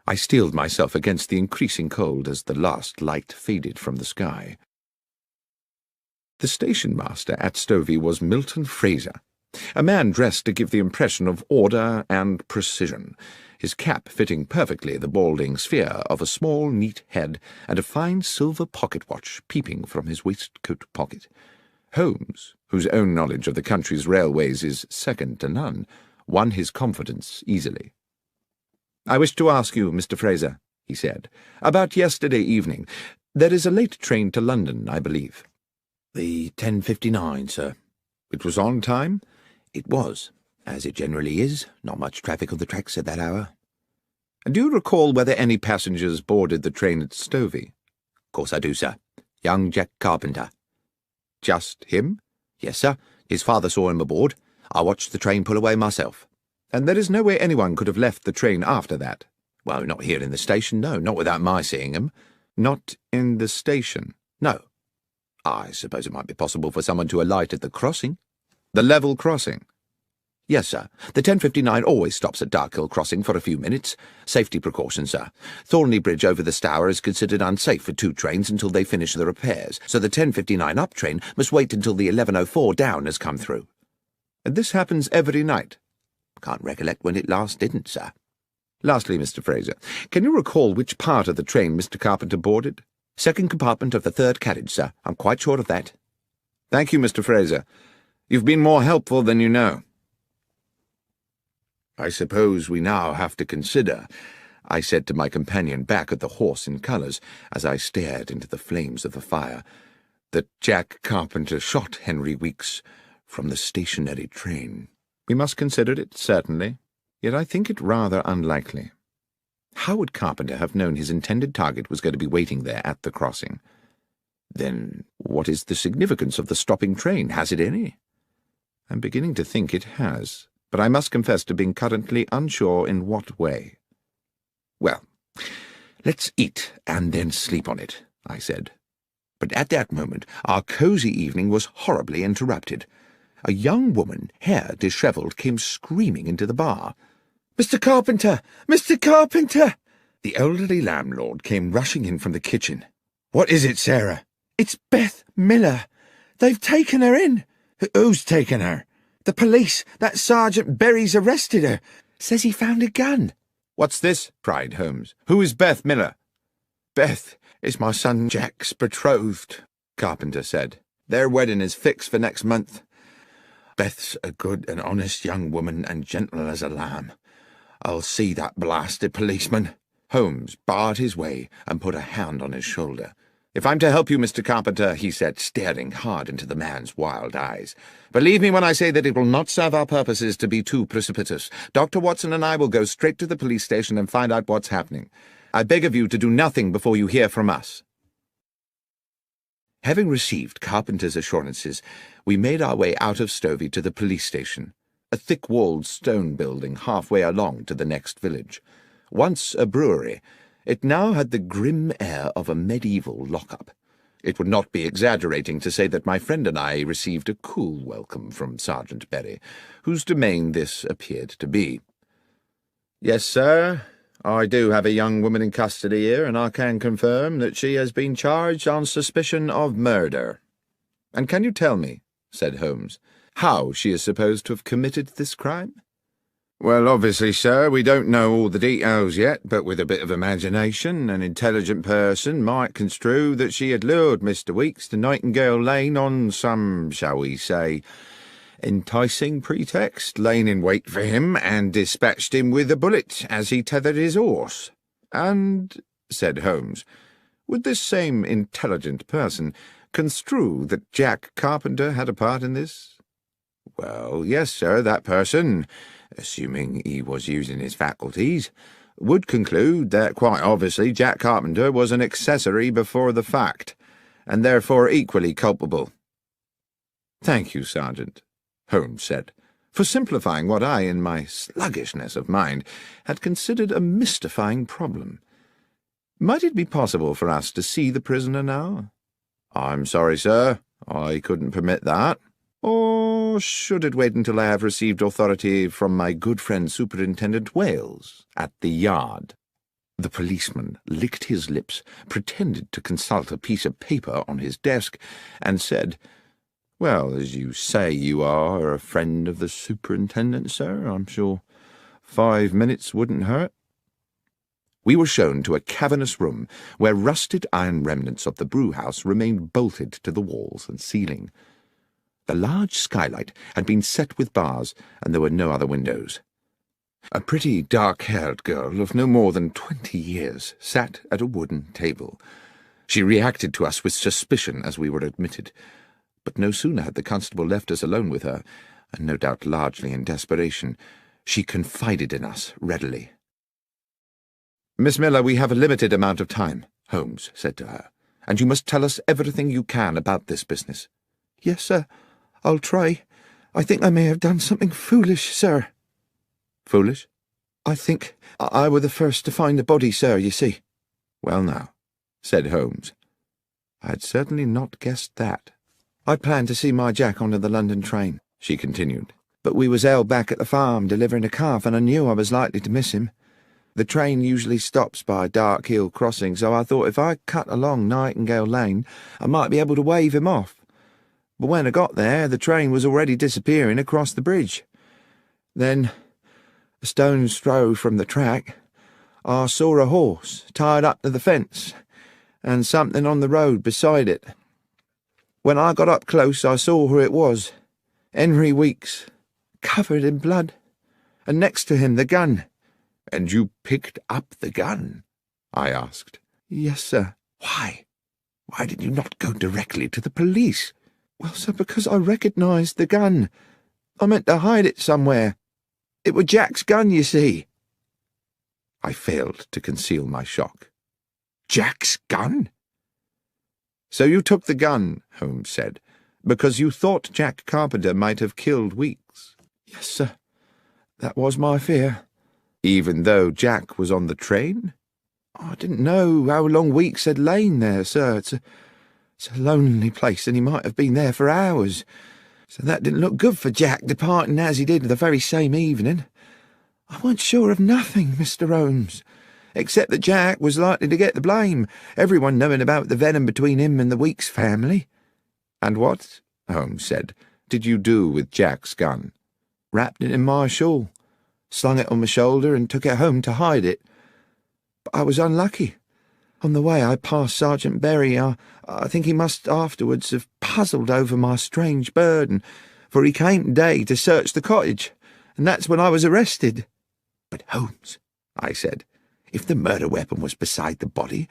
I steeled myself against the increasing cold as the last light faded from the sky. The station-master at Stovey was Milton Fraser, a man dressed to give the impression of order and precision, his cap fitting perfectly the balding sphere of a small, neat head, and a fine silver pocket-watch peeping from his waistcoat pocket. Holmes, whose own knowledge of the country's railways is second to none, won his confidence easily. "I wish to ask you, Mr. Fraser," he said, "about yesterday evening. There is a late train to London, I believe." "The 10:59, sir." "It was on time?" "It was, as it generally is. Not much traffic on the tracks at that hour." "And do you recall whether any passengers boarded the train at Stovey?" "Of course I do, sir. Young Jack Carpenter." "Just him?" "Yes, sir. His father saw him aboard. I watched the train pull away myself." "And there is no way anyone could have left the train after that?" "Well, not here in the station, no, not without my seeing him." "Not in the station?" "No. I suppose it might be possible for someone to alight at the crossing." "The level crossing?" "Yes, sir. The 10:59 always stops at Darkhill Crossing for a few minutes. Safety precaution, sir. Thornley Bridge over the Stour is considered unsafe for two trains until they finish the repairs, so the 10:59 up train must wait until the 11:04 down has come through." "And this happens every night?" "Can't recollect when it last didn't, sir." "Lastly, Mr. Fraser, can you recall which part of the train Mr. Carpenter boarded?" "Second compartment of the third carriage, sir. I'm quite sure of that." "Thank you, Mr. Fraser. You've been more helpful than you know." "I suppose we now have to consider," I said to my companion back at the Horse in Colours, as I stared into the flames of the fire, "that Jack Carpenter shot Henry Weeks from the stationary train." "We must consider it, certainly." Yet I think it rather unlikely. How would Carpenter have known his intended target was going to be waiting there at the crossing? Then what is the significance of the stopping train? Has it any? I'm beginning to think it has, but I must confess to being currently unsure in what way. Well, let's eat and then sleep on it, I said. But at that moment our cosy evening was horribly interrupted. A young woman, hair dishevelled, came screaming into the bar. "Mr. Carpenter! Mr. Carpenter!" The elderly landlord came rushing in from the kitchen. "What is it, Sarah?" "It's Beth Miller. They've taken her in." "Who's taken her?" "The police. That Sergeant Berry's arrested her. Says he found a gun." "What's this?" cried Holmes. "Who is Beth Miller?" "Beth is my son Jack's betrothed," Carpenter said. "Their wedding is fixed for next month. Beth's a good and honest young woman and gentle as a lamb. I'll see that blasted policeman." Holmes barred his way and put a hand on his shoulder. "If I'm to help you, Mr. Carpenter," he said, staring hard into the man's wild eyes, "believe me when I say that it will not serve our purposes to be too precipitous. Dr. Watson and I will go straight to the police station and find out what's happening. I beg of you to do nothing before you hear from us." Having received Carpenter's assurances, we made our way out of Stovey to the police station, a thick-walled stone building halfway along to the next village. Once a brewery, it now had the grim air of a medieval lock-up. It would not be exaggerating to say that my friend and I received a cool welcome from Sergeant Berry, whose domain this appeared to be. "Yes, sir, I do have a young woman in custody here, and I can confirm that she has been charged on suspicion of murder." "And can you tell me," said Holmes, "how she is supposed to have committed this crime?" "Well, obviously, sir, we don't know all the details yet, but with a bit of imagination, an intelligent person might construe that she had lured Mr. Weeks to Nightingale Lane on some, shall we say, enticing pretext, lain in wait for him, and dispatched him with a bullet as he tethered his horse." "And," said Holmes, "would this same intelligent person construe that Jack Carpenter had a part in this?" "Well, yes, sir, that person, assuming he was using his faculties, would conclude that quite obviously Jack Carpenter was an accessory before the fact, and therefore equally culpable." "Thank you, Sergeant," Holmes said, "for simplifying what I, in my sluggishness of mind, had considered a mystifying problem. Might it be possible for us to see the prisoner now?" "I'm sorry, sir, I couldn't permit that." "Or should it wait until I have received authority from my good friend Superintendent Wales at the Yard?" The policeman licked his lips, pretended to consult a piece of paper on his desk, and said, "Well, as you say you are a friend of the Superintendent, sir, I'm sure 5 minutes wouldn't hurt." We were shown to a cavernous room where rusted iron remnants of the brew-house remained bolted to the walls and ceiling. The large skylight had been set with bars, and there were no other windows. A pretty dark-haired girl of no more than 20 years sat at a wooden table. She reacted to us with suspicion as we were admitted, but no sooner had the constable left us alone with her, and no doubt largely in desperation, she confided in us readily. "Miss Miller, we have a limited amount of time," Holmes said to her, "and you must tell us everything you can about this business." "Yes, sir. I'll try. I think I may have done something foolish, sir." "Foolish?" "I think I were the first to find the body, sir, you see." "Well now," said Holmes, "I had certainly not guessed that." "I planned to see my Jack onto the London train," she continued, "but we was held back at the farm delivering a calf, and I knew I was likely to miss him. The train usually stops by Dark Hill Crossing, so I thought if I cut along Nightingale Lane, I might be able to wave him off. But when I got there, the train was already disappearing across the bridge. Then, a stone's throw from the track, I saw a horse tied up to the fence, and something on the road beside it. When I got up close, I saw who it was, Henry Weeks, covered in blood, and next to him the gun." "And you picked up the gun?" I asked. "Yes, sir." "Why? Why did you not go directly to the police?" "Well, sir, because I recognised the gun. I meant to hide it somewhere." It were Jack's gun, you see." I failed to conceal my shock. "Jack's gun?" "So you took the gun," Holmes said, "because you thought Jack Carpenter might have killed Weeks?" "Yes, sir. That was my fear." "Even though Jack was on the train?" "I didn't know how long Weeks had lain there, sir. It's a lonely place, and he might have been there for hours. So that didn't look good for Jack, departing as he did the very same evening. I weren't sure of nothing, Mr. Holmes, except that Jack was likely to get the blame, everyone knowing about the venom between him and the Weeks family." "And what," Holmes said, "did you do with Jack's gun?" "Wrapped it in my shawl, slung it on my shoulder, and took it home to hide it. But I was unlucky. On the way I passed Sergeant Berry. I think he must afterwards have puzzled over my strange burden, for he came today to search the cottage, and that's when I was arrested." "But Holmes," I said, "if the murder weapon was beside the body,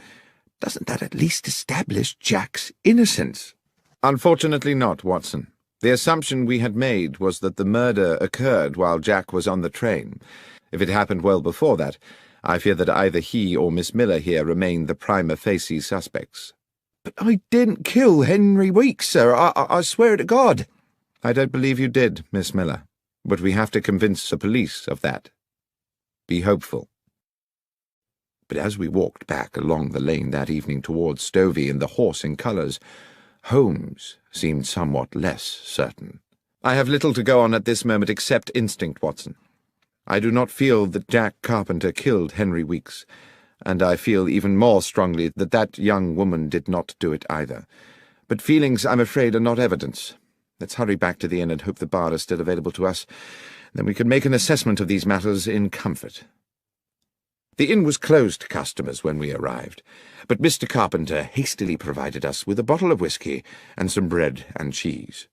doesn't that at least establish Jack's innocence?" "Unfortunately not, Watson. The assumption we had made was that the murder occurred while Jack was on the train. If it happened well before that, I fear that either he or Miss Miller here remain the prima facie suspects." "But I didn't kill Henry Weeks, sir. I swear to God." "I don't believe you did, Miss Miller, but we have to convince the police of that. Be hopeful." But as we walked back along the lane that evening towards Stovey and the horse in colours, Holmes seemed somewhat less certain. "I have little to go on at this moment except instinct, Watson. I do not feel that Jack Carpenter killed Henry Weeks, and I feel even more strongly that that young woman did not do it either. But feelings, I'm afraid, are not evidence. Let's hurry back to the inn and hope the bar is still available to us. Then we can make an assessment of these matters in comfort." The inn was closed to customers when we arrived, but Mr. Carpenter hastily provided us with a bottle of whisky and some bread and cheese.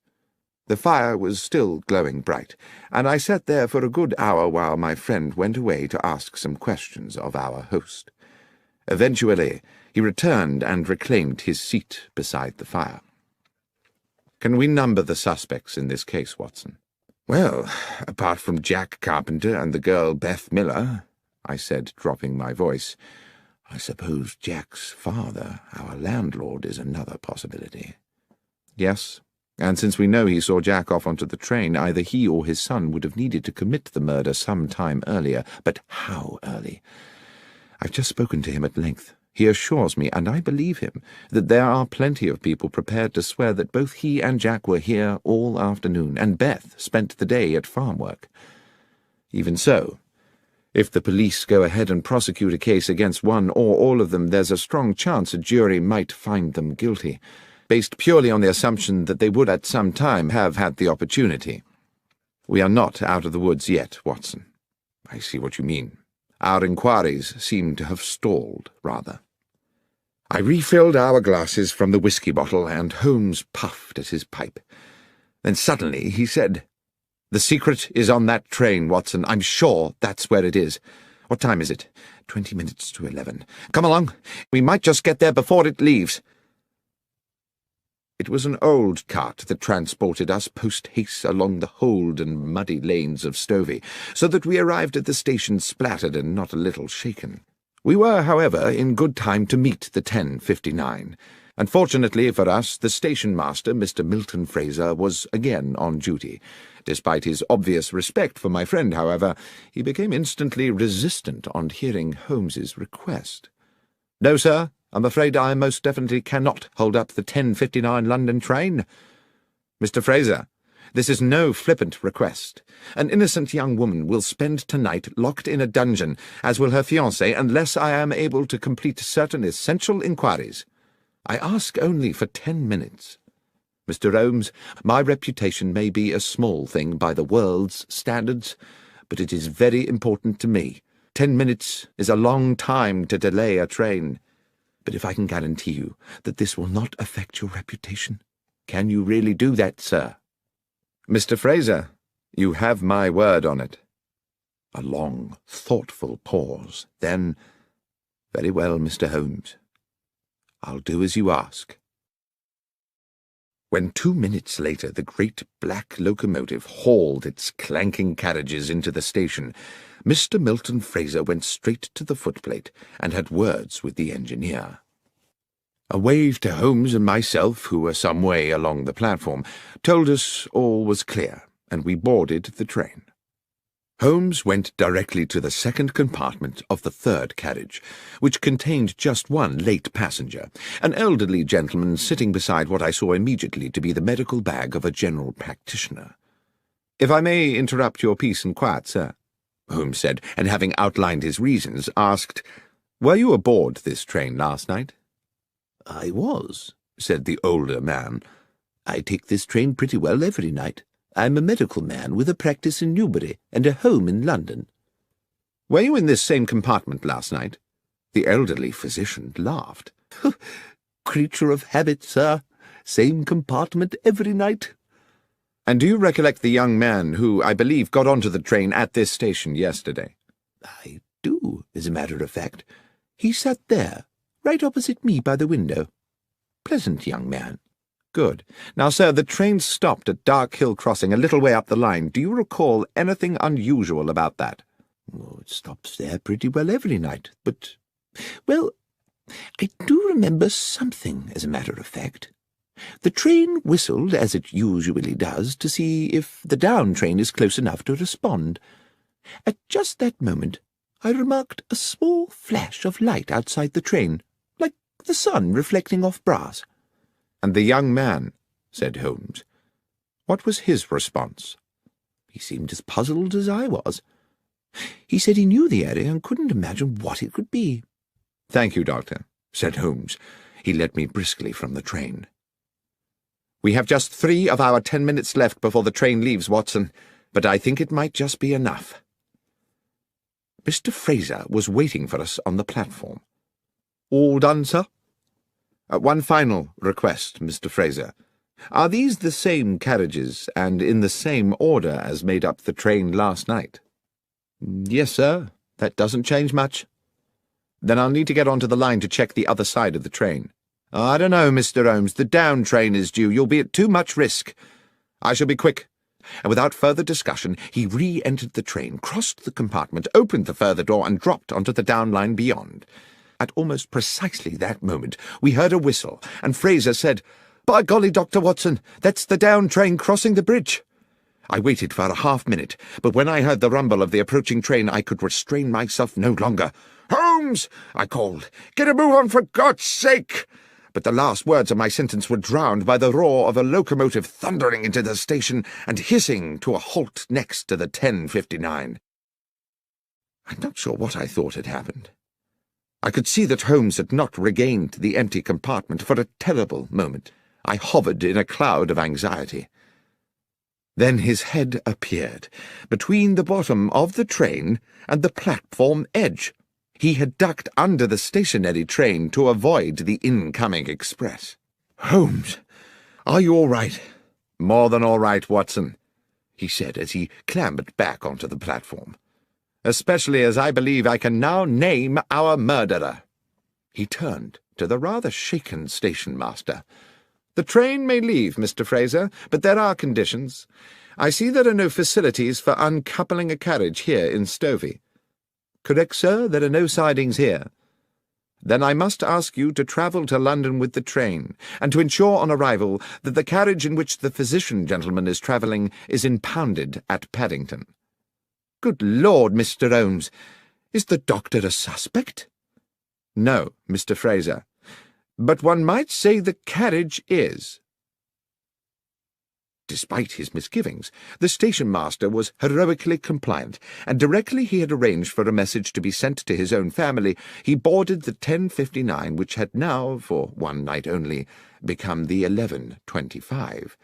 The fire was still glowing bright, and I sat there for a good hour while my friend went away to ask some questions of our host. Eventually, he returned and reclaimed his seat beside the fire. "Can we number the suspects in this case, Watson?" "Well, apart from Jack Carpenter and the girl Beth Miller," I said, dropping my voice, "I suppose Jack's father, our landlord, is another possibility." "Yes, and since we know he saw Jack off onto the train, either he or his son would have needed to commit the murder some time earlier. But how early? I've just spoken to him at length. He assures me, and I believe him, that there are plenty of people prepared to swear that both he and Jack were here all afternoon, and Beth spent the day at farm work. Even so, if the police go ahead and prosecute a case against one or all of them, there's a strong chance a jury might find them guilty, based purely on the assumption that they would at some time have had the opportunity. We are not out of the woods yet, Watson." "I see what you mean. Our inquiries seem to have stalled, rather." I refilled our glasses from the whisky bottle, and Holmes puffed at his pipe. Then suddenly he said, "The secret is on that train, Watson. I'm sure that's where it is. What time is it? 20 minutes to 11. Come along. We might just get there before it leaves." It was an old cart that transported us post-haste along the hold and muddy lanes of Stovey, so that we arrived at the station splattered and not a little shaken. We were, however, in good time to meet the 10:59. Unfortunately for us, the station-master, Mr. Milton Fraser, was again on duty. Despite his obvious respect for my friend, however, he became instantly resistant on hearing Holmes's request. "No, sir. I'm afraid I most definitely cannot hold up the 10:59 London train. Mr. Fraser, this is no flippant request. An innocent young woman will spend tonight locked in a dungeon, as will her fiancé, unless I am able to complete certain essential inquiries. I ask only for 10 minutes. Mr. Holmes, my reputation may be a small thing by the world's standards, but it is very important to me. 10 minutes is a long time to delay a train. But if I can guarantee you that this will not affect your reputation, can you really do that, sir?" "Mr. Fraser, you have my word on it." A long, thoughtful pause. Then, "Very well, Mr. Holmes. I'll do as you ask." When 2 minutes later the great black locomotive hauled its clanking carriages into the station, Mr. Milton Fraser went straight to the footplate and had words with the engineer. A wave to Holmes and myself, who were some way along the platform, told us all was clear, and we boarded the train. Holmes went directly to the second compartment of the third carriage, which contained just one late passenger, an elderly gentleman sitting beside what I saw immediately to be the medical bag of a general practitioner. "If I may interrupt your peace and quiet, sir," Holmes said, and having outlined his reasons, asked, "Were you aboard this train last night?" "I was," said the older man. "I take this train pretty well every night. I'm a medical man with a practice in Newbury and a home in London." "Were you in this same compartment last night?" The elderly physician laughed. "Creature of habit, sir. Same compartment every night." "And do you recollect the young man who, I believe, got onto the train at this station yesterday?" "I do, as a matter of fact. He sat there, right opposite me by the window. Pleasant young man." "Good. Now, sir, the train stopped at Dark Hill Crossing a little way up the line. Do you recall anything unusual about that?" "Oh, it stops there pretty well every night, but, well, I do remember something, as a matter of fact. The train whistled, as it usually does, to see if the down train is close enough to respond. At just that moment, I remarked a small flash of light outside the train, like the sun reflecting off brass." "And the young man," said Holmes. "What was his response?" "He seemed as puzzled as I was. He said he knew the area and couldn't imagine what it could be." "Thank you, Doctor," said Holmes. He led me briskly from the train. "We have just 3 of our 10 minutes left before the train leaves, Watson, but I think it might just be enough." Mr. Fraser was waiting for us on the platform. "All done, sir?" "One final request, Mr. Fraser. Are these the same carriages and in the same order as made up the train last night?" "Yes, sir. That doesn't change much." "Then I'll need to get onto the line to check the other side of the train." "I don't know, Mr. Holmes. The down train is due. You'll be at too much risk." "I shall be quick." And without further discussion, he re-entered the train, crossed the compartment, opened the further door, and dropped onto the down line beyond. At almost precisely that moment, we heard a whistle, and Fraser said, "By golly, Dr. Watson, that's the down train crossing the bridge." I waited for a half-minute, but when I heard the rumble of the approaching train, I could restrain myself no longer. "Holmes!" I called. "Get a move on, for God's sake!" But the last words of my sentence were drowned by the roar of a locomotive thundering into the station and hissing to a halt next to the 10:59. I'm not sure what I thought had happened. I could see that Holmes had not regained the empty compartment for a terrible moment. I hovered in a cloud of anxiety. Then his head appeared, between the bottom of the train and the platform edge. He had ducked under the stationary train to avoid the incoming express. "Holmes, are you all right?" "More than all right, Watson," he said as he clambered back onto the platform. "Especially as I believe I can now name our murderer." He turned to the rather shaken station-master. "The train may leave, Mr. Fraser, but there are conditions. I see there are no facilities for uncoupling a carriage here in Stovey." "Correct, sir. There are no sidings here." "Then I must ask you to travel to London with the train, and to ensure on arrival that the carriage in which the physician gentleman is travelling is impounded at Paddington." "Good Lord, Mr. Holmes, is the doctor a suspect?" "No, Mr. Fraser, but one might say the carriage is." Despite his misgivings, the station-master was heroically compliant, and directly he had arranged for a message to be sent to his own family, he boarded the 10:59, which had now, for one night only, become the 11:25,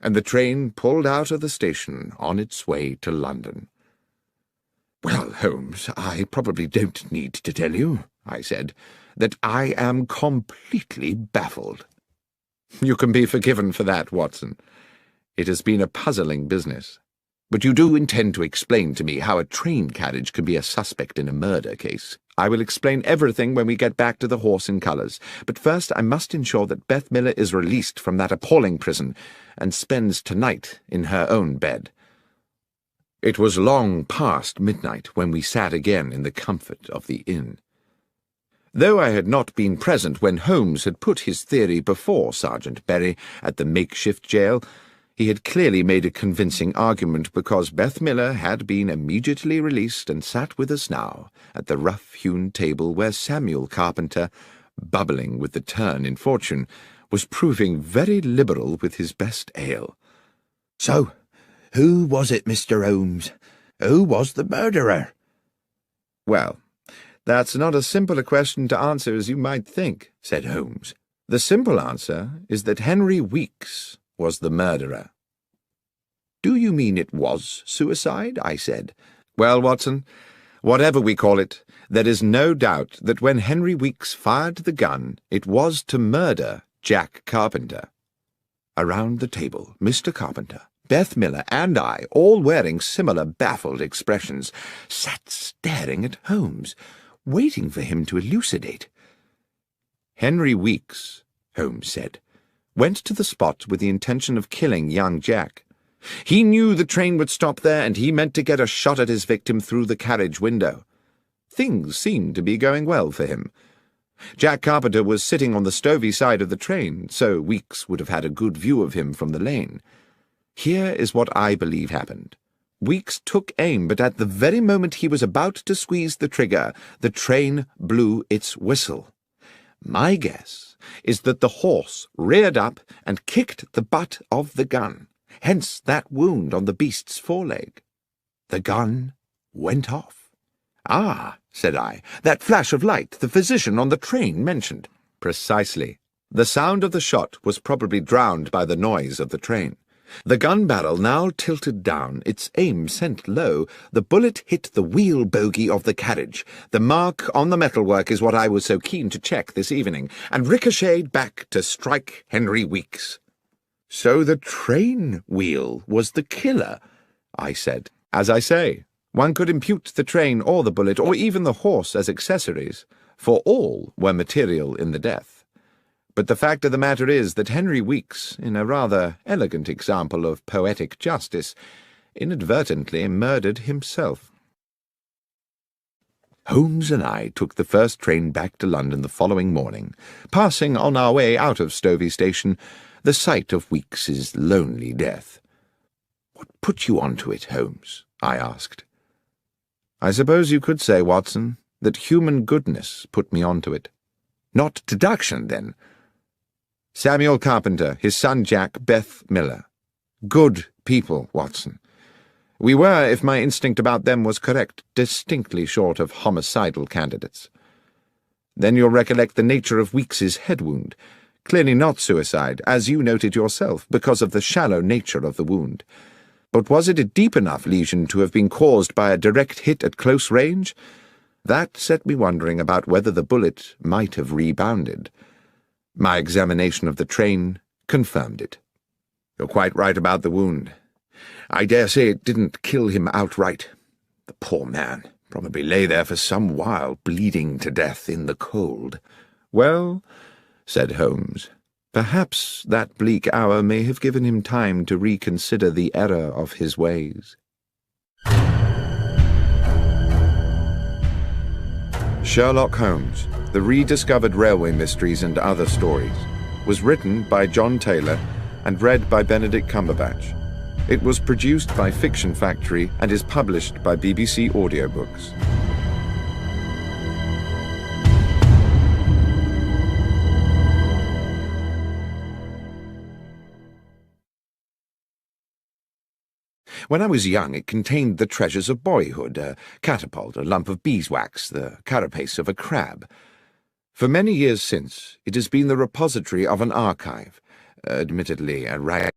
and the train pulled out of the station on its way to London. "Well, Holmes, I probably don't need to tell you," I said, "that I am completely baffled." "You can be forgiven for that, Watson. It has been a puzzling business." But you do intend to explain to me how a train carriage can be a suspect in a murder case. I will explain everything when we get back to the Horse in Colours, but first I must ensure that Beth Miller is released from that appalling prison and spends tonight in her own bed. It was long past midnight when we sat again in the comfort of the inn. Though I had not been present when Holmes had put his theory before Sergeant Berry at the makeshift jail, he had clearly made a convincing argument, because Beth Miller had been immediately released and sat with us now at the rough-hewn table where Samuel Carpenter, bubbling with the turn in fortune, was proving very liberal with his best ale. "So, who was it, Mr. Holmes? Who was the murderer?" "Well, that's not as simple a question to answer as you might think," said Holmes. "The simple answer is that Henry Weeks was the murderer." "Do you mean it was suicide?" I said. "Well, Watson, whatever we call it, there is no doubt that when Henry Weeks fired the gun, it was to murder Jack Carpenter." Around the table, Mr. Carpenter, Beth Miller, and I, all wearing similar baffled expressions, sat staring at Holmes, waiting for him to elucidate. "Henry Weeks," Holmes said, "went to the spot with the intention of killing young Jack. He knew the train would stop there, and he meant to get a shot at his victim through the carriage window. Things seemed to be going well for him. Jack Carpenter was sitting on the stovey side of the train, so Weeks would have had a good view of him from the lane. Here is what I believe happened. Weeks took aim, but at the very moment he was about to squeeze the trigger, the train blew its whistle. My guess is that the horse reared up and kicked the butt of the gun, hence that wound on the beast's foreleg. The gun went off." "Ah," said I, "that flash of light the physician on the train mentioned." "Precisely. The sound of the shot was probably drowned by the noise of the train. The gun barrel now tilted down, its aim sent low. The bullet hit the wheel bogie of the carriage. The mark on the metalwork is what I was so keen to check this evening, and ricocheted back to strike Henry Weeks." "So the train wheel was the killer," I said. "As I say, one could impute the train or the bullet or even the horse as accessories, for all were material in the death. But the fact of the matter is that Henry Weeks, in a rather elegant example of poetic justice, inadvertently murdered himself." Holmes and I took the first train back to London the following morning, passing on our way out of Stovey Station the sight of Weeks's lonely death. "What put you on to it, Holmes?" I asked. "I suppose you could say, Watson, that human goodness put me on to it." "Not deduction, then?" "Samuel Carpenter, his son Jack, Beth Miller. Good people, Watson. We were, if my instinct about them was correct, distinctly short of homicidal candidates. Then you'll recollect the nature of Weeks's head wound. Clearly not suicide, as you noted yourself, because of the shallow nature of the wound. But was it a deep enough lesion to have been caused by a direct hit at close range? That set me wondering about whether the bullet might have rebounded. My examination of the train confirmed it. You're quite right about the wound. I dare say it didn't kill him outright. The poor man probably lay there for some while, bleeding to death in the cold." "Well," said Holmes, "perhaps that bleak hour may have given him time to reconsider the error of his ways." Sherlock Holmes, The Rediscovered Railway Mysteries and Other Stories, was written by John Taylor and read by Benedict Cumberbatch. It was produced by Fiction Factory and is published by BBC Audiobooks. When I was young, it contained the treasures of boyhood, a catapult, a lump of beeswax, the carapace of a crab. For many years since, it has been the repository of an archive, admittedly a rag